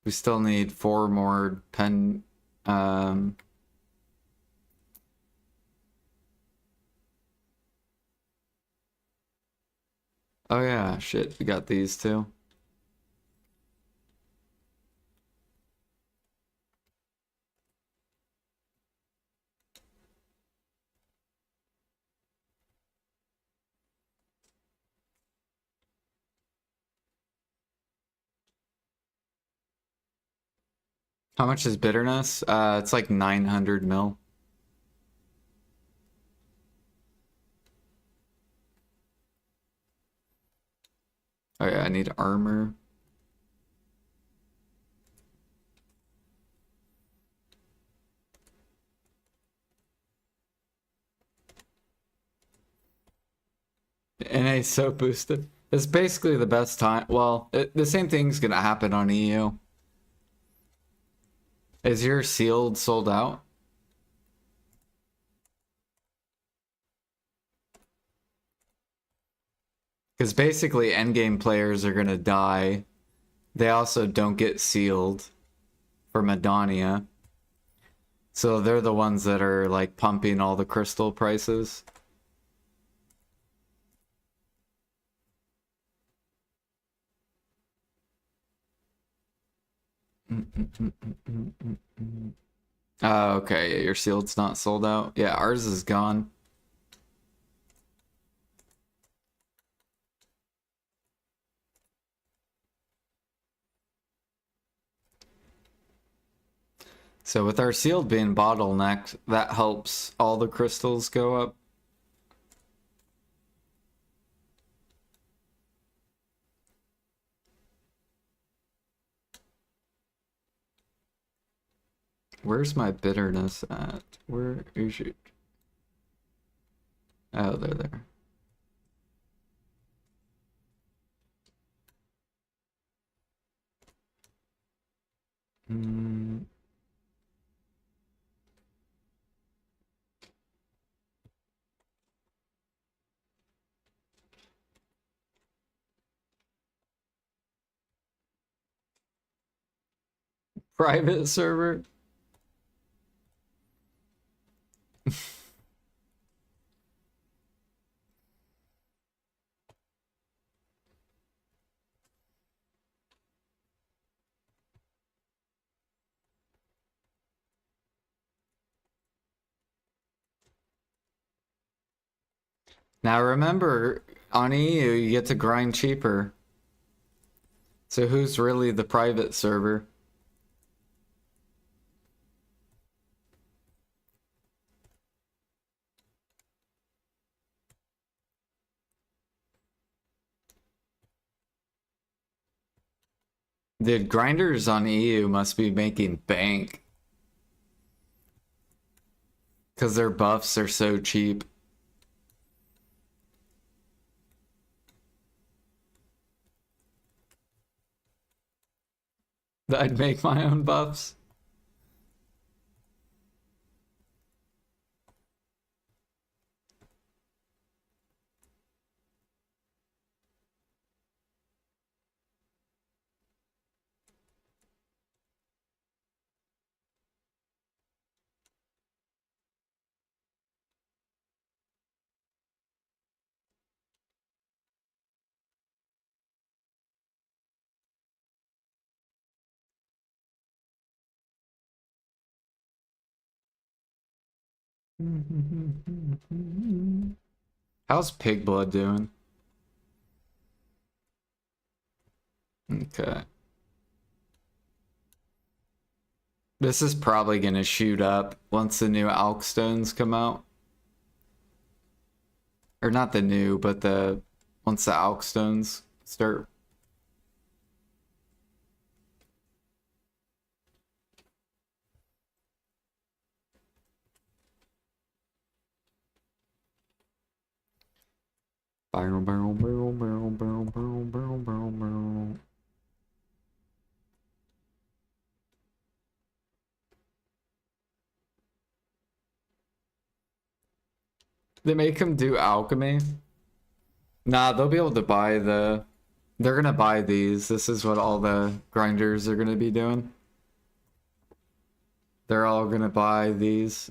Speaker 1: we still need 4 more pen, oh yeah, shit, we got these too. How much is bitterness? It's like 900 mil. Oh yeah, I need armor. NA so boosted. It's basically the best time. Well, the same thing's gonna happen on EU. Is your sealed sold out? Because basically endgame players are gonna die. They also don't get sealed for Madania. So they're the ones that are like pumping all the crystal prices. Oh, okay, yeah, your sealed's not sold out. Yeah, ours is gone. So with our sealed being bottlenecked, that helps all the crystals go up. Where's my bitterness at? Where is it? Oh, they're there. Private server? Now remember, on EU you get to grind cheaper. So who's really the private server? The grinders on EU must be making bank. Because their buffs are so cheap. I'd make my own buffs. How's Pig Blood doing? Okay. This is probably gonna shoot up once the new Alk Stones come out. Or not the new, but the once the Alk Stones start. Barrel, barrel, barrel, barrel, barrel, barrel, barrel, barrel, barrel. They make him do alchemy. Nah, they'll be able to buy the. They're gonna buy these. This is what all the grinders are gonna be doing. They're all gonna buy these.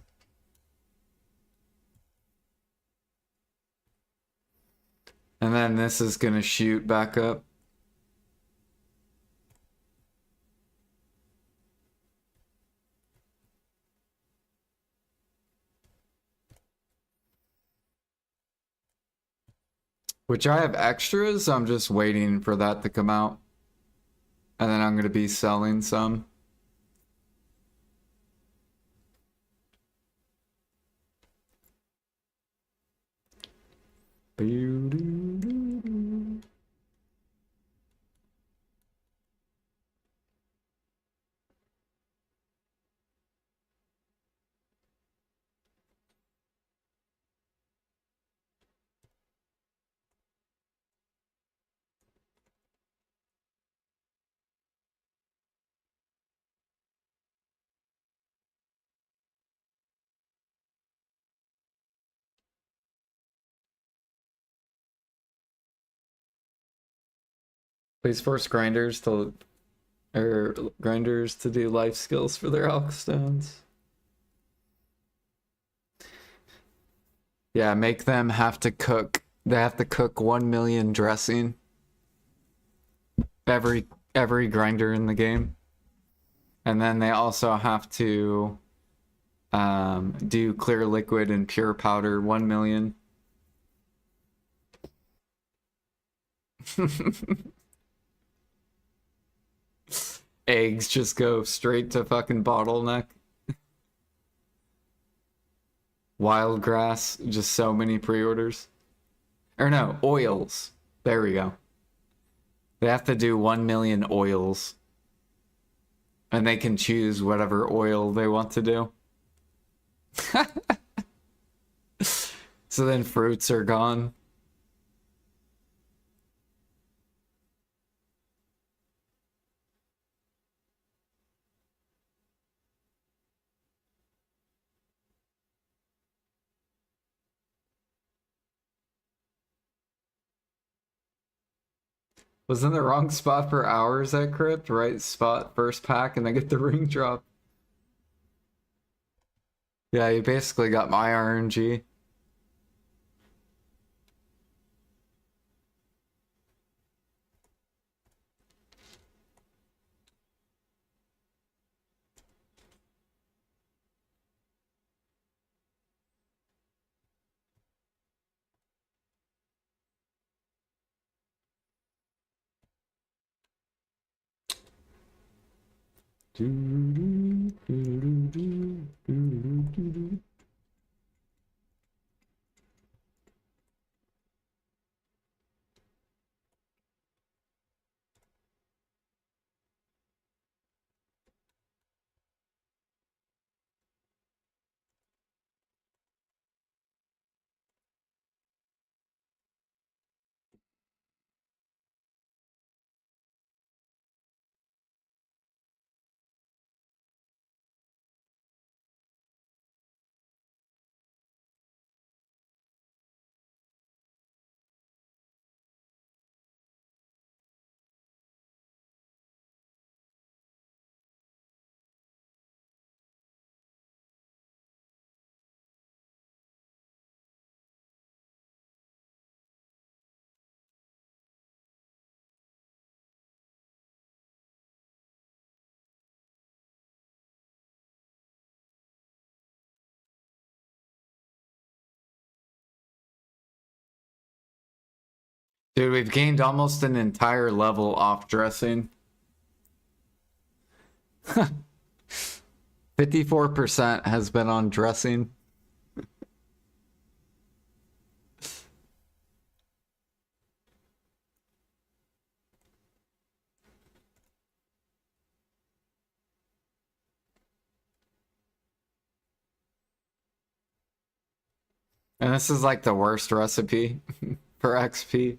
Speaker 1: And then this is gonna shoot back up. Which I have extras, I'm just waiting for that to come out. And then I'm gonna be selling some. Please force grinders to do life skills for their elk stones. Yeah, make them have to cook. They have to cook 1 million dressing. Every grinder in the game. And then they also have to do clear liquid and pure powder 1 million. Eggs just go straight to fucking bottleneck. Wild grass, just so many pre-orders. Or no, oils. There we go. They have to do 1 million oils. And they can choose whatever oil they want to do. So then fruits are gone. Was in the wrong spot for hours at Crypt, right spot, first pack, and I get the ring drop. Yeah, you basically got my RNG. Dude, we've gained almost an entire level off dressing. 54% has been on dressing. And this is like the worst recipe for XP.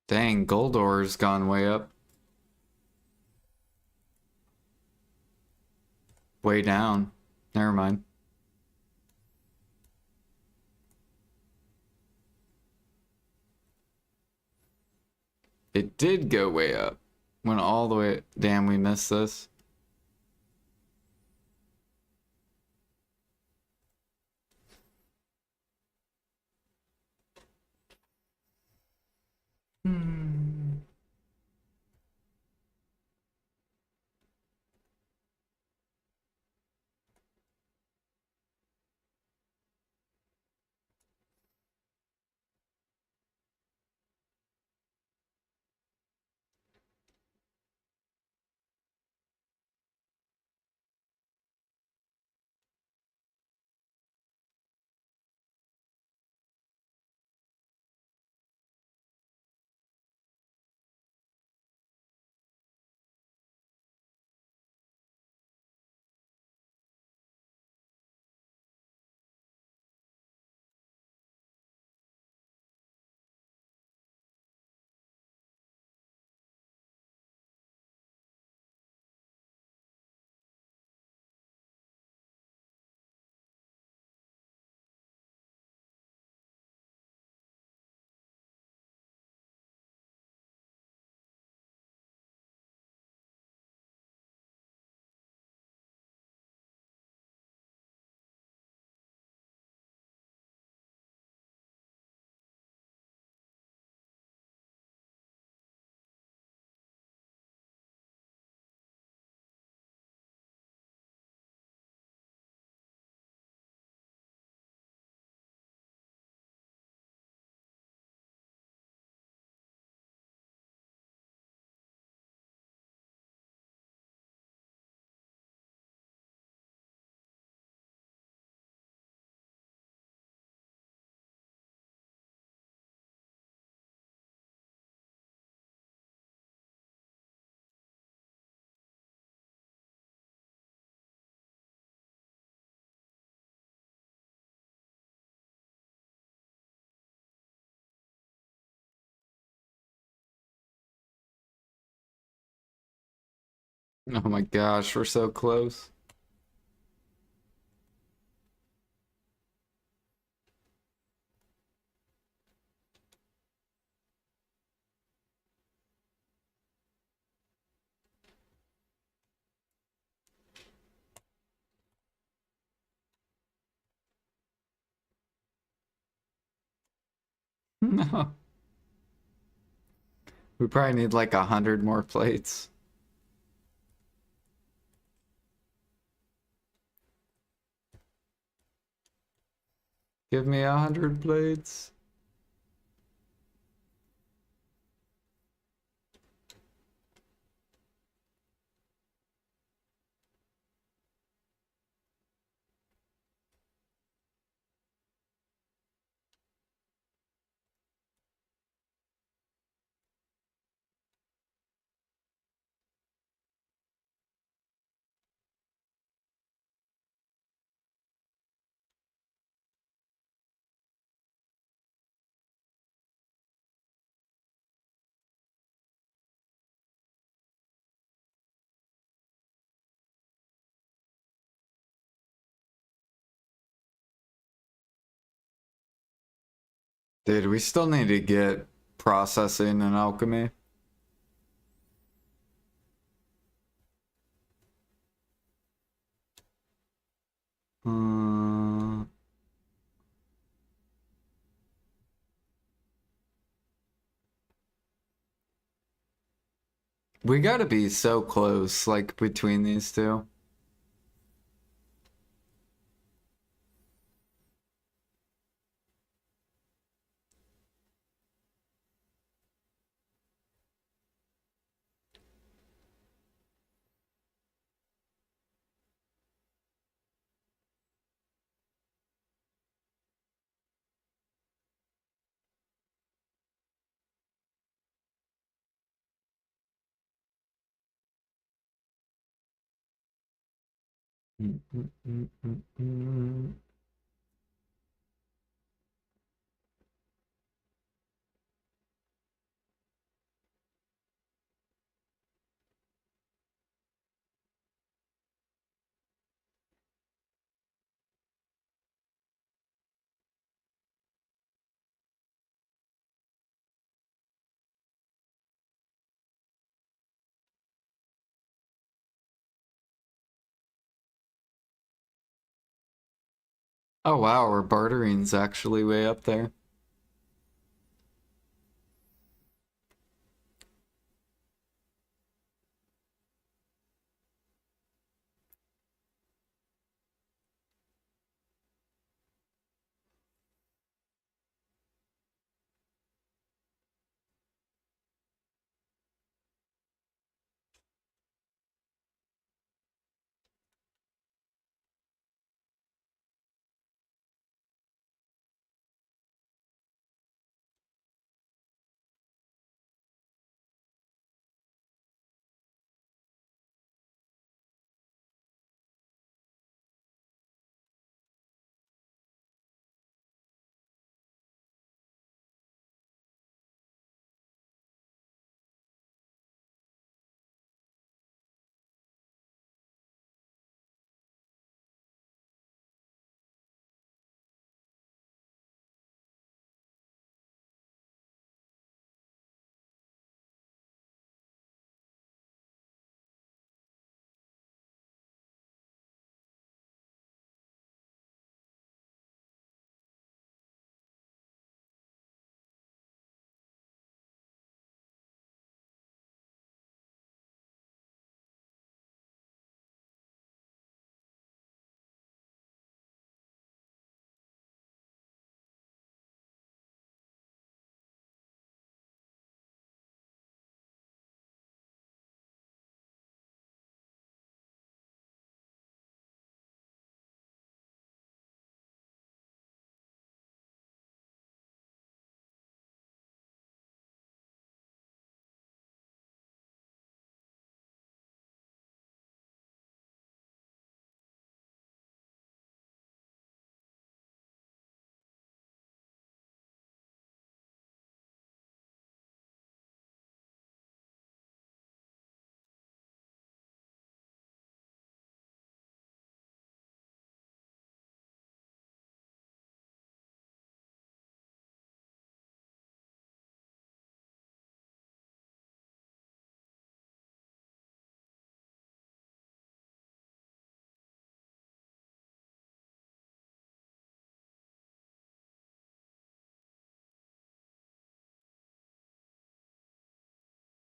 Speaker 1: Dang, gold ore's gone way up. Way down. Never mind. It did go way up. Went all the way. Damn, we missed this. Oh my gosh, we're so close. No. We probably need like 100 more plates. Give me 100 blades. Dude, we still need to get processing and alchemy. Uh, we gotta be so close, like, between these two. Oh wow, our bartering's actually way up there.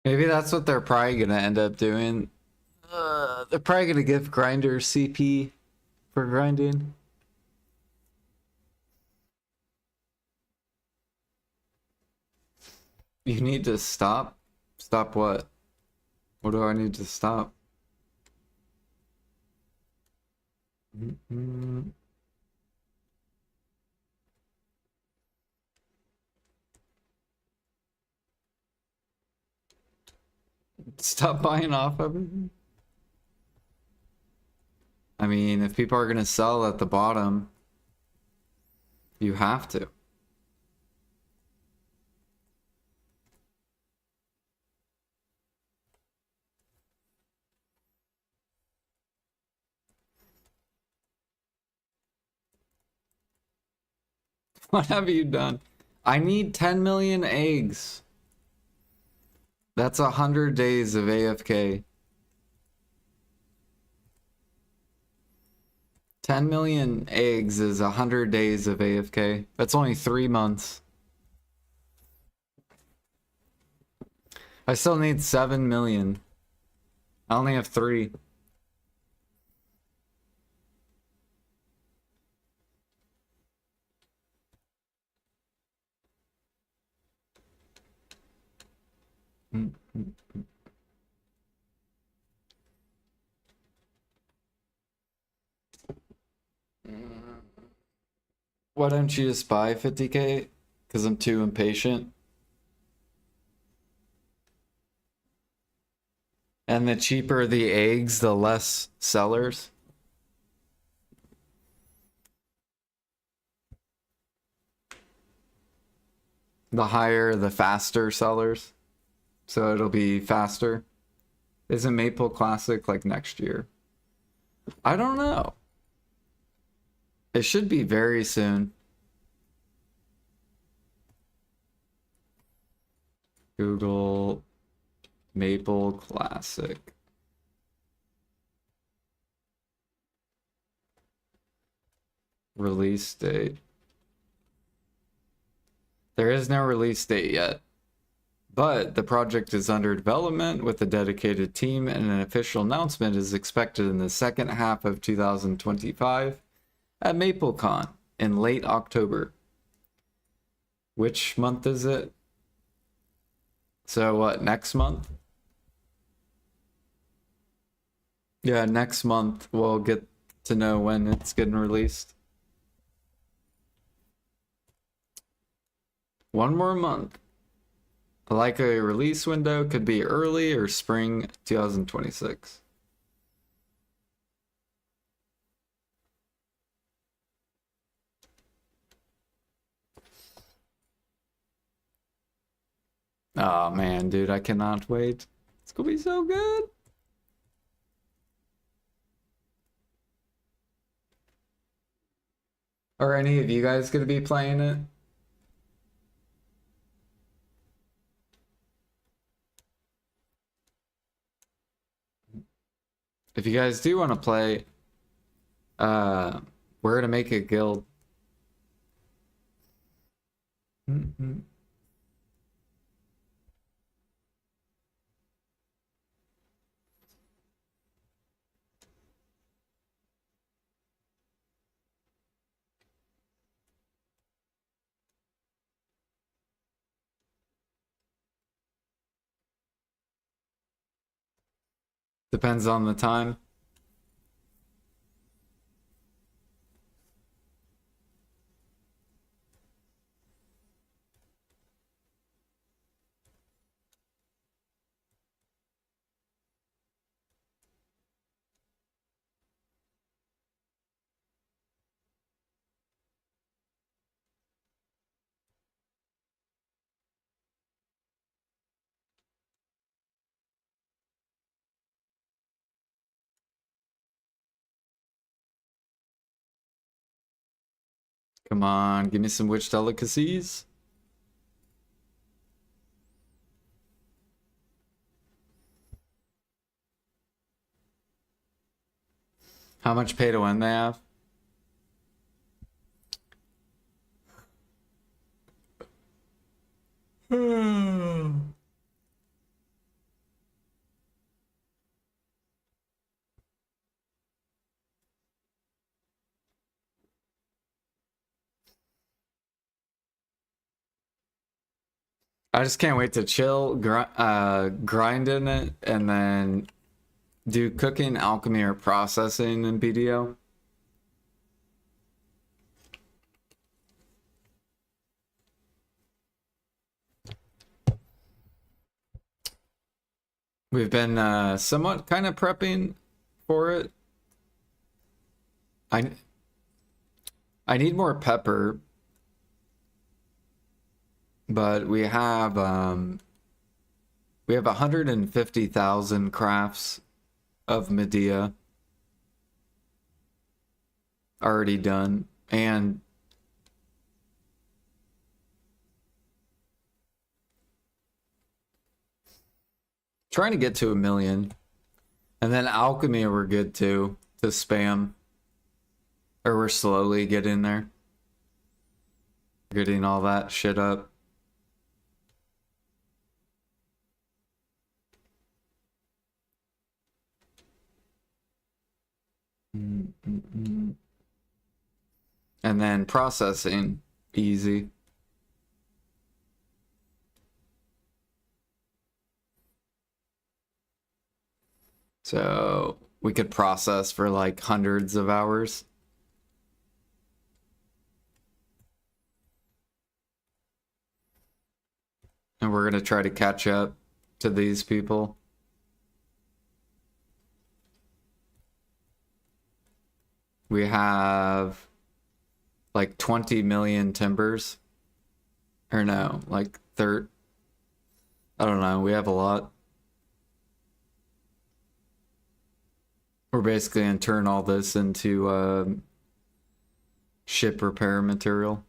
Speaker 1: Maybe that's what they're probably gonna end up doing. They're probably gonna give grinders CP for grinding. You need to stop? Stop what? What do I need to stop? Stop buying off everything? I mean, if people are gonna sell at the bottom, you have to. What have you done? I need 10 million eggs. That's 100 days of AFK. 10 million eggs is 100 days of AFK. That's only 3 months. I still need 7 million. I only have 3. Why don't you just buy 50k? Because I'm too impatient. And the cheaper the eggs, the less sellers. The higher, the faster sellers. So it'll be faster. Isn't Maple Classic like next year? I don't know. It should be very soon. Google Maple Classic. Release date. There is no release date yet, but the project is under development with a dedicated team, and an official announcement is expected in the second half of 2025 at MapleCon in late October. Which month is it? So what, next month? Yeah, next month we'll get to know when it's getting released. One more month. Like a release window could be early or spring 2026. Oh man, dude, I cannot wait. It's gonna be so good. Are any of you guys gonna be playing it? If you guys do want to play, we're gonna make a guild. Depends on the time. Come on, give me some witch delicacies. How much pay to win they have? I just can't wait to chill, grind in it, and then do cooking, alchemy, or processing in BDO. We've been somewhat kind of prepping for it. I need more pepper, but we have 150,000 crafts of Medea already done, and trying to get to 1 million. And then alchemy we're good to spam. Or we're slowly getting there. Getting all that shit up. And then processing, easy. So we could process for like hundreds of hours. And we're gonna try to catch up to these people. We have like 20 million timbers. Or no, like I don't know, we have a lot. We're basically gonna turn all this into ship repair material.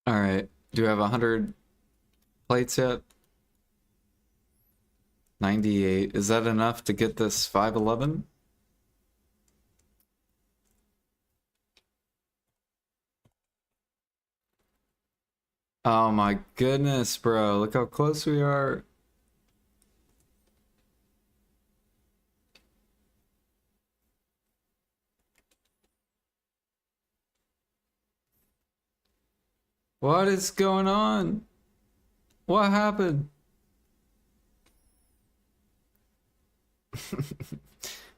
Speaker 1: All right. Do we have 100 plates yet? 98. Is that enough to get this 511? Oh my goodness, bro. Look how close we are. What is going on? What happened?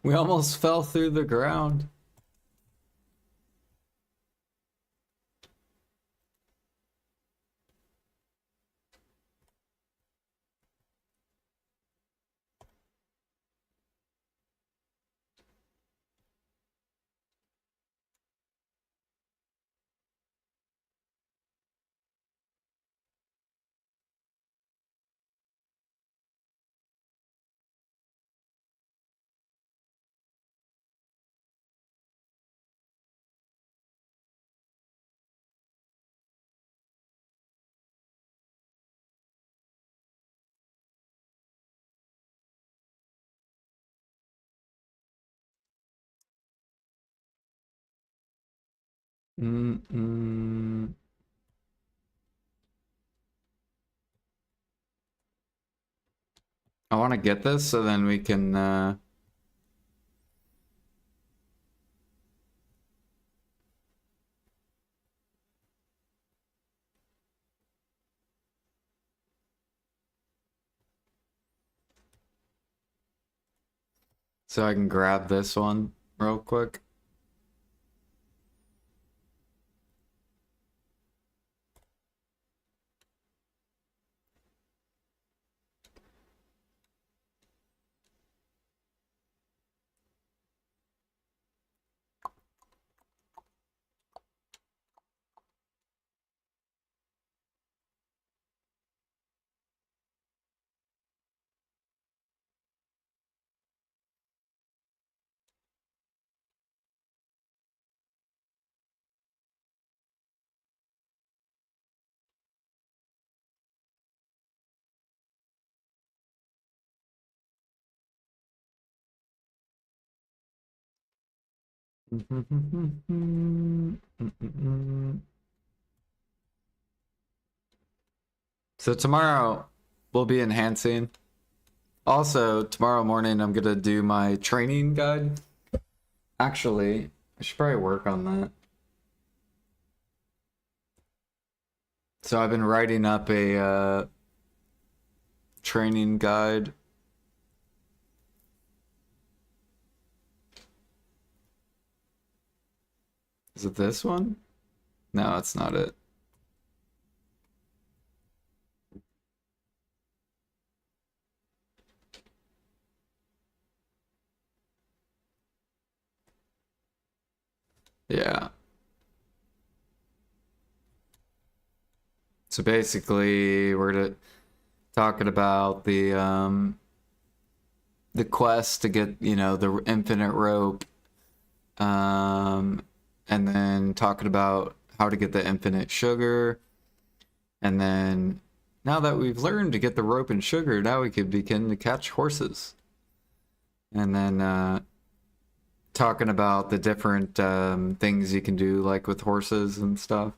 Speaker 1: We almost fell through the ground. Mm-mm. I want to get this so then we can so I can grab this one real quick. So tomorrow we'll be enhancing. Also, tomorrow morning I'm gonna do my training guide. Actually, I should probably work on that. So I've been writing up a training guide. Is it this one? No, it's not it. Yeah. So basically, we're talking about the quest to get, you know, the infinite rope, and then talking about how to get the infinite sugar, and then now that we've learned to get the rope and sugar, now we can begin to catch horses, and then talking about the different things you can do, like with horses and stuff.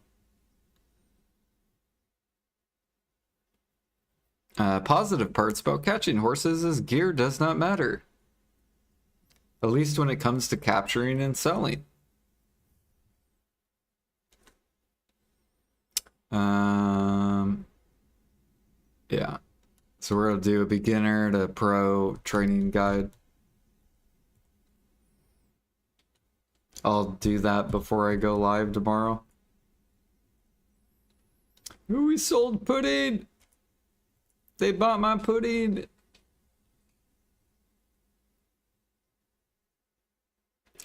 Speaker 1: Positive parts about catching horses is gear does not matter. At least when it comes to capturing and selling. Yeah. So we're gonna do a beginner to pro training guide. I'll do that before I go live tomorrow. Ooh, we sold pudding! They bought my pudding!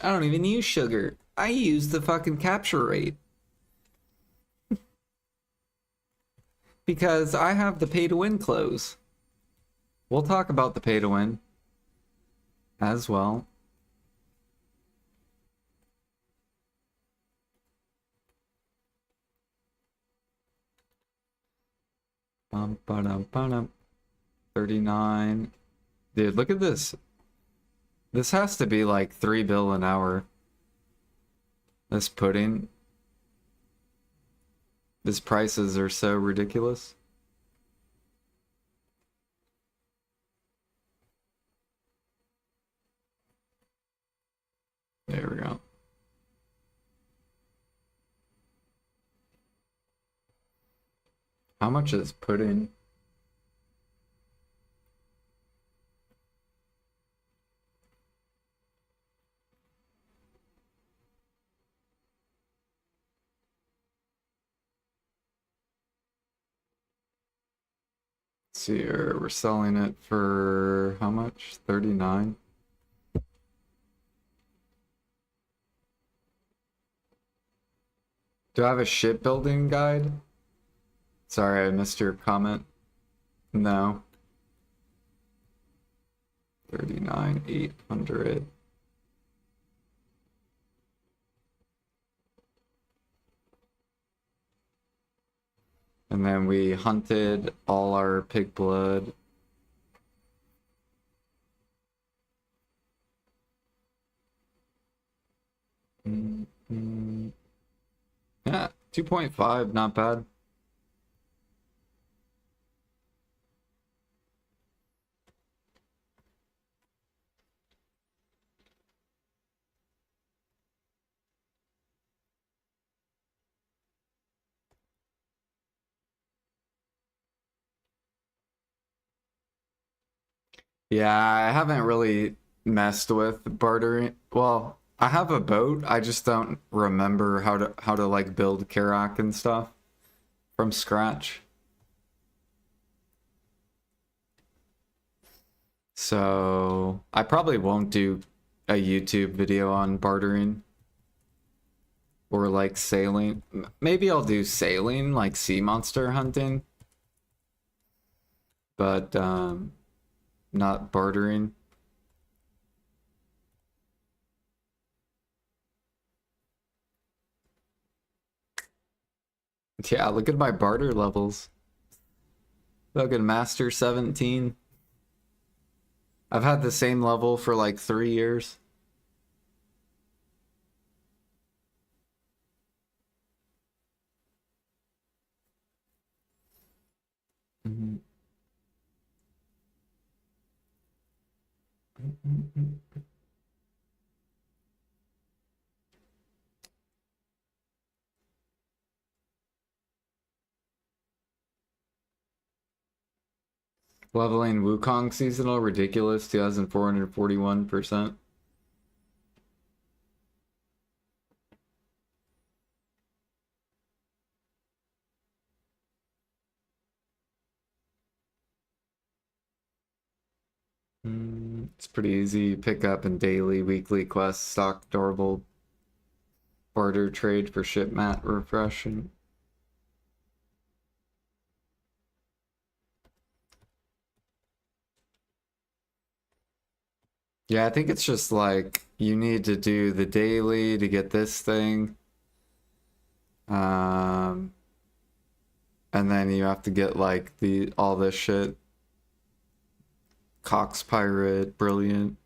Speaker 1: I don't even use sugar. I use the fucking capture rate. Because I have the pay to win clothes. We'll talk about the pay to win as well. Bum, ba-dum, ba-dum. 39. Dude, look at this. This has to be like $3 bill an hour. This pudding. These prices are so ridiculous. There we go. How much is pudding? Let's see here, we're selling it for how much? 39. Do I have a shipbuilding guide? Sorry, I missed your comment. No. 39,800. And then we hunted all our pig blood. Yeah, 2.5, not bad. Yeah, I haven't really messed with bartering. Well, I have a boat. I just don't remember how to like build Karak and stuff from scratch. So, I probably won't do a YouTube video on bartering or like sailing. Maybe I'll do sailing, like sea monster hunting, but not bartering. Yeah, look at my barter levels. Fucking Master 17. I've had the same level for like 3 years. Leveling Wukong seasonal ridiculous 2,441%. It's pretty easy. Pick up in daily, weekly quests, stock durable, barter trade for ship mat refresh. And yeah, I think it's just like you need to do the daily to get this thing. And then you have to get like the all this shit. Cox Pirate, brilliant.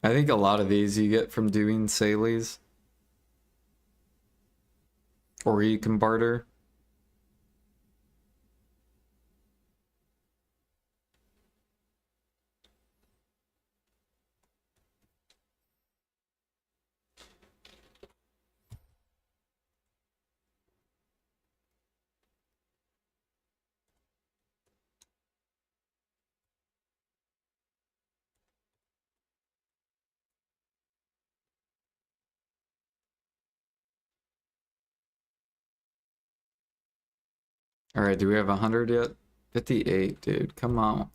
Speaker 1: I think a lot of these you get from doing Salies. Or you can barter. Alright, do we have 100 yet? 58, dude. Come on.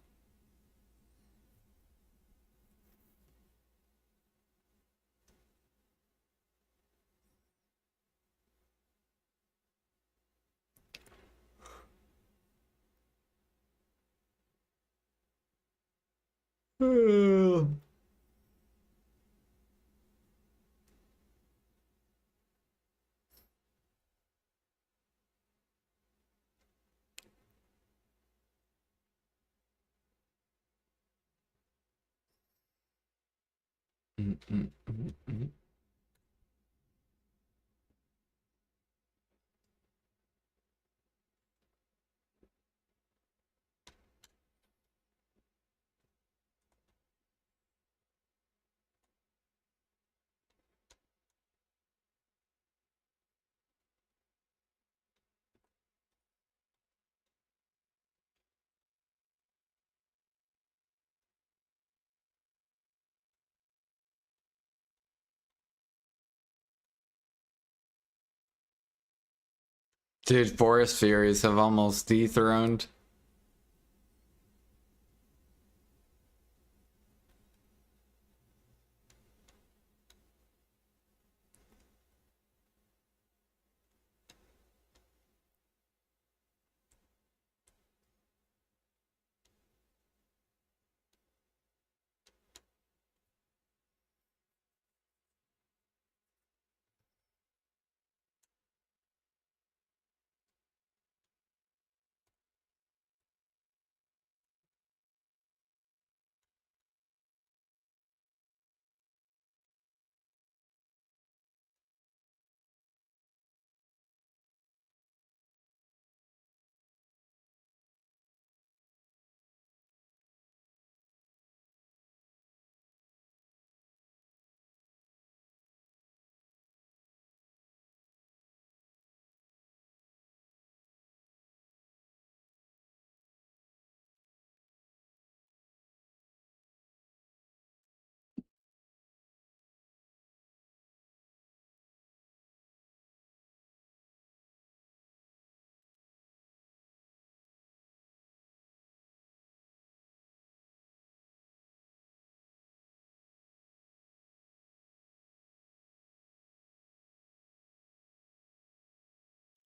Speaker 1: Dude, Forest Furies have almost dethroned.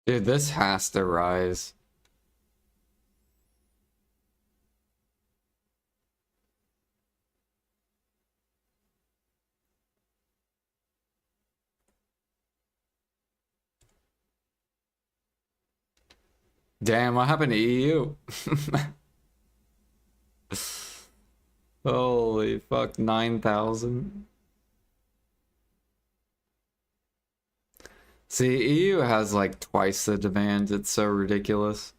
Speaker 1: Dude, this has to rise. Damn, what happened to EU? Holy fuck, 9,000. See, EU has like twice the demand. It's so ridiculous.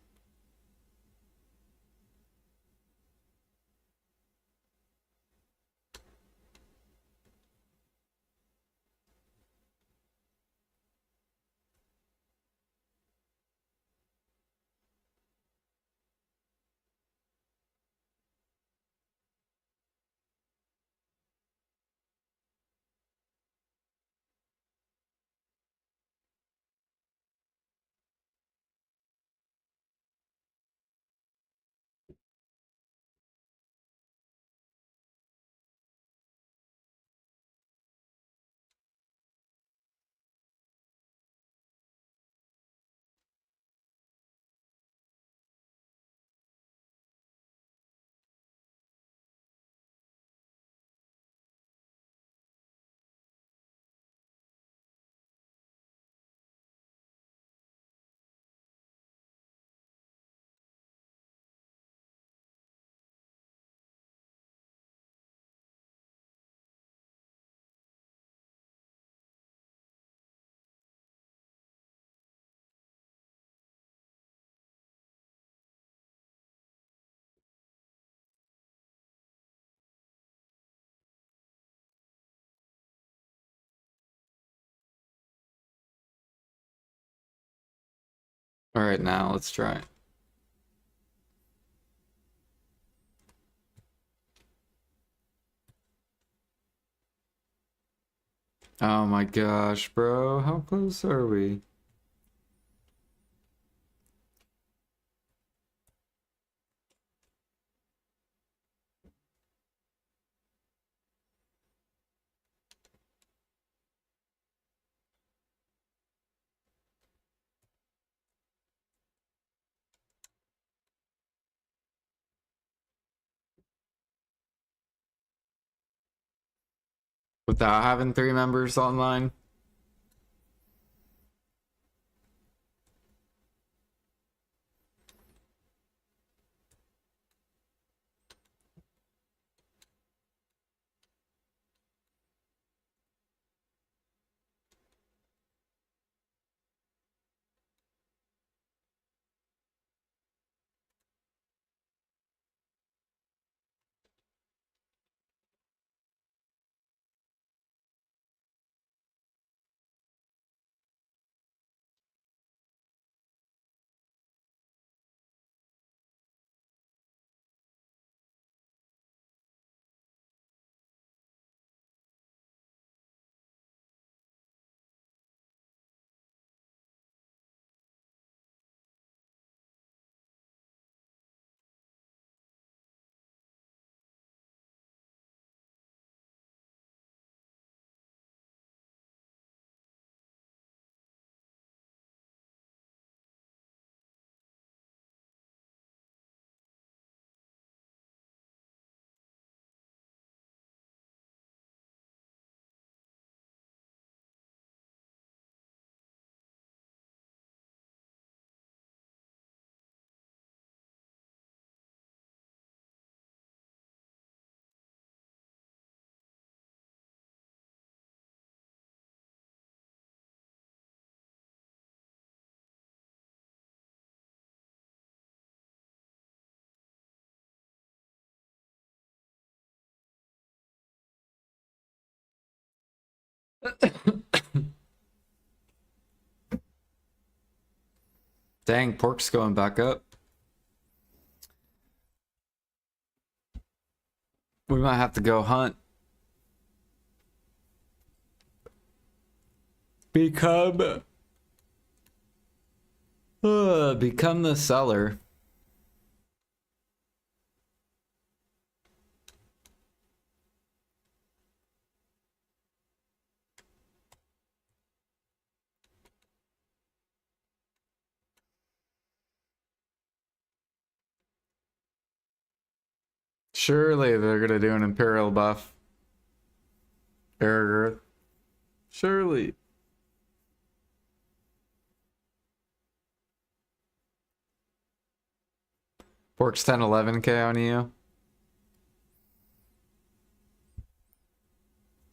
Speaker 1: Alright, now let's try it. Oh my gosh, bro. How close are we? Without having 3 members online? Dang, pork's going back up. We might have to go hunt. Become the seller. Surely they're gonna do an Imperial buff. Error. Surely. Pork's 10-11k on you.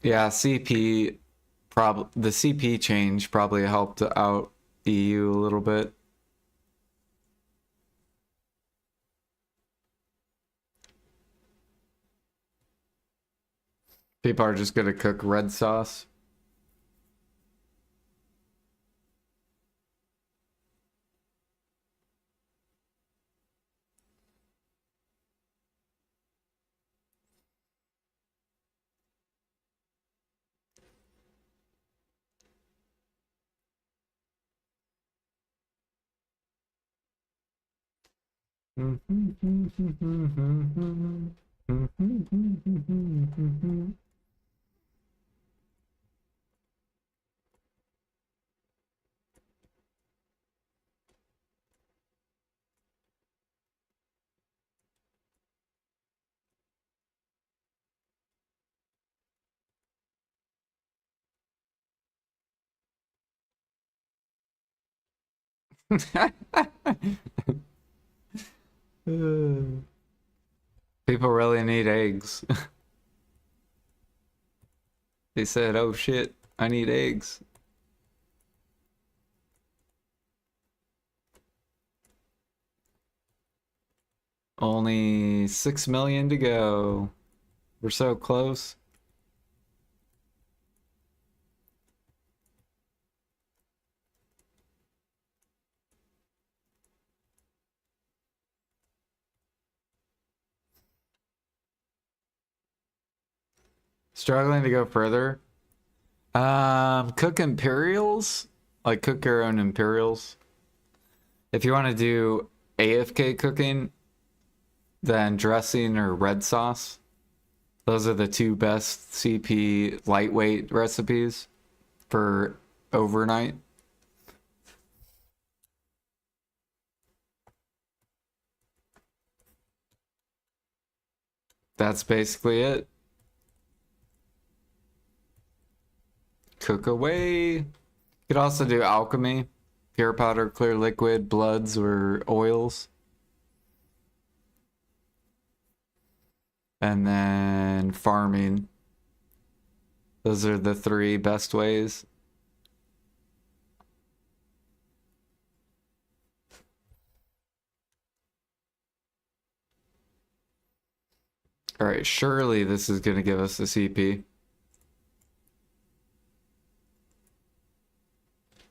Speaker 1: Yeah, CP the CP change probably helped out EU a little bit. People are just gonna cook red sauce. People really need eggs. They said, oh shit, I need eggs. Only 6 million to go. We're so close. Struggling to go further. Cook Imperials. Like cook your own Imperials. If you want to do AFK cooking, then dressing or red sauce. Those are the two best CP lightweight recipes for overnight. That's basically it. Cook away. You could also do alchemy. Pure powder, clear liquid, bloods, or oils. And then farming. Those are the three best ways. Alright, surely this is going to give us a CP.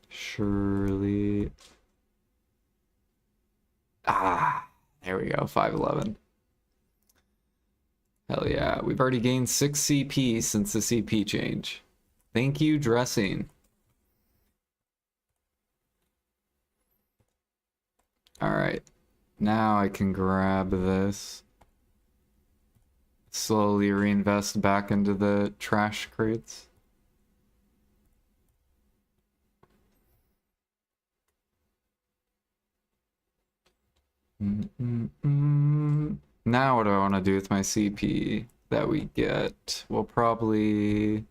Speaker 1: Surely. Ah, there we go, 511. Hell yeah, we've already gained 6 CP since the CP change. Thank you, dressing. Alright, now I can grab this. Slowly reinvest back into the trash crates. Now what do I want to do with my CP that we get? We'll probably...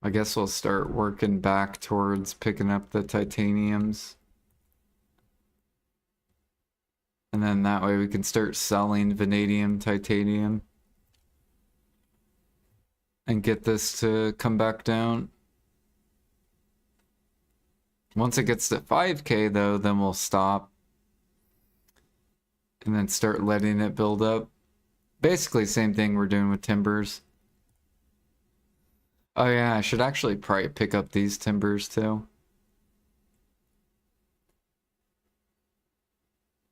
Speaker 1: I guess we'll start working back towards picking up the titaniums. And then that way we can start selling vanadium, titanium. And get this to come back down. Once it gets to 5K though, then we'll stop. And then start letting it build up. Basically same thing we're doing with timbers. Oh yeah, I should actually probably pick up these timbers too.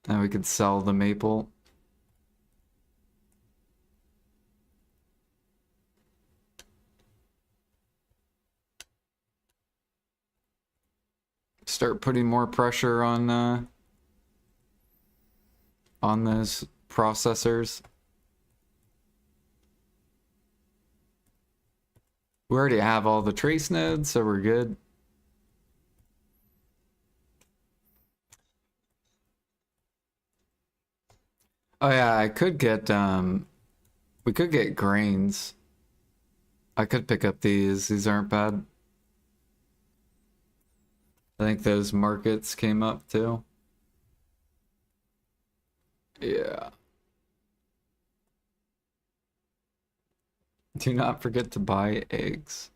Speaker 1: And we could sell the maple. Start putting more pressure on those processors. We already have all the trace nodes, so we're good. Oh yeah, I could get we could get grains. I could pick up these. These aren't bad. I think those markets came up too. Yeah. Do not forget to buy eggs.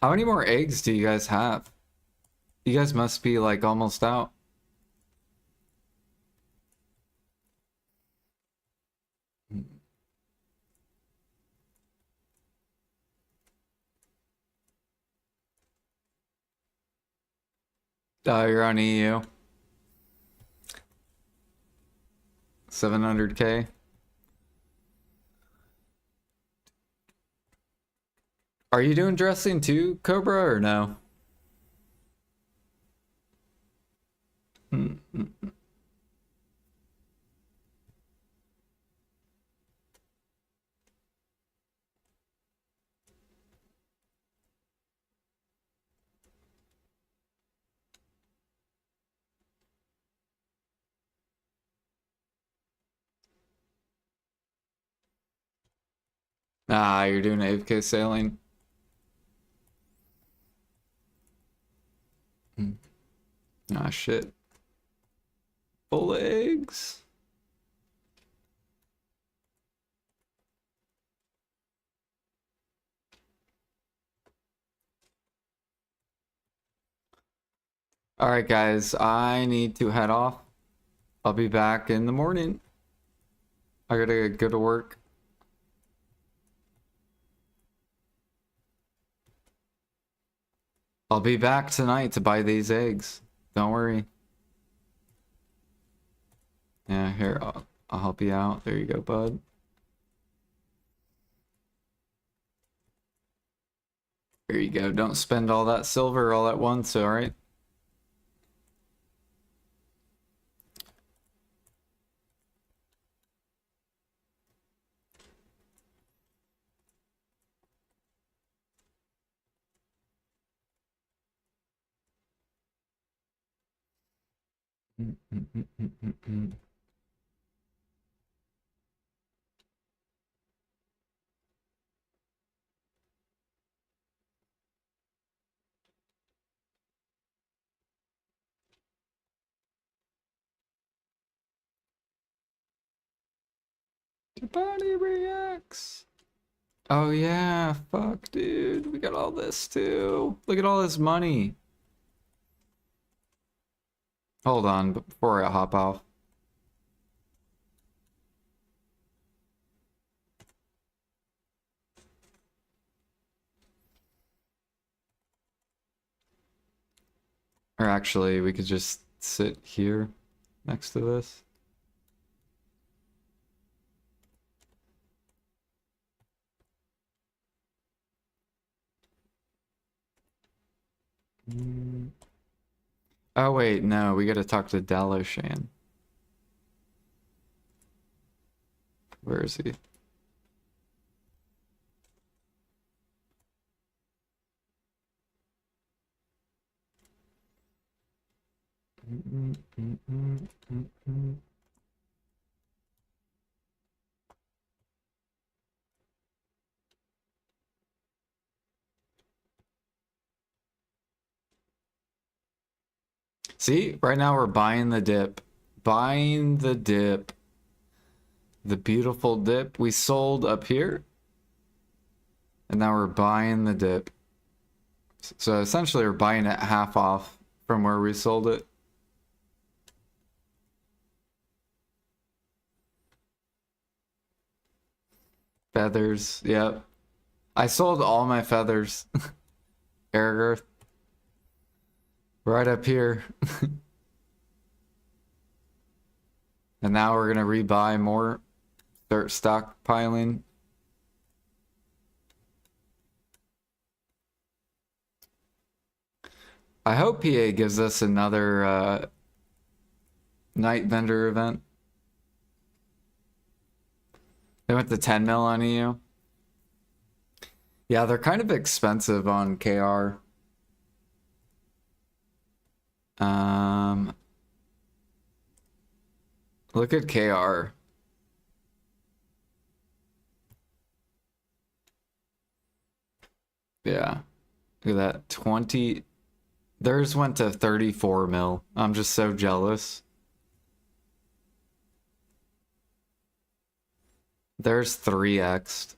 Speaker 1: How many more eggs do you guys have? You guys must be like almost out. Oh, you're on EU. 700K. Are you doing dressing too, Cobra, or no? Ah, you're doing AFK sailing. Ah, shit. Full eggs. All right, guys, I need to head off. I'll be back in the morning. I gotta go to work. I'll be back tonight to buy these eggs. Don't worry. Yeah, here, I'll help you out. There you go, bud. There you go. Don't spend all that silver all at once, alright? Your body reacts. Oh yeah, fuck, dude. We got all this too. Look at all this money. Hold on, before I hop off. Or actually, we could just sit here next to this. Oh wait, no, we gotta talk to Daloshan. Where is he? See, right now we're buying the dip. Buying the dip. The beautiful dip we sold up here. And now we're buying the dip. So essentially we're buying it half off from where we sold it. Feathers, yep. I sold all my feathers. Aragorn. Right up here. And now we're gonna rebuy more. Start stockpiling. I hope PA gives us another night vendor event. They went to 10 mil on EU. Yeah, they're kind of expensive on KR. Look at KR. Yeah. Look at that. 20. Theirs went to 34 mil. I'm just so jealous. There's 3x.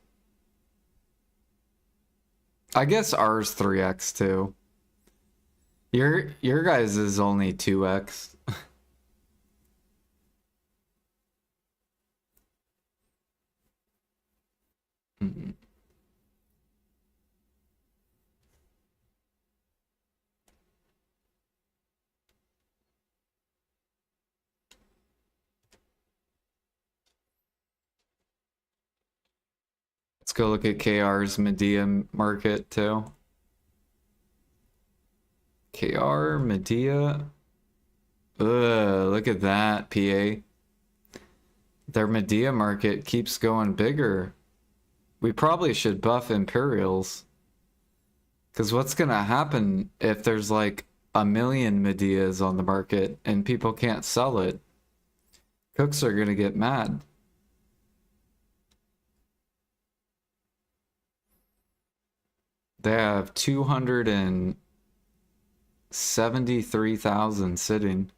Speaker 1: I guess ours 3x too. Your guys is only 2x. Let's go look at KR's Medea market too. KR, Medea. Ugh, look at that, PA. Their Medea market keeps going bigger. We probably should buff Imperials. Because what's gonna happen if there's like 1,000,000 Medeas on the market and people can't sell it? Cooks are gonna get mad. They have 273,000 sitting.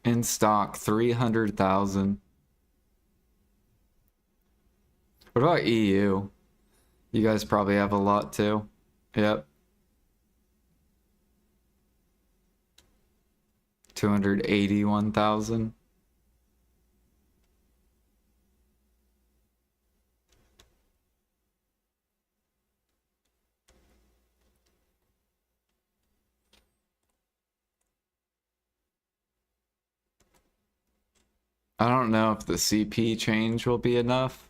Speaker 1: In stock, 300,000. What about EU? You guys probably have a lot too. Yep. 281,000. I don't know if the CP change will be enough.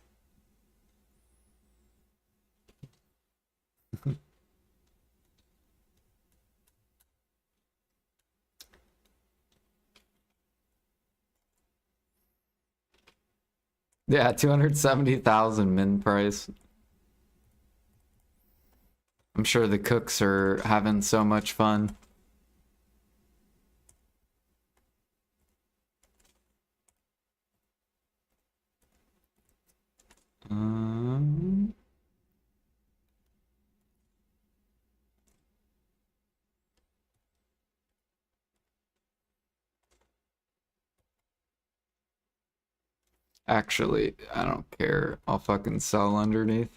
Speaker 1: Yeah, 270,000 min price. I'm sure the cooks are having so much fun. Um, Actually, I don't care. I'll fucking sell underneath.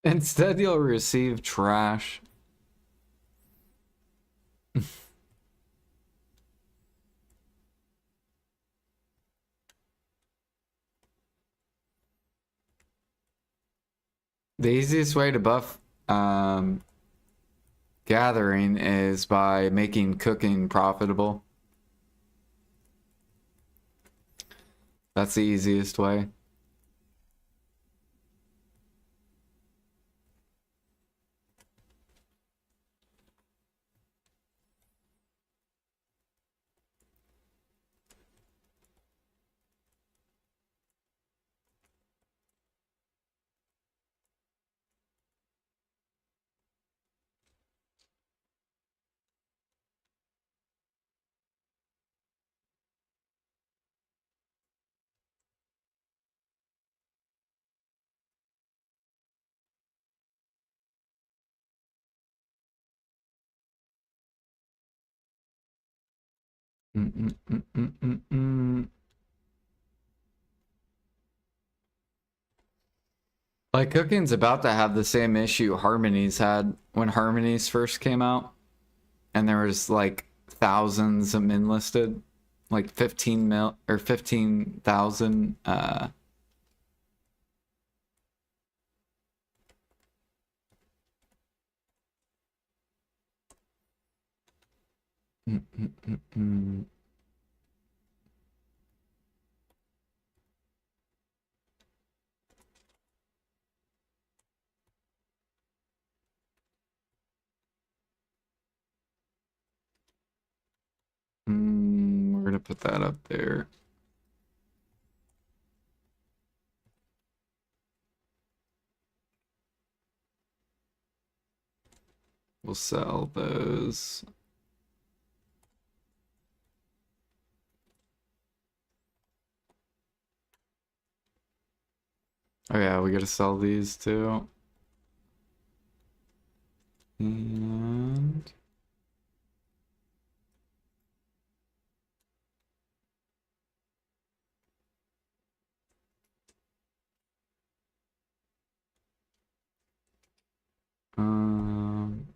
Speaker 1: Instead, you'll receive trash. The easiest way to buff gathering is by making cooking profitable. That's the easiest way. Like cooking's about to have the same issue Harmonies had when Harmonies first came out, and there was like thousands of min listed, like 15 mil or 15,000. We're gonna put that up there. We'll sell those. Oh yeah, we gotta sell these too. And um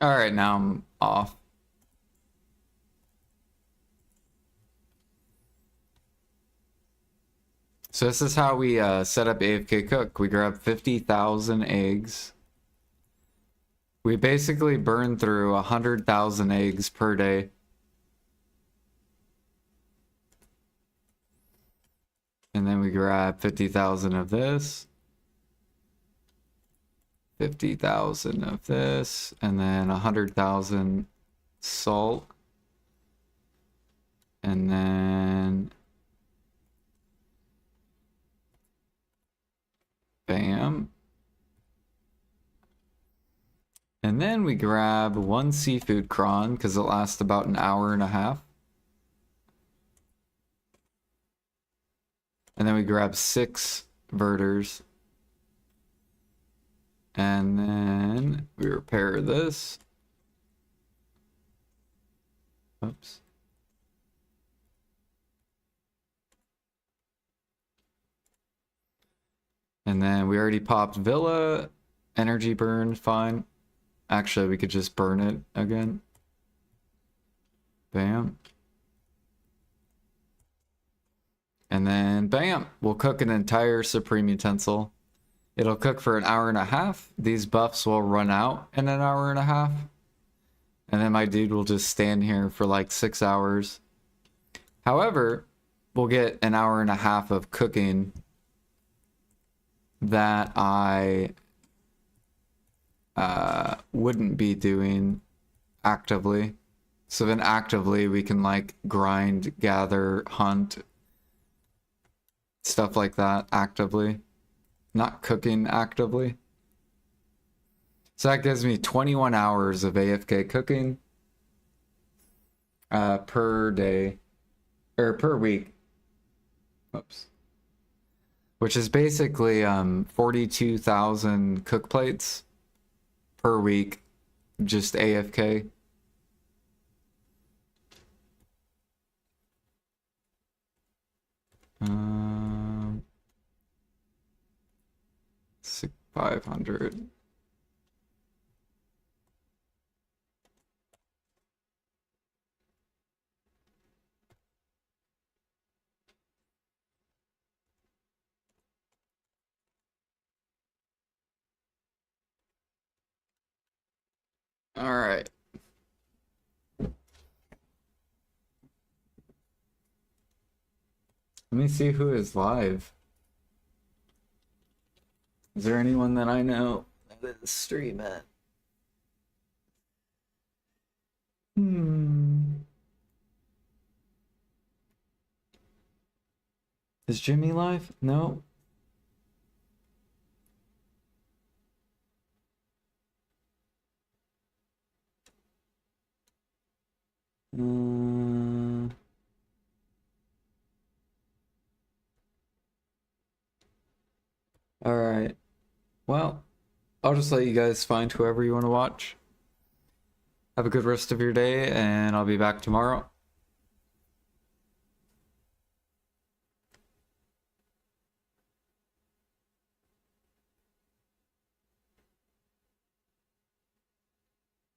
Speaker 1: all right, now I'm off. So this is how we set up AFK Cook. We grab 50,000 eggs. We basically burn through 100,000 eggs per day. And then we grab 50,000 of this. 50,000 of this, and then 100,000 salt. And then bam. And then we grab one seafood cron because it lasts about an hour and a half. And then we grab 6 verters. And then we repair this. Oops. And then we already popped Villa. Energy burn, fine. Actually, we could just burn it again. Bam. And then bam, we'll cook an entire Supreme Utensil. It'll cook for an hour and a half. These buffs will run out in an hour and a half. And then my dude will just stand here for like 6 hours. However, we'll get an hour and a half of cooking that I wouldn't be doing actively. So then actively we can like grind, gather, hunt, stuff like that actively. Not cooking actively. So that gives me 21 hours of AFK cooking per day, or per week. Oops. Which is basically 42,000 cook plates per week, just AFK. Um, 500. All right. Let me see who is live. Is there anyone that I know that is streaming? Is Jimmy live? No. All right. Well, I'll just let you guys find whoever you want to watch. Have a good rest of your day, and I'll be back tomorrow.